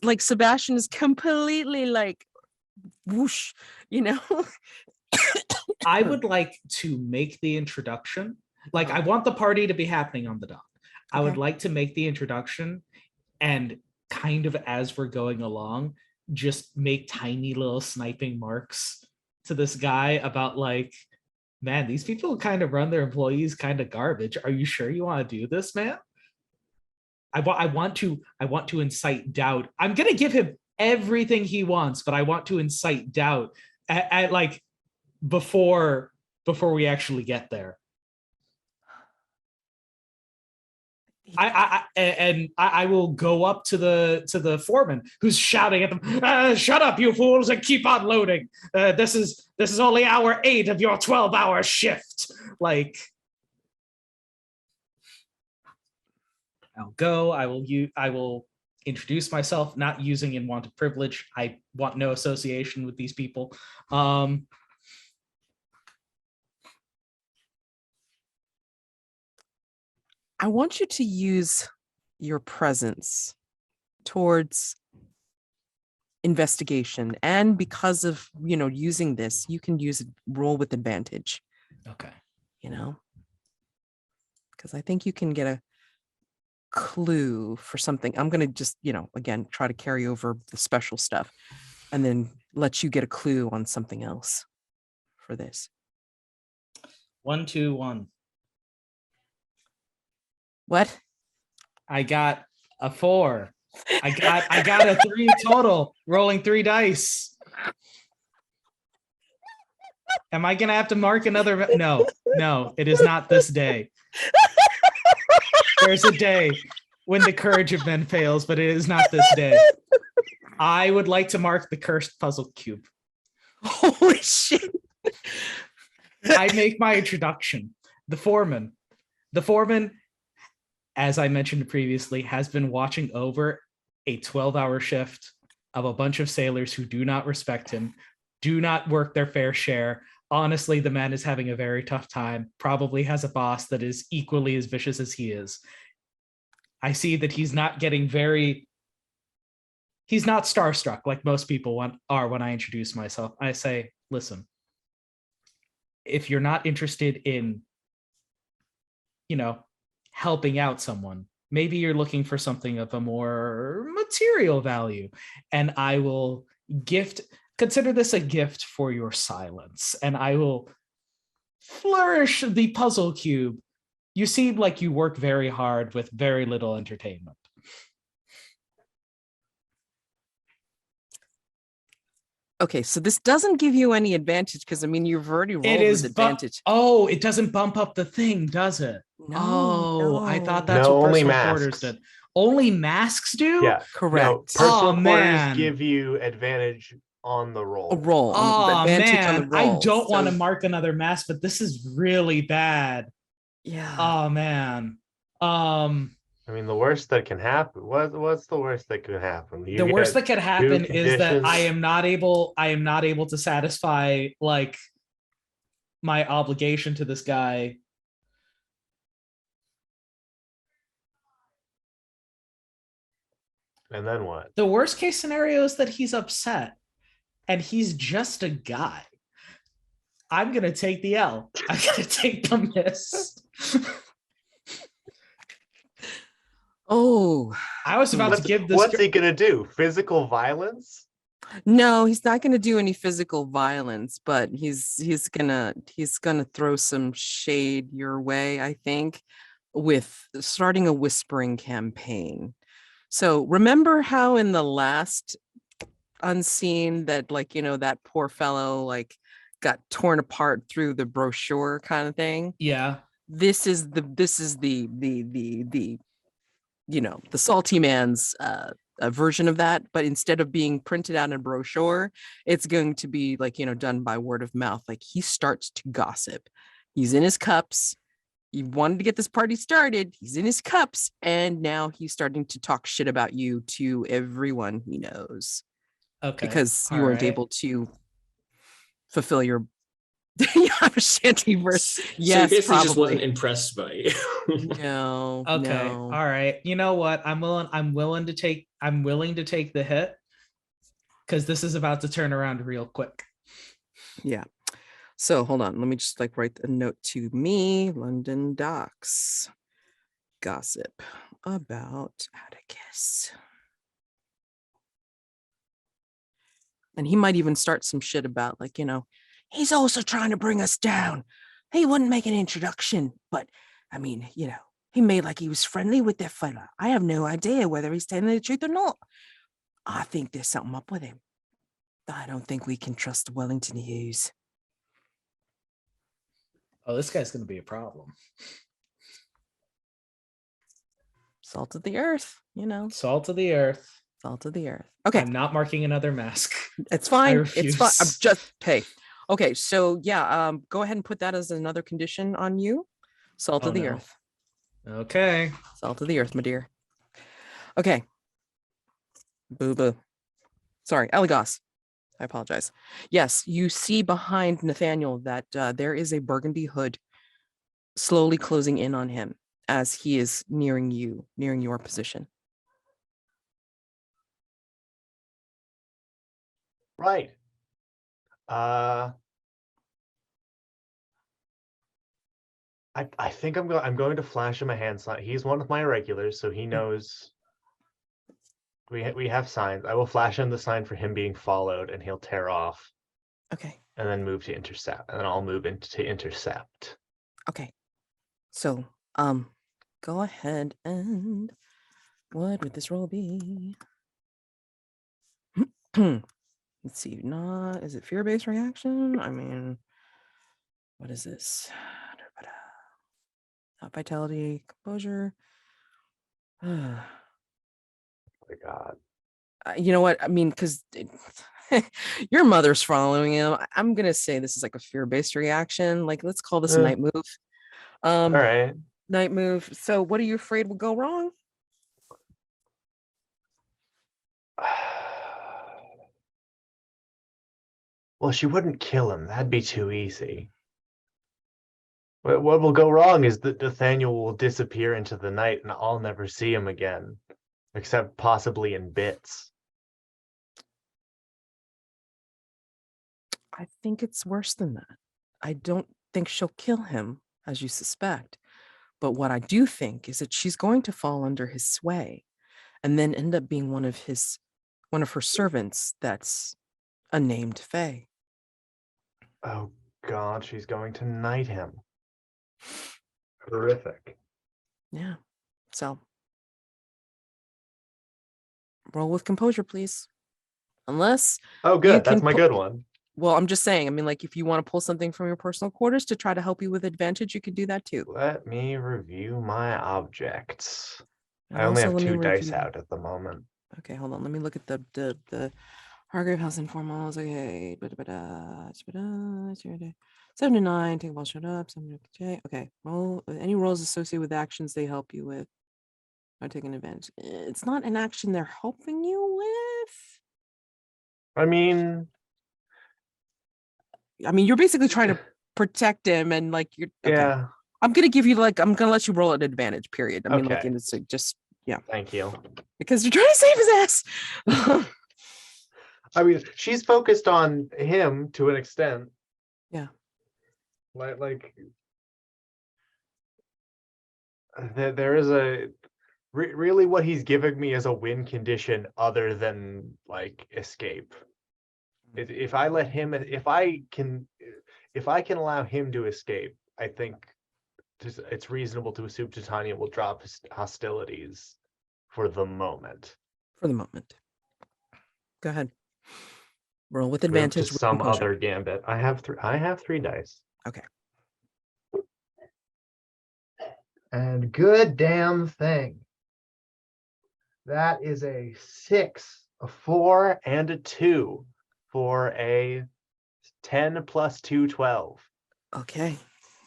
S1: like Sebastian is completely like whoosh, you know?
S3: I would like to make the introduction. Like, I want the party to be happening on the dock. I would
S1: Okay.
S3: like to make the introduction, and kind of as we're going along, just make tiny little sniping marks to this guy about like, man, these people kind of run their employees kind of garbage. Are you sure you want to do this, man? I want to incite doubt. I'm gonna give him everything he wants, but I want to incite doubt at like before we actually get there. I will go up to the foreman who's shouting at them, shut up, you fools, and keep on loading. This is only hour 8 of your 12-hour shift. Like, I'll go. I will introduce myself, not using unwanted privilege. I want no association with these people.
S1: I want you to use your presence towards investigation, and because of, you know, using this, you can roll with advantage,
S3: Okay.
S1: you know, because I think you can get a clue for something. I'm going to just, you know, again, try to carry over the special stuff and then let you get a clue on something else for this.
S3: 1, 2, 1.
S1: What?
S3: I got a 4. I got a 3 total, rolling 3 dice. Am I gonna have to mark another? No, it is not this day. There's a day when the courage of men fails, but it is not this day. I would like to mark the cursed puzzle cube.
S1: Holy shit.
S3: I make my introduction. The foreman, as I mentioned previously, has been watching over a 12-hour shift of a bunch of sailors who do not respect him, do not work their fair share. Honestly, the man is having a very tough time, probably has a boss that is equally as vicious as he is. I see that he's not starstruck like most people are when I introduce myself. I say, listen, if you're not interested in, you know, helping out someone, maybe you're looking for something of a more material value, and I will consider this a gift for your silence, and I will flourish the puzzle cube. You seem like you work very hard with very little entertainment.
S1: Okay, so this doesn't give you any advantage because, I mean, you've already rolled
S3: It is
S1: with advantage.
S3: it doesn't bump up the thing, does it?
S1: No,
S3: I thought
S1: no.
S3: that's
S2: No,
S3: what
S2: only
S3: personal
S2: masks.
S3: quarters did. Only masks do?
S2: Yeah.
S1: Correct.
S2: No, personal
S3: Oh,
S2: quarters
S3: man.
S2: give you advantage on the
S1: A
S2: roll.
S1: roll.
S3: Oh
S1: Advantage on the
S3: man, I
S1: roll.
S3: don't want to
S1: So,
S3: mark another mask, but this is really bad.
S1: yeah.
S3: Oh man.
S2: I mean, the worst that can happen. What's the worst that could happen? You
S3: The worst
S2: get
S3: that could happen is that
S2: conditions.
S3: I am not able to satisfy like my obligation to this guy.
S2: And then what?
S3: The worst case scenario is that he's upset and he's just a guy. I'm gonna take the L. I'm gonna take the miss.
S1: Oh,
S3: I was about to give this.
S2: What's he gonna do? Physical violence?
S1: no, he's not going to do any physical violence, but he's gonna throw some shade your way, I think, with starting a whispering campaign. So remember how in the last Unseen that, like, that poor fellow like got torn apart through the brochure kind of thing?
S3: Yeah.
S1: This is the the salty man's a version of that, but instead of being printed out in a brochure, it's going to be like, done by word of mouth. Like, he starts to gossip. He's in his cups. He wanted to get this party started. He's in his cups, and now he's starting to talk shit about you to everyone he knows
S3: Okay.
S1: because you
S3: All
S1: weren't
S3: right.
S1: able to fulfill your shanty verse.
S4: So
S1: Yes,
S4: he basically just wasn't
S1: probably.
S4: impressed by you.
S1: No.
S3: Okay.
S1: No.
S3: All right. You know what? I'm willing to take the hit because this is about to turn around real quick.
S1: Yeah. So hold on. Let me just like write a note to me. London Docks. Gossip about Atticus. And he might even start some shit about, like, he's also trying to bring us down. He wouldn't make an introduction, but I mean, he made like he was friendly with that fella. I have no idea whether he's telling the truth or not. I think there's something up with him. I don't think we can trust Wellington-Hughes.
S3: Oh, this guy's gonna be a problem.
S1: Salt of the earth,
S3: Salt of the earth.
S1: salt of the earth. Okay,
S3: I'm not marking another mask.
S1: it's fine.
S3: refuse.
S1: It's fine. I'm just, hey. Okay, so yeah, go ahead and put that as another condition on you. Salt
S3: Oh,
S1: of the
S3: no.
S1: earth.
S3: Okay.
S1: Salt of the earth, my dear. Okay. Boo boo. Sorry, Eligos. I apologize. Yes, you see behind Nathaniel that there is a burgundy hood slowly closing in on him as he is nearing your position.
S2: Right. I think I'm going to flash him a hand sign. He's one of my regulars, so he knows we have signs. I will flash him the sign for him being followed, and he'll tear off
S1: Okay.
S2: and then move to intercept, and then I'll move into to intercept.
S1: Okay. So, go ahead and what would this roll be? Let's see. Is it fear-based reaction? I mean, what is this? Not vitality, composure.
S2: Oh my God.
S1: You know what? I mean, because your mother's following him. I'm gonna say this is like a fear-based reaction. Like, let's call this a night move.
S2: All right.
S1: Night move. So, what are you afraid will go wrong?
S2: Well, she wouldn't kill him. That'd be too easy. What will go wrong is that Nathaniel will disappear into the night and I'll never see him again, except possibly in bits.
S1: I think it's worse than that. I don't think she'll kill him, as you suspect. But what I do think is that she's going to fall under his sway and then end up being one of her servants that's a named Fae.
S2: Oh God, she's going to knight him. Horrific.
S1: Yeah. So roll with composure, please. Unless
S2: Oh,
S1: you
S2: good.
S1: can
S2: That's my good one.
S1: Well, I'm just saying, I mean, like, if you want to pull something from your personal quarters to try to help you with advantage, you could do that too.
S2: Let me review my objects.
S1: And
S2: I only
S1: also
S2: have
S1: let me
S2: 2 dice
S1: review-
S2: out at the moment.
S1: Okay, hold on. Let me look at the Hargrave House Informals. Okay. 7 to 9. Take a ball, shut up. 7 to okay. Roll any rolls associated with actions they help you with. Are taking advantage. It's not an action they're helping you with.
S2: I mean,
S1: you're basically trying to protect him, and like you're okay.
S2: yeah.
S1: I'm gonna give you I'm gonna let you roll an advantage. Period.
S2: Okay.
S1: It's just yeah.
S2: Thank you.
S1: Because you're trying to save his ass.
S2: I mean, she's focused on him to an extent.
S1: Yeah.
S2: Like there is a really what he's giving me is a win condition other than like escape. If I let him, if I can allow him to escape, I think it's reasonable to assume Titania will drop hostilities for the moment.
S1: For the moment. Go ahead. Roll with
S2: Move
S1: advantage.
S2: to
S1: With
S2: some
S1: composure.
S2: other gambit. I have three dice.
S1: Okay.
S2: And good damn thing. That is a 6, a 4, and a 2 for a 10 plus 2, 12.
S1: Okay.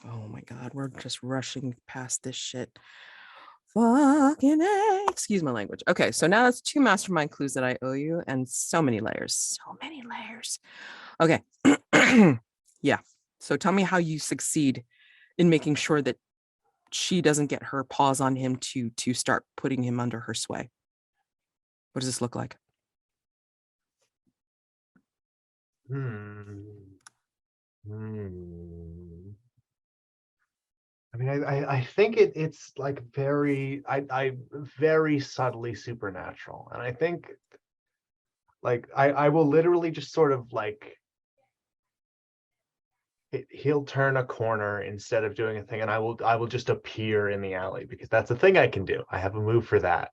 S1: Oh my God, we're just rushing past this shit. Fucking A. Excuse my language. Okay, so now that's 2 mastermind clues that I owe you, and so many layers. So many layers. Okay. Yeah. So tell me how you succeed in making sure that she doesn't get her paws on him to start putting him under her sway. What does this look like?
S2: I mean, I think it's like very very subtly supernatural, and I think like I will literally just sort of like he'll turn a corner instead of doing a thing, and I will just appear in the alley because that's a thing I can do. I have a move for that.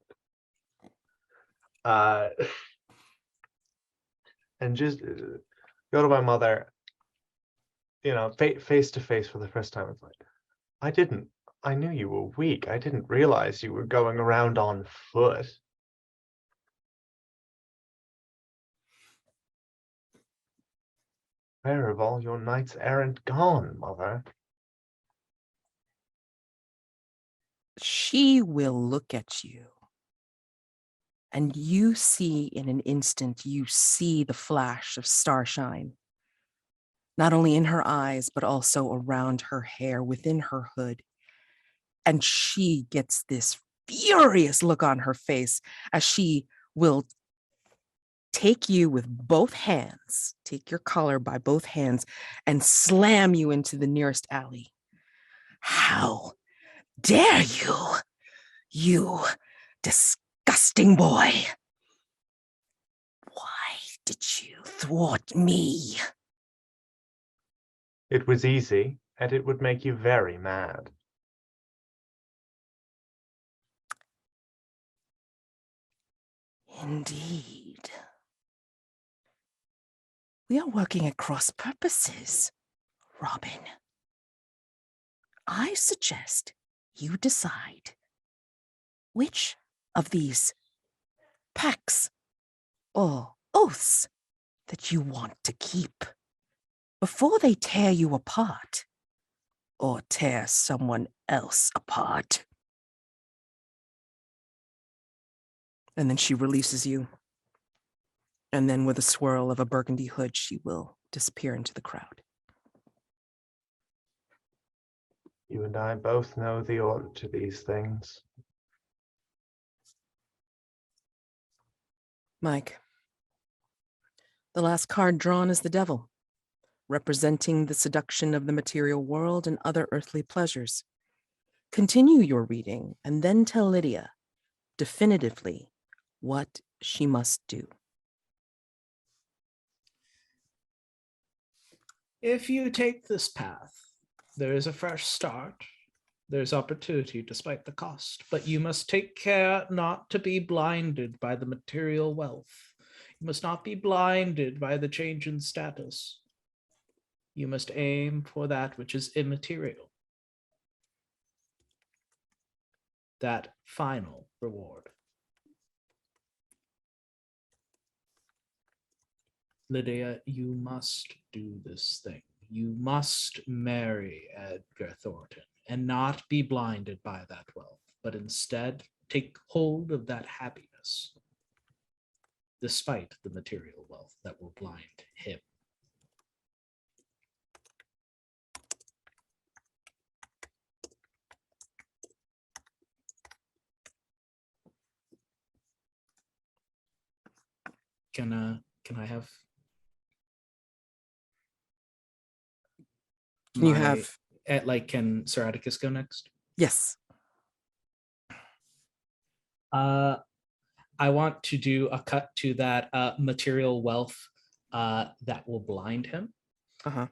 S2: And just go to my mother, face to face for the first time. It's like, I knew you were weak. I didn't realize you were going around on foot. Where have all your knights errant gone, mother?
S1: She will look at you, and you see in an instant, you see the flash of starshine, not only in her eyes, but also around her hair, within her hood. And she gets this furious look on her face as she will take you with both hands, take your collar by both hands, and slam you into the nearest alley. How dare you, you disgusting boy? Why did you thwart me?
S2: It was easy, and it would make you very mad.
S1: Indeed. We are working at cross purposes, Robin. I suggest you decide which of these pacts or oaths that you want to keep before they tear you apart or tear someone else apart. And then she releases you. And then with a swirl of a burgundy hood, she will disappear into the crowd.
S2: You and I both know the order to these things.
S1: Mike, the last card drawn is the devil, representing the seduction of the material world and other earthly pleasures. Continue your reading and then tell Lydia definitively what she must do.
S3: If you take this path, there is a fresh start. There's opportunity despite the cost, but you must take care not to be blinded by the material wealth. You must not be blinded by the change in status. You must aim for that which is immaterial. That final reward. Lydia, you must do this thing. You must marry Edgar Thornton and not be blinded by that wealth, but instead take hold of that happiness, despite the material wealth that will blind him. Can I have?
S1: Can you have?
S3: Can Sir Atticus go next?
S1: Yes.
S3: I want to do a cut to that material wealth that will blind him.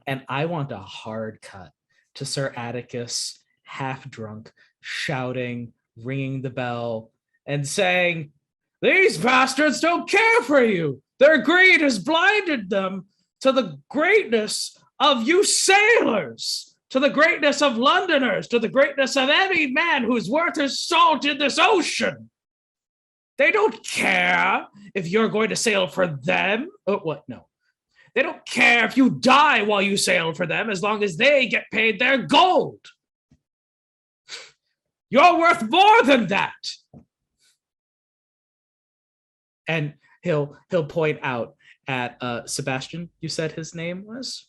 S3: And I want a hard cut to Sir Atticus, half drunk, shouting, ringing the bell, and saying, "These bastards don't care for you. Their greed has blinded them to the greatness of you sailors, to the greatness of Londoners, to the greatness of any man who's worth his salt in this ocean. They don't care if you're going to sail for them." Oh, what? No. They don't care if you die while you sail for them, as long as they get paid their gold. You're worth more than that. And he'll point out at Sebastian, you said his name was?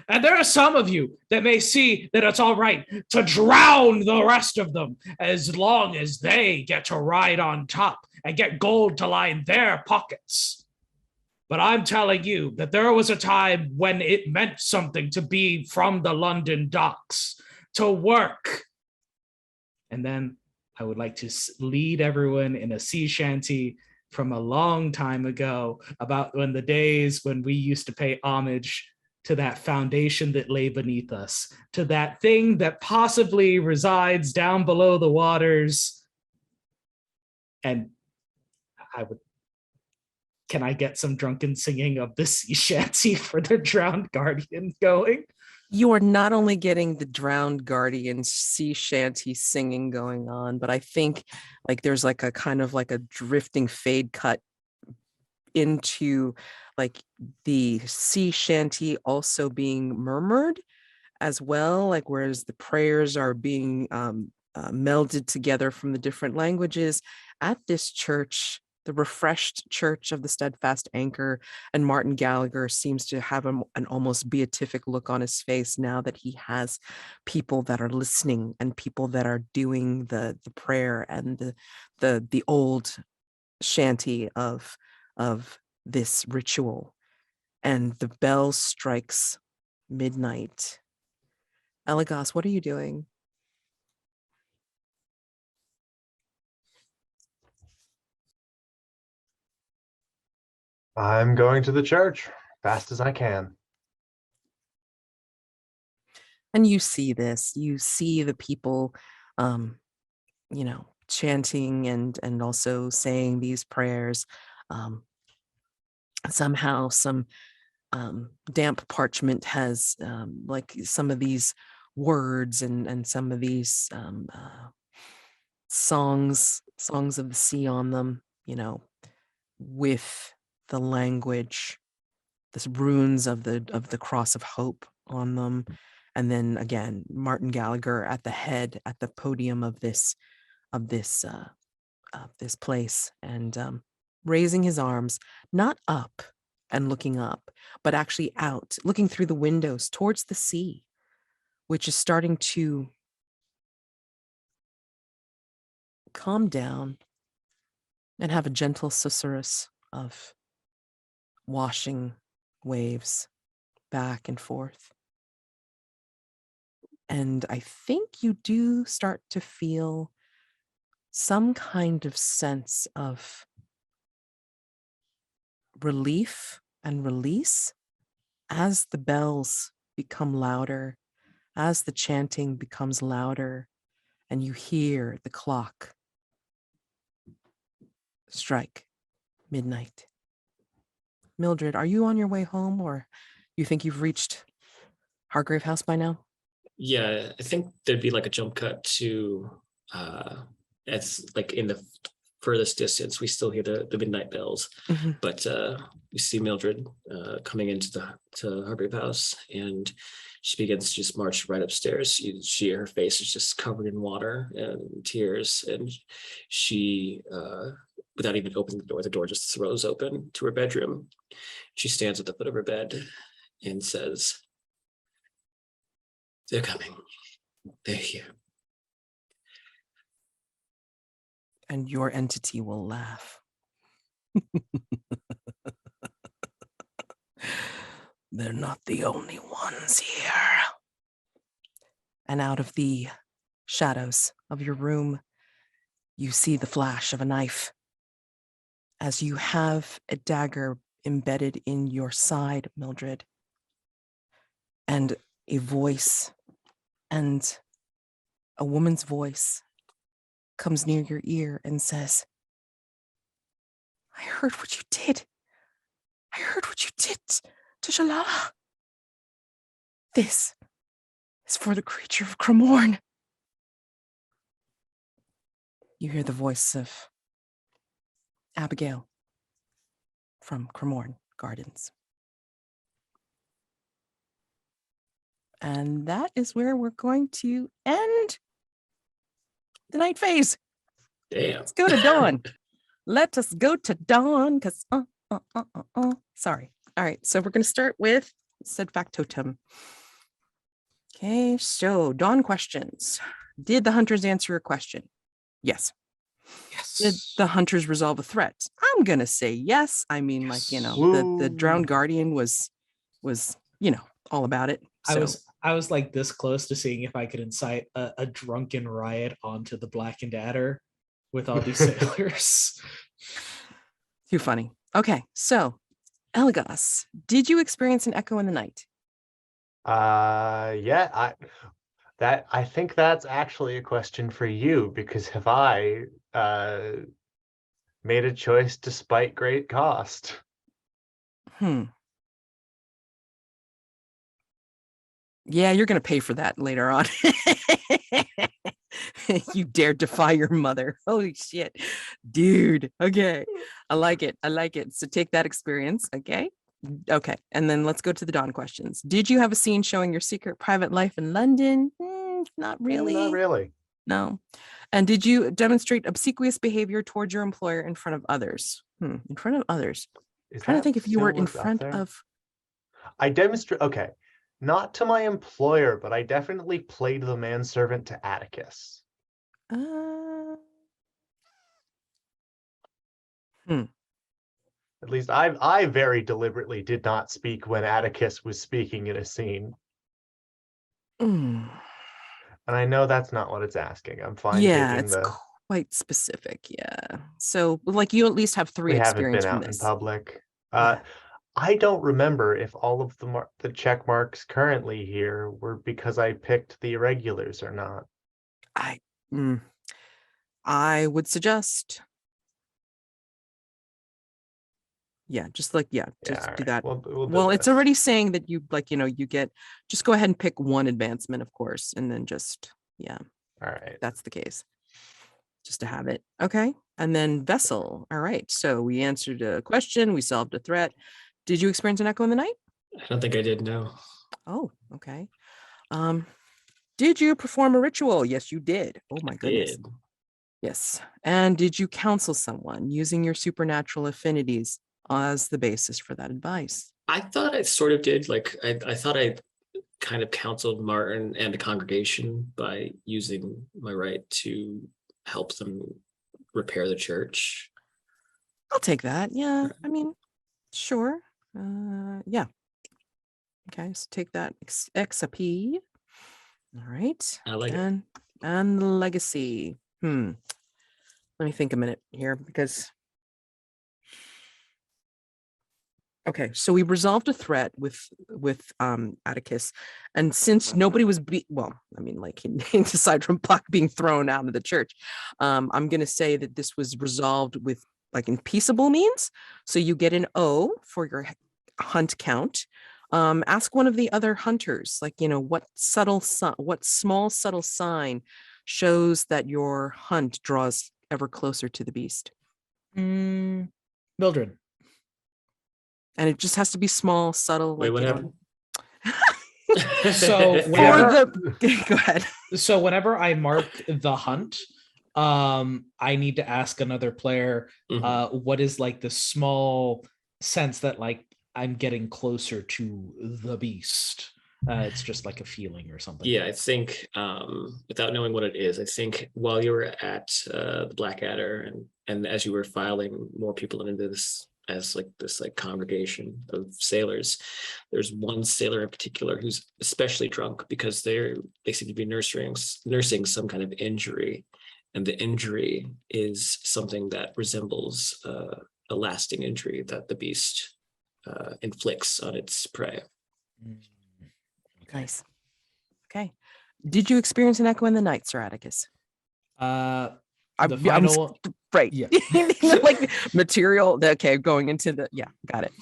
S3: And there are some of you that may see that it's all right to drown the rest of them as long as they get to ride on top and get gold to line their pockets. But I'm telling you that there was a time when it meant something to be from the London docks, to work. And then I would like to lead everyone in a sea shanty from a long time ago about when the days when we used to pay homage to that foundation that lay beneath us, to that thing that possibly resides down below the waters. And can I get some drunken singing of the sea shanty for the drowned guardian going?
S1: You are not only getting the drowned guardian sea shanty singing going on, but I think like there's like a kind of like a drifting fade cut into like the sea shanty also being murmured as well, like whereas the prayers are being melded together from the different languages at this church, the refreshed church of the Steadfast Anchor. And Martin Gallagher seems to have an almost beatific look on his face now that he has people that are listening and people that are doing the prayer and the old shanty of this ritual. And the bell strikes midnight. Eligos, what are you doing?
S2: I'm going to the church fast as I can.
S1: And you see this, you see the people, chanting and also saying these prayers. Somehow some damp parchment has like some of these words and some of these songs of the sea on them, with the language, the runes of the cross of hope on them. And then again, Martin Gallagher at the head, at the podium of this place, and raising his arms, not up and looking up, but actually out, looking through the windows towards the sea, which is starting to calm down and have a gentle susurrus of washing waves back and forth. And I think you do start to feel some kind of sense of relief and release as the bells become louder, as the chanting becomes louder, and you hear the clock strike midnight. Mildred, are you on your way home, or you think you've reached Hargrave House by now?
S4: Yeah, I think there'd be like a jump cut to it's like in the furthest distance we still hear the midnight bells, but you see Mildred coming into the Hargrave House, and she begins to just march right upstairs. Her face is just covered in water and tears, and she, without even opening the door just throws open to her bedroom. She stands at the foot of her bed and says, "They're coming. They're here."
S1: And your entity will laugh. They're not the only ones here. And out of the shadows of your room, you see the flash of a knife as you have a dagger embedded in your side, Mildred. And a voice, and a woman's voice comes near your ear and says, "I heard what you did. I heard what you did to Shalala. This is for the creature of Cremorne." You hear the voice of Abigail from Cremorne Gardens. And that is where we're going to end the night phase.
S4: Damn.
S1: Let's go to dawn. Let us go to dawn, because sorry. All right, so we're going to start with said Factotum. Okay, so dawn questions. Did the hunters answer a question? Yes.
S3: Yes.
S1: Did the hunters resolve a threat? I'm going to say yes. I mean, like, you know, the drowned guardian was, you know, all about it. So.
S3: I was like this close to seeing if I could incite a drunken riot onto the Blackened Adder with all these sailors.
S1: Too funny. Okay, so Eligos, did you experience an echo in the night?
S2: Yeah, I think that's actually a question for you, because have I made a choice despite great cost?
S1: Yeah, you're going to pay for that later on. You dare defy your mother. Holy shit. Dude. Okay. I like it. I like it. So take that experience. Okay. Okay. And then let's go to the dawn questions. Did you have a scene showing your secret private life in London? Not really.
S2: Not really.
S1: No. And did you demonstrate obsequious behavior towards your employer in front of others? In front of others. I'm trying to think if you were in front of.
S2: I demonstrate. Okay. Not to my employer, but I definitely played the manservant to Atticus. At least I very deliberately did not speak when Atticus was speaking in a scene. And I know that's not what it's asking. I'm fine taking
S1: it's quite specific. Yeah. So like you at least have 3 experience from this.
S2: In public. I don't remember if all of the check marks currently here were because I picked the irregulars or not.
S1: I would suggest. Just do that. We'll it's already saying that you you get, just go ahead and pick 1 advancement, of course, and then just, all
S2: right.
S1: That's the case. Just to have it. Okay. And then vessel. All right. So we answered a question. We solved a threat. Did you experience an echo in the night?
S4: I don't think I did, no.
S1: Oh, okay. Did you perform a ritual? Yes, you did. Oh my goodness.
S4: Did.
S1: Yes. And did you counsel someone using your supernatural affinities as the basis for that advice?
S4: I thought I sort of did. Like, I thought I kind of counseled Martin and the congregation by using my right to help them repair the church.
S1: I'll take that. Yeah. I mean, sure. Yeah. Okay. So take that XP. All right.
S4: I like it.
S1: And legacy. Let me think a minute here, because. Okay, so we resolved a threat with Atticus, and since nobody was aside from Puck being thrown out of the church, I'm going to say that this was resolved with in peaceable means. So you get an O for your hunt count. Ask one of the other hunters, what small subtle sign shows that your hunt draws ever closer to the beast.
S3: Mildred.
S1: And it just has to be small, subtle.
S4: Wait,
S1: Like,
S4: what
S1: you know.
S4: happened?
S3: So
S1: For
S3: whenever-
S1: the go ahead.
S3: So whenever I mark the hunt, I need to ask another player,
S4: Mhm.
S3: what is like the small sense that like I'm getting closer to the beast. It's just like a feeling or something.
S4: Yeah, I think without knowing what it is, I think while you were at the Blackadder and as you were filing more people into this as like this like congregation of sailors, there's one sailor in particular who's especially drunk because they seem to be nursing some kind of injury, and the injury is something that resembles a lasting injury that the beast inflicts on its prey.
S3: Okay.
S1: Nice. Okay. Did you experience an echo in the night, Sir Atticus?
S3: The final,
S1: right.
S3: yeah.
S1: Like material. Okay, going into the got it.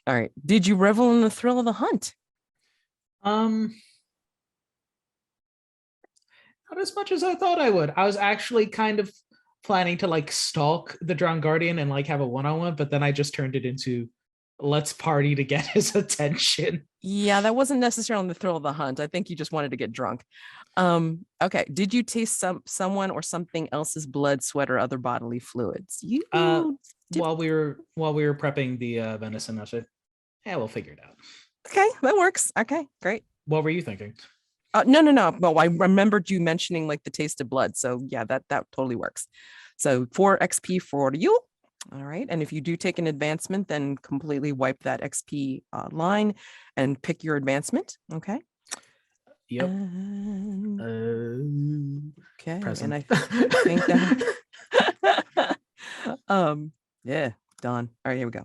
S1: All right. Did you revel in the thrill of the hunt?
S3: Not as much as I thought I would. I was actually kind of planning to like stalk the Drowned Guardian and like have a one-on-one, but then I just turned it into let's party to get his attention.
S1: Yeah, that wasn't necessarily the thrill of the hunt. I think you just wanted to get drunk. Okay. Did you taste someone or something else's blood, sweat, or other bodily fluids? You
S3: While we were prepping the venison, I said, "Yeah, we'll figure it out."
S1: okay, that works. Okay, great.
S3: What were you thinking?
S1: No. Well, I remembered you mentioning like the taste of blood. So yeah, that totally works. So 4 XP for you. All right. And if you do take an advancement, then completely wipe that XP line and pick your advancement. Okay.
S3: Yep.
S1: And, okay.
S3: Present.
S1: And I think that yeah, done. All right, here we go.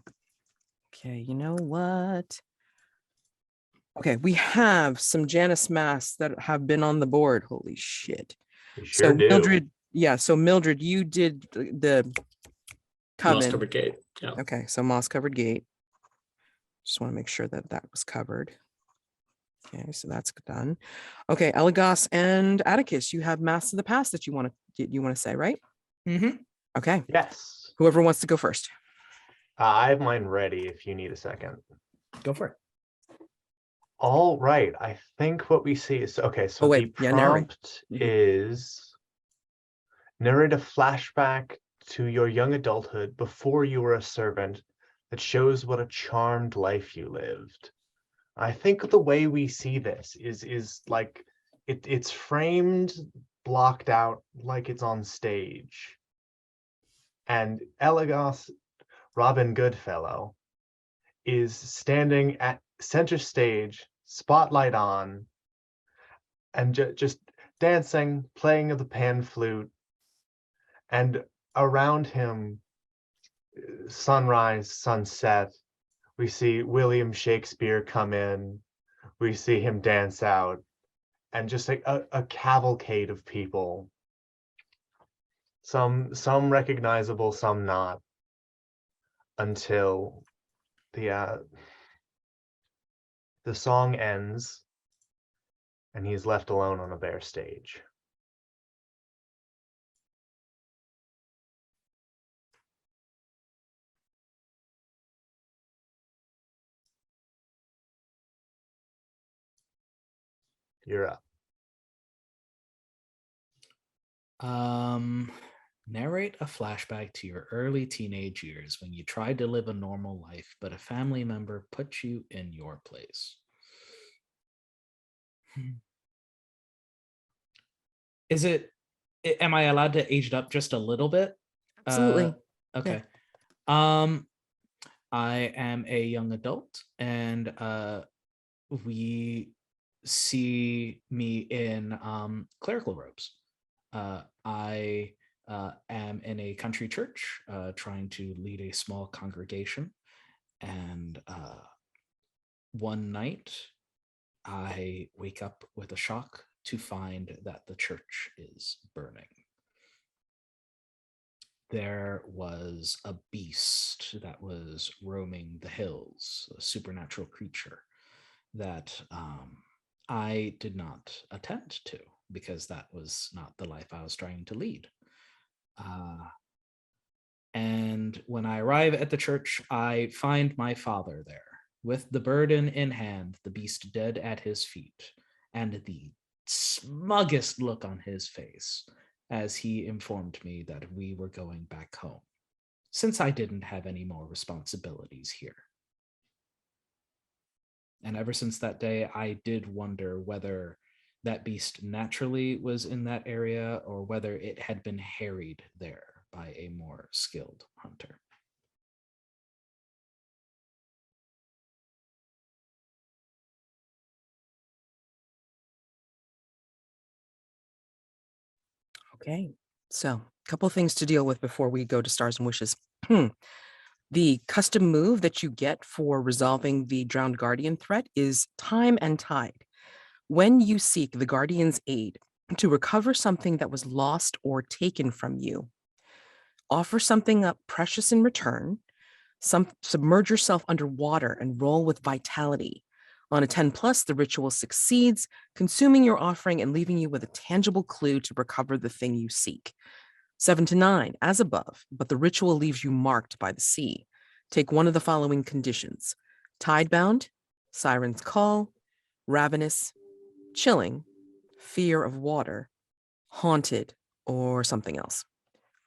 S1: Okay, you know what? Okay, we have some Janus masks that have been on the board. Holy shit.
S2: We sure
S1: So
S2: do.
S1: Mildred, you did the
S4: Moss
S1: coven.
S4: covered gate. Yeah.
S1: Okay, so moss covered gate. Just want to make sure that was covered. Okay, so that's done. Okay, Eligos and Atticus, you have masks of the past that you want to say, right?
S3: Mm-hmm.
S1: Okay,
S2: Yes.
S1: whoever wants to go first.
S2: I have mine ready if you need a second.
S3: Go for it.
S2: All right. I think what we see is okay. So
S1: Oh, wait,
S2: the
S1: yeah, narrate.
S2: prompt
S1: Mhm.
S2: is narrate a flashback to your young adulthood before you were a servant that shows what a charmed life you lived. I think the way we see this is like it's framed, blocked out like it's on stage. And Eligos, Robin Goodfellow, is standing at center stage, spotlight on, and just dancing, playing the pan flute, and around him, sunrise, sunset. We see William Shakespeare come in. We see him dance out, and just like a cavalcade of people. Some recognizable, some not. Until the song ends, and he's left alone on a bare stage. You're up.
S3: Narrate a flashback to your early teenage years when you tried to live a normal life, but a family member put you in your place. Is it? Am I allowed to age it up just a little bit?
S1: Absolutely.
S3: Okay. I am a young adult, and we see me in clerical robes. I am in a country church trying to lead a small congregation. And one night I wake up with a shock to find that the church is burning. There was a beast that was roaming the hills, a supernatural creature that I did not attend to because that was not the life I was trying to lead. And when I arrive at the church, I find my father there, with the burden in hand, the beast dead at his feet, and the smuggest look on his face as he informed me that we were going back home, since I didn't have any more responsibilities here. And ever since that day, I did wonder whether that beast naturally was in that area or whether it had been harried there by a more skilled hunter.
S1: Okay, so a couple of things to deal with before we go to stars and wishes. The custom move that you get for resolving the drowned guardian threat is Time and Tide. When you seek the guardian's aid to recover something that was lost or taken from you, offer something up precious in return, submerge yourself underwater and roll with vitality. On a 10 plus, the ritual succeeds, consuming your offering and leaving you with a tangible clue to recover the thing you seek. 7 to 9, as above, but the ritual leaves you marked by the sea. Take one of the following conditions: tidebound, siren's call, ravenous, chilling, fear of water, haunted, or something else.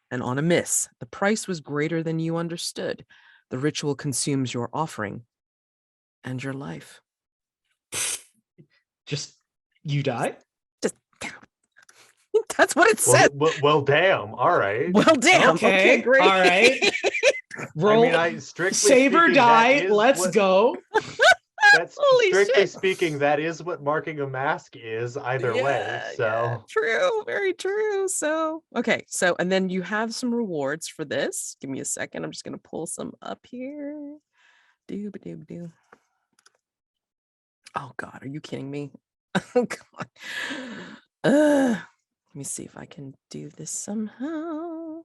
S1: And on a miss, the price was greater than you understood. The ritual consumes your offering and your life.
S3: Just, you die?
S1: Just that's what it said.
S2: Well, damn. All right.
S1: Well, damn. Okay, great.
S3: All right. Roll.
S2: Strictly
S3: save or
S2: speaking,
S3: die. Let's go.
S2: That's
S1: Holy
S2: strictly
S1: shit.
S2: speaking, that is what marking a mask is either way. So
S1: true, very true. So okay, so and then you have some rewards for this. Give me a second. I'm just gonna pull some up here. Doo-ba-doo-ba-doo. Oh God, are you kidding me? Oh God. Let me see if I can do this somehow.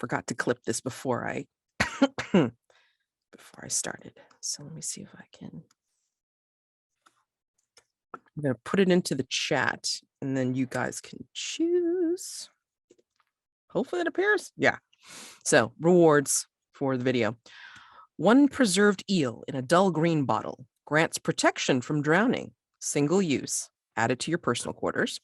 S1: Forgot to clip this before I started. So let me see if I can. I'm going to put it into the chat and then you guys can choose. Hopefully it appears. Yeah. So rewards for the video. 1 preserved eel in a dull green bottle grants protection from drowning. Single use. Add it to your personal quarters.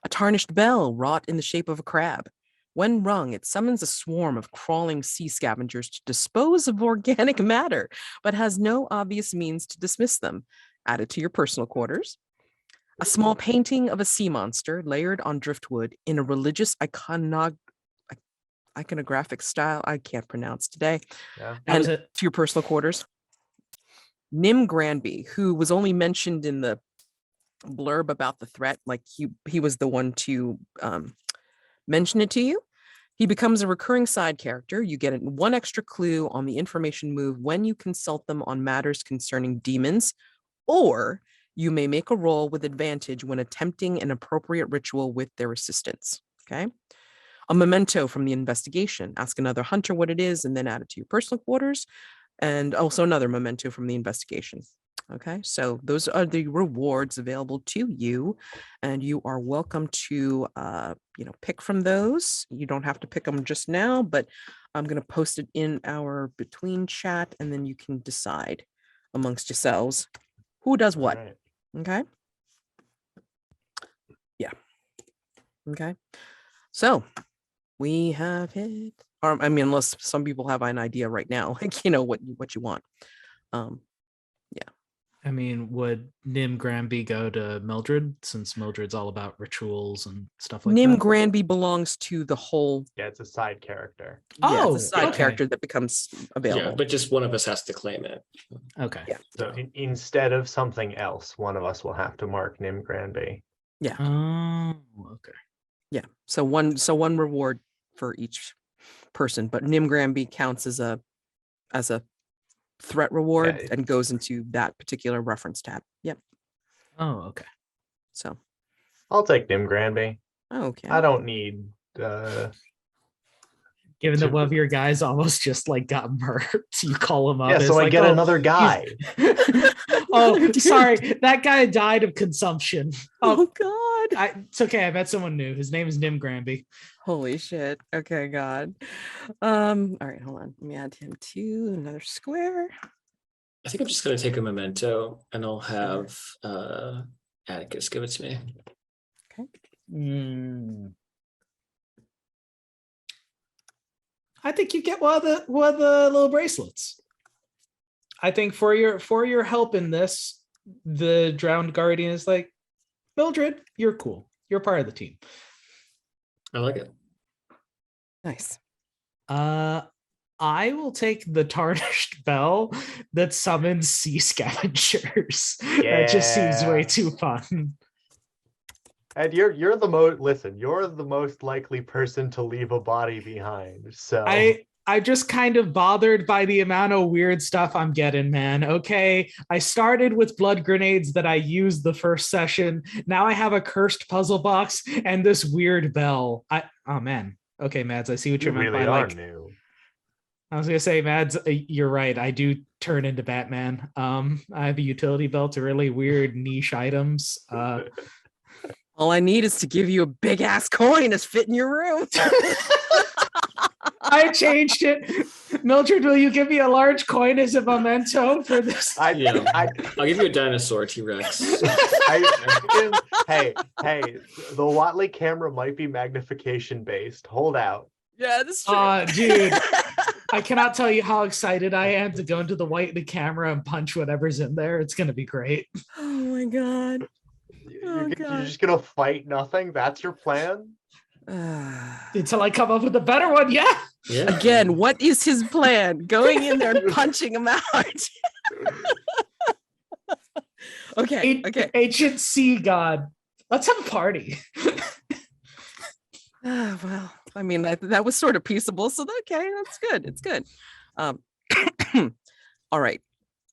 S1: A tarnished bell wrought in the shape of a crab. When rung, it summons a swarm of crawling sea scavengers to dispose of organic matter, but has no obvious means to dismiss them. Add it to your personal quarters. A small painting of a sea monster layered on driftwood in a religious iconographic style I can't pronounce today.
S2: yeah.
S1: And to your personal quarters. Nim Granby, who was only mentioned in the blurb about the threat, like he was the one to mention it to you. He becomes a recurring side character. You get 1 extra clue on the information move when you consult them on matters concerning demons, or you may make a roll with advantage when attempting an appropriate ritual with their assistance. Okay. A memento from the investigation. Ask another hunter what it is and then add it to your personal quarters. And also another memento from the investigation. Okay, so those are the rewards available to you, and you are welcome to, pick from those. You don't have to pick them just now, but I'm going to post it in our between chat, and then you can decide amongst yourselves who does what.
S2: Right.
S1: Okay. Yeah. Okay. So we have it. Or I mean, unless some people have an idea right now, like what you want.
S3: I mean, would Nim Granby go to Mildred, since Mildred's all about rituals and stuff like
S1: Nim
S3: that?
S1: Granby belongs to the whole.
S2: Yeah, it's a side character.
S1: Yeah, it's a side
S3: okay.
S1: character that becomes available.
S4: Yeah, but just one of us has to claim it.
S3: Okay.
S1: Yeah.
S2: So instead of something else, one of us will have to mark Nim Granby.
S1: Yeah.
S3: Oh, okay.
S1: Yeah. So one reward for each person, but Nim Granby counts as a threat reward and goes into that particular reference tab. Yep.
S3: Oh, okay.
S1: So
S2: I'll take Nim Granby.
S1: okay.
S2: I don't need
S3: Given that one of your guys almost just like got murdered, you call him up.
S2: Yeah, so I get another guy.
S3: Oh, sorry. That guy died of consumption.
S1: Oh God.
S3: It's okay. I met someone new. His name is Nim Granby.
S1: Holy shit. Okay, God. All right, hold on. Let me add him to another square.
S4: I think I'm just gonna take a memento and I'll have Atticus give it to me.
S1: Okay.
S3: I think you get one of the little bracelets. I think for your help in this, the drowned guardian is like, Mildred, you're cool. You're part of the team.
S4: I like it.
S1: Nice.
S3: I will take the tarnished bell that summons sea scavengers. That just seems way too fun.
S2: And you're the most likely person to leave a body behind. So
S3: I just kind of bothered by the amount of weird stuff I'm getting, man. Okay, I started with blood grenades that I used the first session. Now I have a cursed puzzle box and this weird bell. Oh man. Okay, Mads, I see what
S2: you
S3: you're meant
S2: really
S3: by
S2: are
S3: like.
S2: new.
S3: I was gonna say, Mads, you're right. I do turn into Batman. I have a utility belt of really weird niche items.
S1: All I need is to give you a big ass coin to fit in your room.
S3: I changed it. Mildred, will you give me a large coin as a memento for this?
S4: I'll give you a dinosaur T-Rex.
S2: Hey, the Whateley camera might be magnification based. Hold out.
S1: Yeah, that's true.
S3: Dude, I cannot tell you how excited I am to go into the Whateley camera and punch whatever's in there. It's going to be great.
S1: Oh my God.
S2: You're just going to fight nothing? That's your plan?
S3: Until I come up with a better one, yeah.
S1: Again, what is his plan? Going in there and punching him out. Okay.
S3: Ancient sea god. Let's have a party.
S1: Well, I mean, that was sort of peaceable. So, okay, that's good. It's good. All right.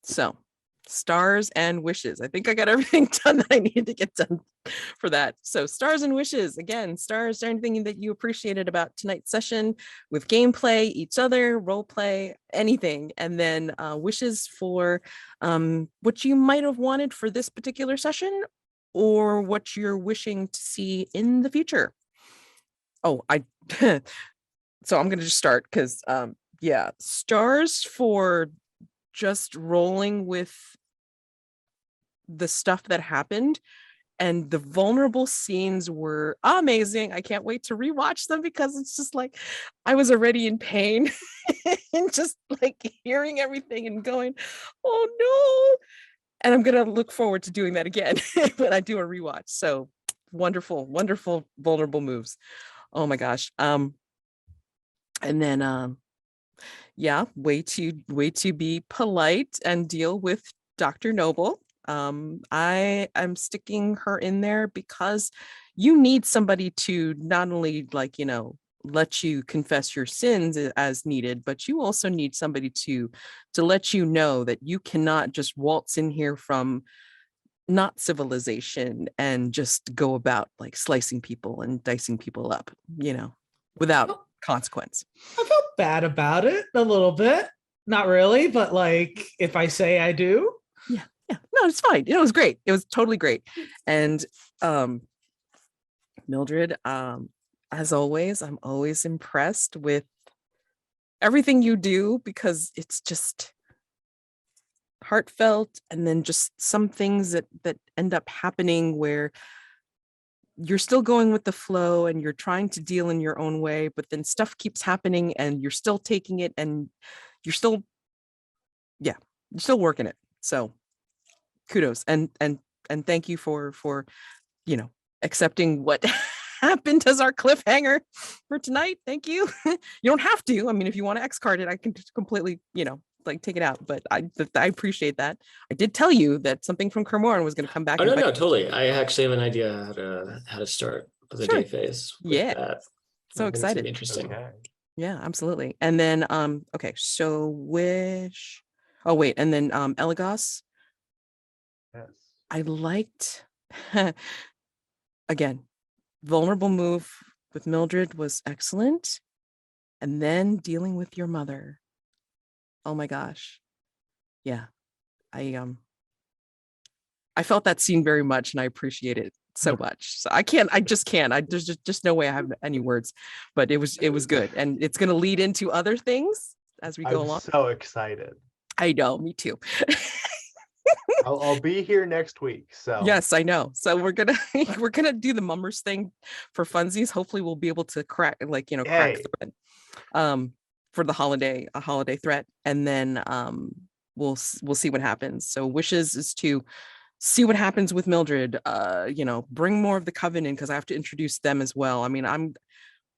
S1: So, stars and wishes. I think I got everything done that I needed to get done for that. So stars and wishes. Again, stars, anything that you appreciated about tonight's session with gameplay, each other, role play, anything. And then wishes for what you might have wanted for this particular session or what you're wishing to see in the future. Oh, so I'm going to just start because stars for just rolling with the stuff that happened, and the vulnerable scenes were amazing. I can't wait to rewatch them because it's just like I was already in pain and just like hearing everything and going, oh no. And I'm gonna look forward to doing that again when I do a rewatch. So wonderful vulnerable moves. Oh my gosh. And then way to be polite and deal with Dr. Noble. I am sticking her in there because you need somebody to not only let you confess your sins as needed, but you also need somebody to let you know that you cannot just waltz in here from not civilization and just go about like slicing people and dicing people up, without consequence.
S3: I felt bad about it a little bit. Not really, but like if I say I do.
S1: Yeah, no, it's fine. It was great. It was totally great. And Mildred, as always, I'm always impressed with everything you do because it's just heartfelt, and then just some things that end up happening where you're still going with the flow and you're trying to deal in your own way, but then stuff keeps happening and you're still taking it and you're still working it. So kudos and thank you for accepting what happened as our cliffhanger for tonight. Thank you. You don't have to. I mean, if you want to X card it, I can just completely take it out, but I appreciate that. I did tell you that something from Kermoran was going to come back.
S4: Oh no, totally. I actually have an idea how to start the day phase with that.
S1: So excited.
S4: Interesting.
S2: Okay.
S1: Yeah, absolutely. And then okay, so wish. Oh wait, and then Eligos.
S2: Yes.
S1: I liked again, vulnerable move with Mildred was excellent. And then dealing with your mother. Oh my gosh. Yeah. I felt that scene very much and I appreciate it so much. So I just can't. There's just no way I have any words, but it was good. And it's going to lead into other things as we go
S2: I'm
S1: along.
S2: so excited.
S1: I know, me too.
S2: I'll be here next week. So
S1: Yes, I know. So we're gonna we're gonna do the mummers thing for funsies. Hopefully we'll be able to crack crack
S2: Yay.
S1: thread for the holiday threat, and then we'll see what happens. So wishes is to see what happens with Mildred, bring more of the covenant because I have to introduce them as well. I mean,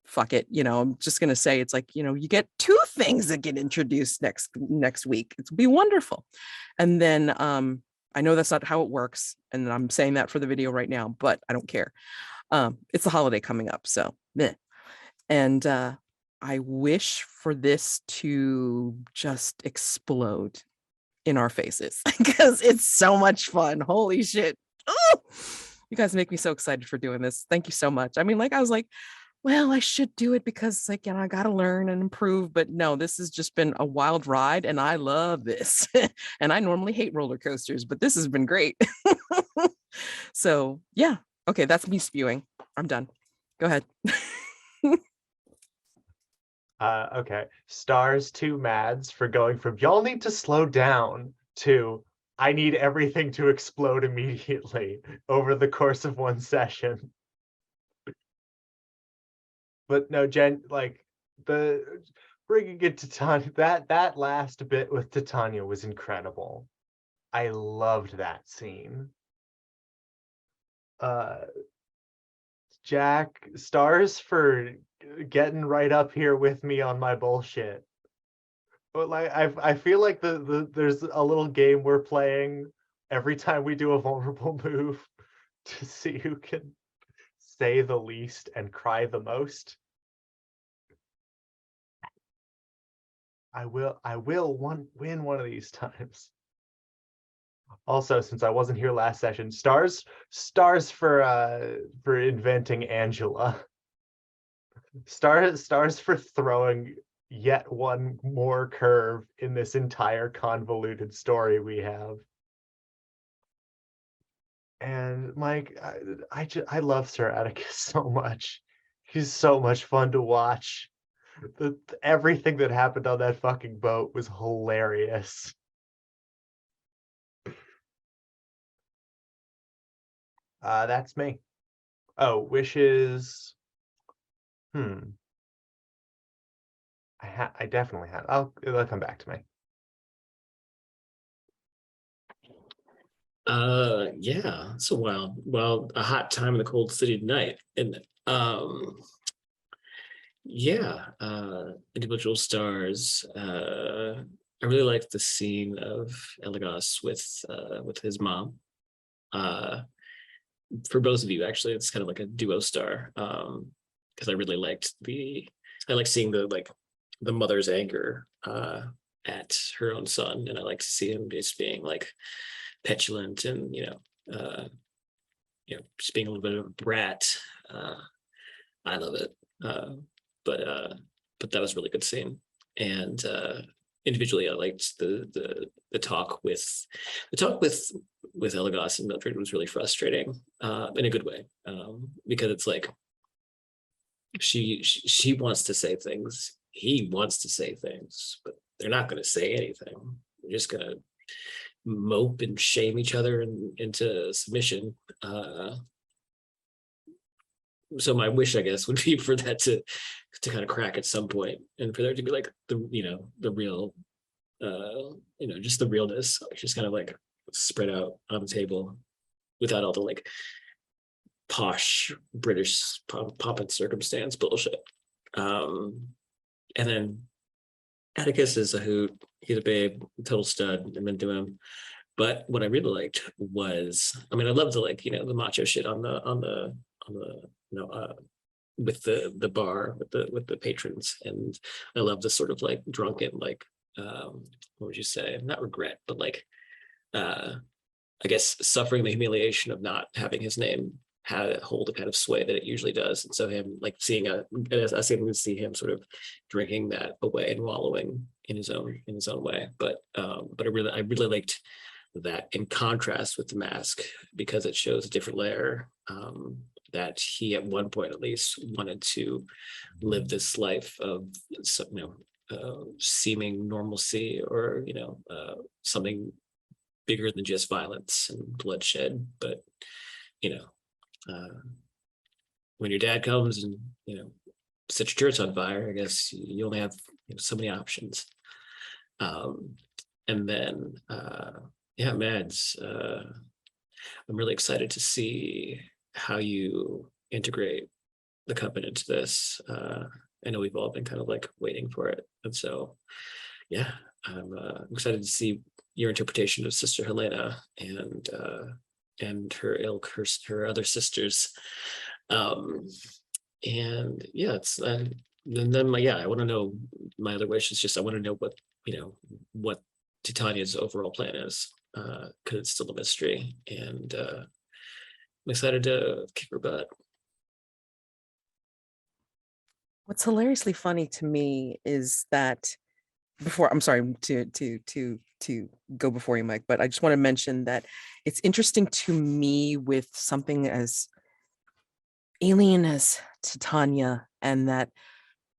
S1: fuck it, I'm just gonna say it's like, you get 2 things that get introduced next week. It'll be wonderful. And then I know that's not how it works, and I'm saying that for the video right now, but I don't care. It's the holiday coming up, so meh. And I wish for this to just explode in our faces because it's so much fun. Holy shit. Oh, you guys make me so excited for doing this. Thank you so much. I mean, I was like, well, I should do it because I got to learn and improve. But no, this has just been a wild ride and I love this. And I normally hate roller coasters, but this has been great. So yeah. Okay. That's me spewing. I'm done. Go ahead.
S2: Okay. Stars to Mads for going from y'all need to slow down to I need everything to explode immediately over the course of one session. But no, Jen, the bringing it to Titania, that last bit with Titania was incredible. I loved that scene. Jack, stars for getting right up here with me on my bullshit. But I feel like there's a little game we're playing every time we do a vulnerable move to see who can say the least and cry the most. I will win one of these times. Also, since I wasn't here last session, stars for inventing Angela. Stars for throwing yet one more curve in this entire convoluted story we have. And Mike, I love Sir Atticus so much. He's so much fun to watch. Everything that happened on that fucking boat was hilarious. That's me. Oh, wishes. I definitely have. It'll come back to me.
S4: Yeah, it's a a hot time in the cold city tonight, isn't it? Yeah, individual stars. I really liked the scene of Eligos with his mom. For both of you, actually, it's kind of like a duo star. Because I really liked I like seeing the mother's anger at her own son, and I like to see him just being petulant and just being a little bit of a brat. I love it. But that was a really good scene. And individually, I liked the talk with Eligos and Mildred was really frustrating in a good way, because it's like she wants to say things, he wants to say things, but they're not going to say anything. They're just going to mope and shame each other into submission. So my wish, I guess, would be for that to kind of crack at some point, and for there to be the real, just the realness, just kind of spread out on the table, without all the posh British pomp and circumstance bullshit. And then Atticus is a hoot. He's a babe, total stud. I'm into him. But what I really liked was, I love the the macho shit on the with the bar with the patrons, and I love the sort of drunken what would you say? Not regret, but I guess suffering the humiliation of not having his name hold the kind of sway that it usually does, and so him seeing I see him sort of drinking that away and wallowing in his own way. But I really liked that in contrast with the mask, because it shows a different layer, that he at one point at least wanted to live this life of seeming normalcy, or something bigger than just violence and bloodshed. But when your dad comes and set your church on fire, I guess you only have so many options. And then Mads, I'm really excited to see how you integrate the Covenant into this. I know we've all been kind of like waiting for it, and so I'm excited to see your interpretation of Sister Helena and her ilk, her other sisters. And then I want to know, my other wish is just I want to know what Titania's overall plan is, because it's still a mystery, and I'm excited to kick her butt.
S1: What's hilariously funny to me is that I'm sorry to go before you, Mike, but I just want to mention that it's interesting to me with something as alien as Titania, and that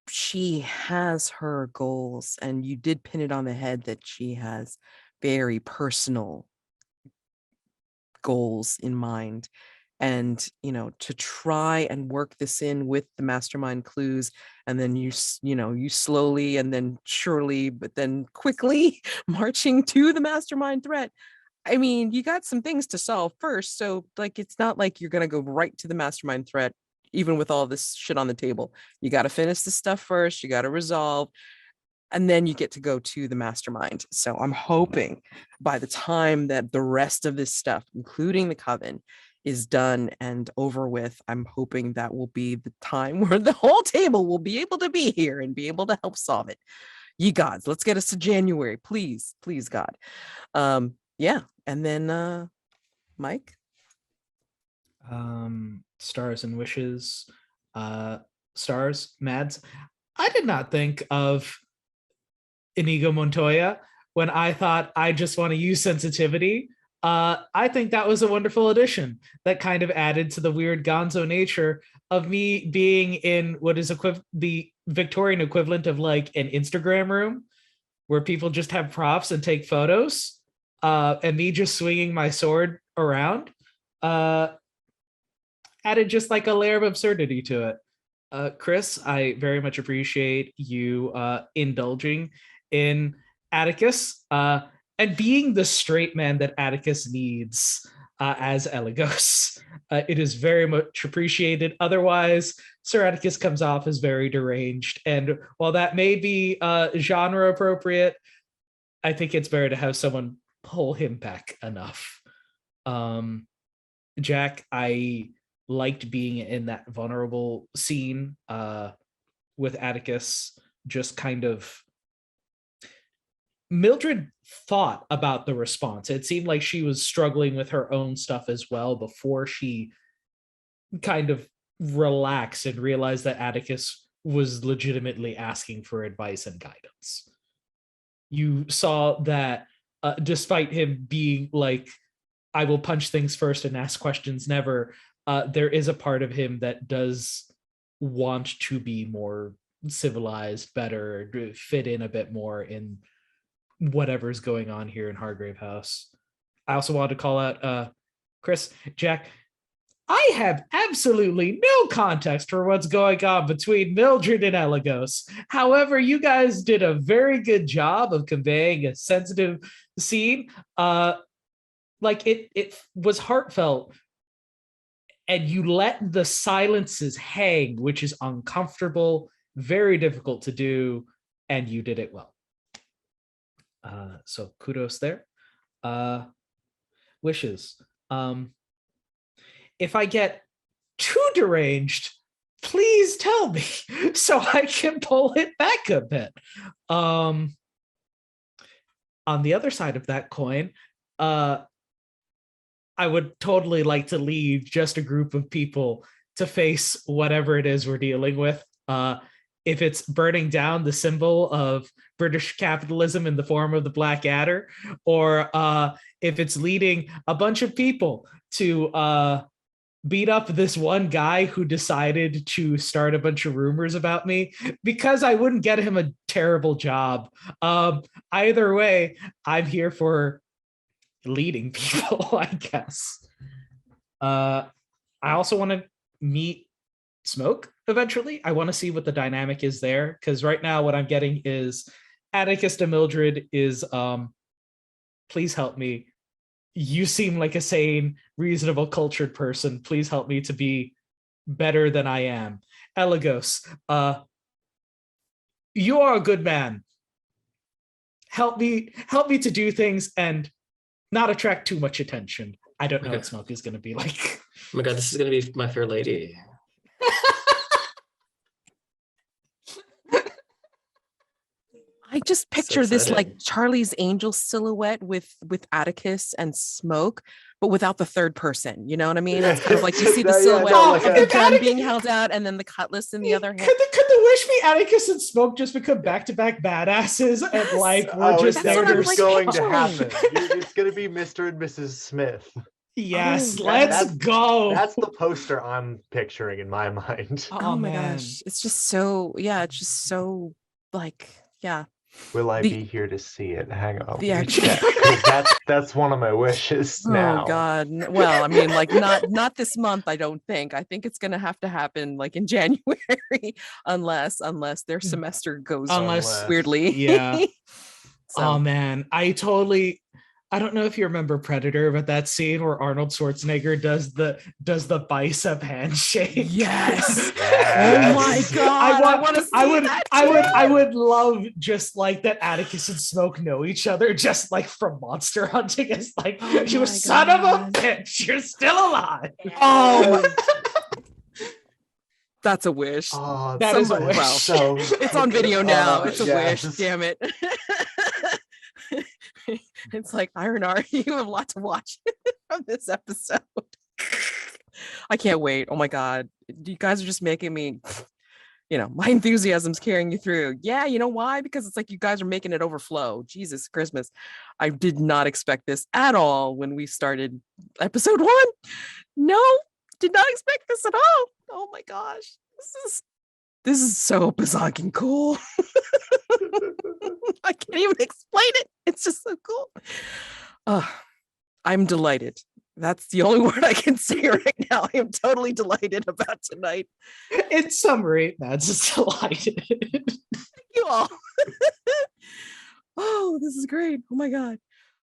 S1: she has her goals, and you did pin it on the head that she has very personal goals in mind. And to try and work this in with the mastermind clues, and then you slowly and then surely but then quickly marching to the mastermind threat. I mean, you got some things to solve first, so like it's not like you're going to go right to the mastermind threat even with all this shit on the table. You got to finish the stuff first, you got to resolve, and then you get to go to the mastermind. So I'm hoping by the time that the rest of this stuff, including the Coven, is done and over with, I'm hoping that will be the time where the whole table will be able to be here and be able to help solve it. Ye gods, let's get us to January, please, God. And then Mike.
S3: Stars and wishes. Stars, Mads. I did not think of Inigo Montoya when I thought I just want to use sensitivity. I think that was a wonderful addition that kind of added to the weird gonzo nature of me being in what is the Victorian equivalent of like an Instagram room where people just have props and take photos, and me just swinging my sword around added just like a layer of absurdity to it. Chris, I very much appreciate you indulging in Atticus and being the straight man that Atticus needs as Eligos. It is very much appreciated. Otherwise, Sir Atticus comes off as very deranged. And while that may be genre appropriate, I think it's better to have someone pull him back enough. Jack, I liked being in that vulnerable scene with Atticus, just kind of Mildred thought about the response. It seemed like she was struggling with her own stuff as well before she kind of relaxed and realized that Atticus was legitimately asking for advice and guidance. You saw that despite him being like, I will punch things first and ask questions never, there is a part of him that does want to be more civilized, better, fit in a bit more in whatever's going on here in Hargrave House. I also wanted to call out Chris, Jack. I have absolutely no context for what's going on between Mildred and Eligos. However, you guys did a very good job of conveying a sensitive scene. Like it was heartfelt, and you let the silences hang, which is uncomfortable, very difficult to do, and you did it well. So kudos there. Wishes. If I get too deranged, please tell me so I can pull it back a bit. On the other side of that coin, I would totally like to leave just a group of people to face whatever it is we're dealing with. if it's burning down the symbol of British capitalism in the form of the Black Adder, or if it's leading a bunch of people to beat up this one guy who decided to start a bunch of rumors about me because I wouldn't get him a terrible job. Either way, I'm here for leading people, I guess. I also want to meet Smoke eventually. I want to see what the dynamic is there, because right now what I'm getting is Atticus to Mildred is please help me. You seem like a sane, reasonable, cultured person. Please help me to be better than I am. Eligos, you are a good man. Help me to do things and not attract too much attention. I don't know what Smoke is going to be like.
S4: Oh my god, this is going to be My Fair Lady.
S1: I just picture this like
S4: exciting.
S1: Charlie's Angel silhouette with Atticus and Smoke, but without the third person. You know what I mean? It's kind of like you see the
S2: Yeah,
S1: silhouette
S2: no,
S1: of
S2: like
S1: the
S2: a-
S1: gun being held out and then the cutlass in the other hand.
S3: Could the Wish Me Atticus and Smoke just become back-to-back badasses and like we're just
S2: it's
S1: that's
S3: there
S1: what I'm
S3: to
S1: like
S2: going to
S1: picturing.
S2: happen. It's going to be Mr. and Mrs. Smith.
S3: Yes,
S1: Oh,
S3: let's
S2: that's-
S3: go.
S2: That's the poster I'm picturing in my mind.
S1: Oh my
S3: man.
S1: gosh. It's just so, yeah, it's just so like, yeah.
S2: Will I
S1: The-
S2: be here to see it? Hang on.
S1: The
S2: let me
S1: actual-
S2: check, 'cause that's one of my wishes now.
S1: Oh God. Well, I mean, like not this month, I don't think. I think it's gonna have to happen like in January, unless their semester goes
S3: Unless-
S1: weirdly.
S3: yeah.
S1: So,
S3: Oh man, I don't know if you remember Predator, but that scene where Arnold Schwarzenegger does the bicep handshake.
S1: yes.
S2: Yes.
S1: Oh my God. I want to see that
S3: I would love just like that Atticus and Smoke know each other, just like from monster hunting. It's like,
S1: Oh
S3: you
S1: my
S3: son of a
S1: God.
S3: bitch, you're still alive.
S1: Oh my, that's a wish.
S2: Oh,
S3: That is a
S2: somebody-
S3: wish.
S2: So
S1: It's on video now.
S2: Oh,
S1: It's a
S2: yes.
S1: wish. Damn it. It's like Iron R, you have a lot to watch from this episode. I can't wait. Oh my God. You guys are just making me, my enthusiasm's carrying you through. Yeah, you know why? Because it's like you guys are making it overflow. Jesus Christmas. I did not expect this at all when we started episode 1. No, did not expect this at all. Oh my gosh. This is so bizarre cool. I can't even explain it. It's just so cool. I'm delighted. That's the only word I can say right now. I am totally delighted about tonight.
S3: In summary, Mads is delighted.
S1: Thank you all. Oh, this is great. Oh my God.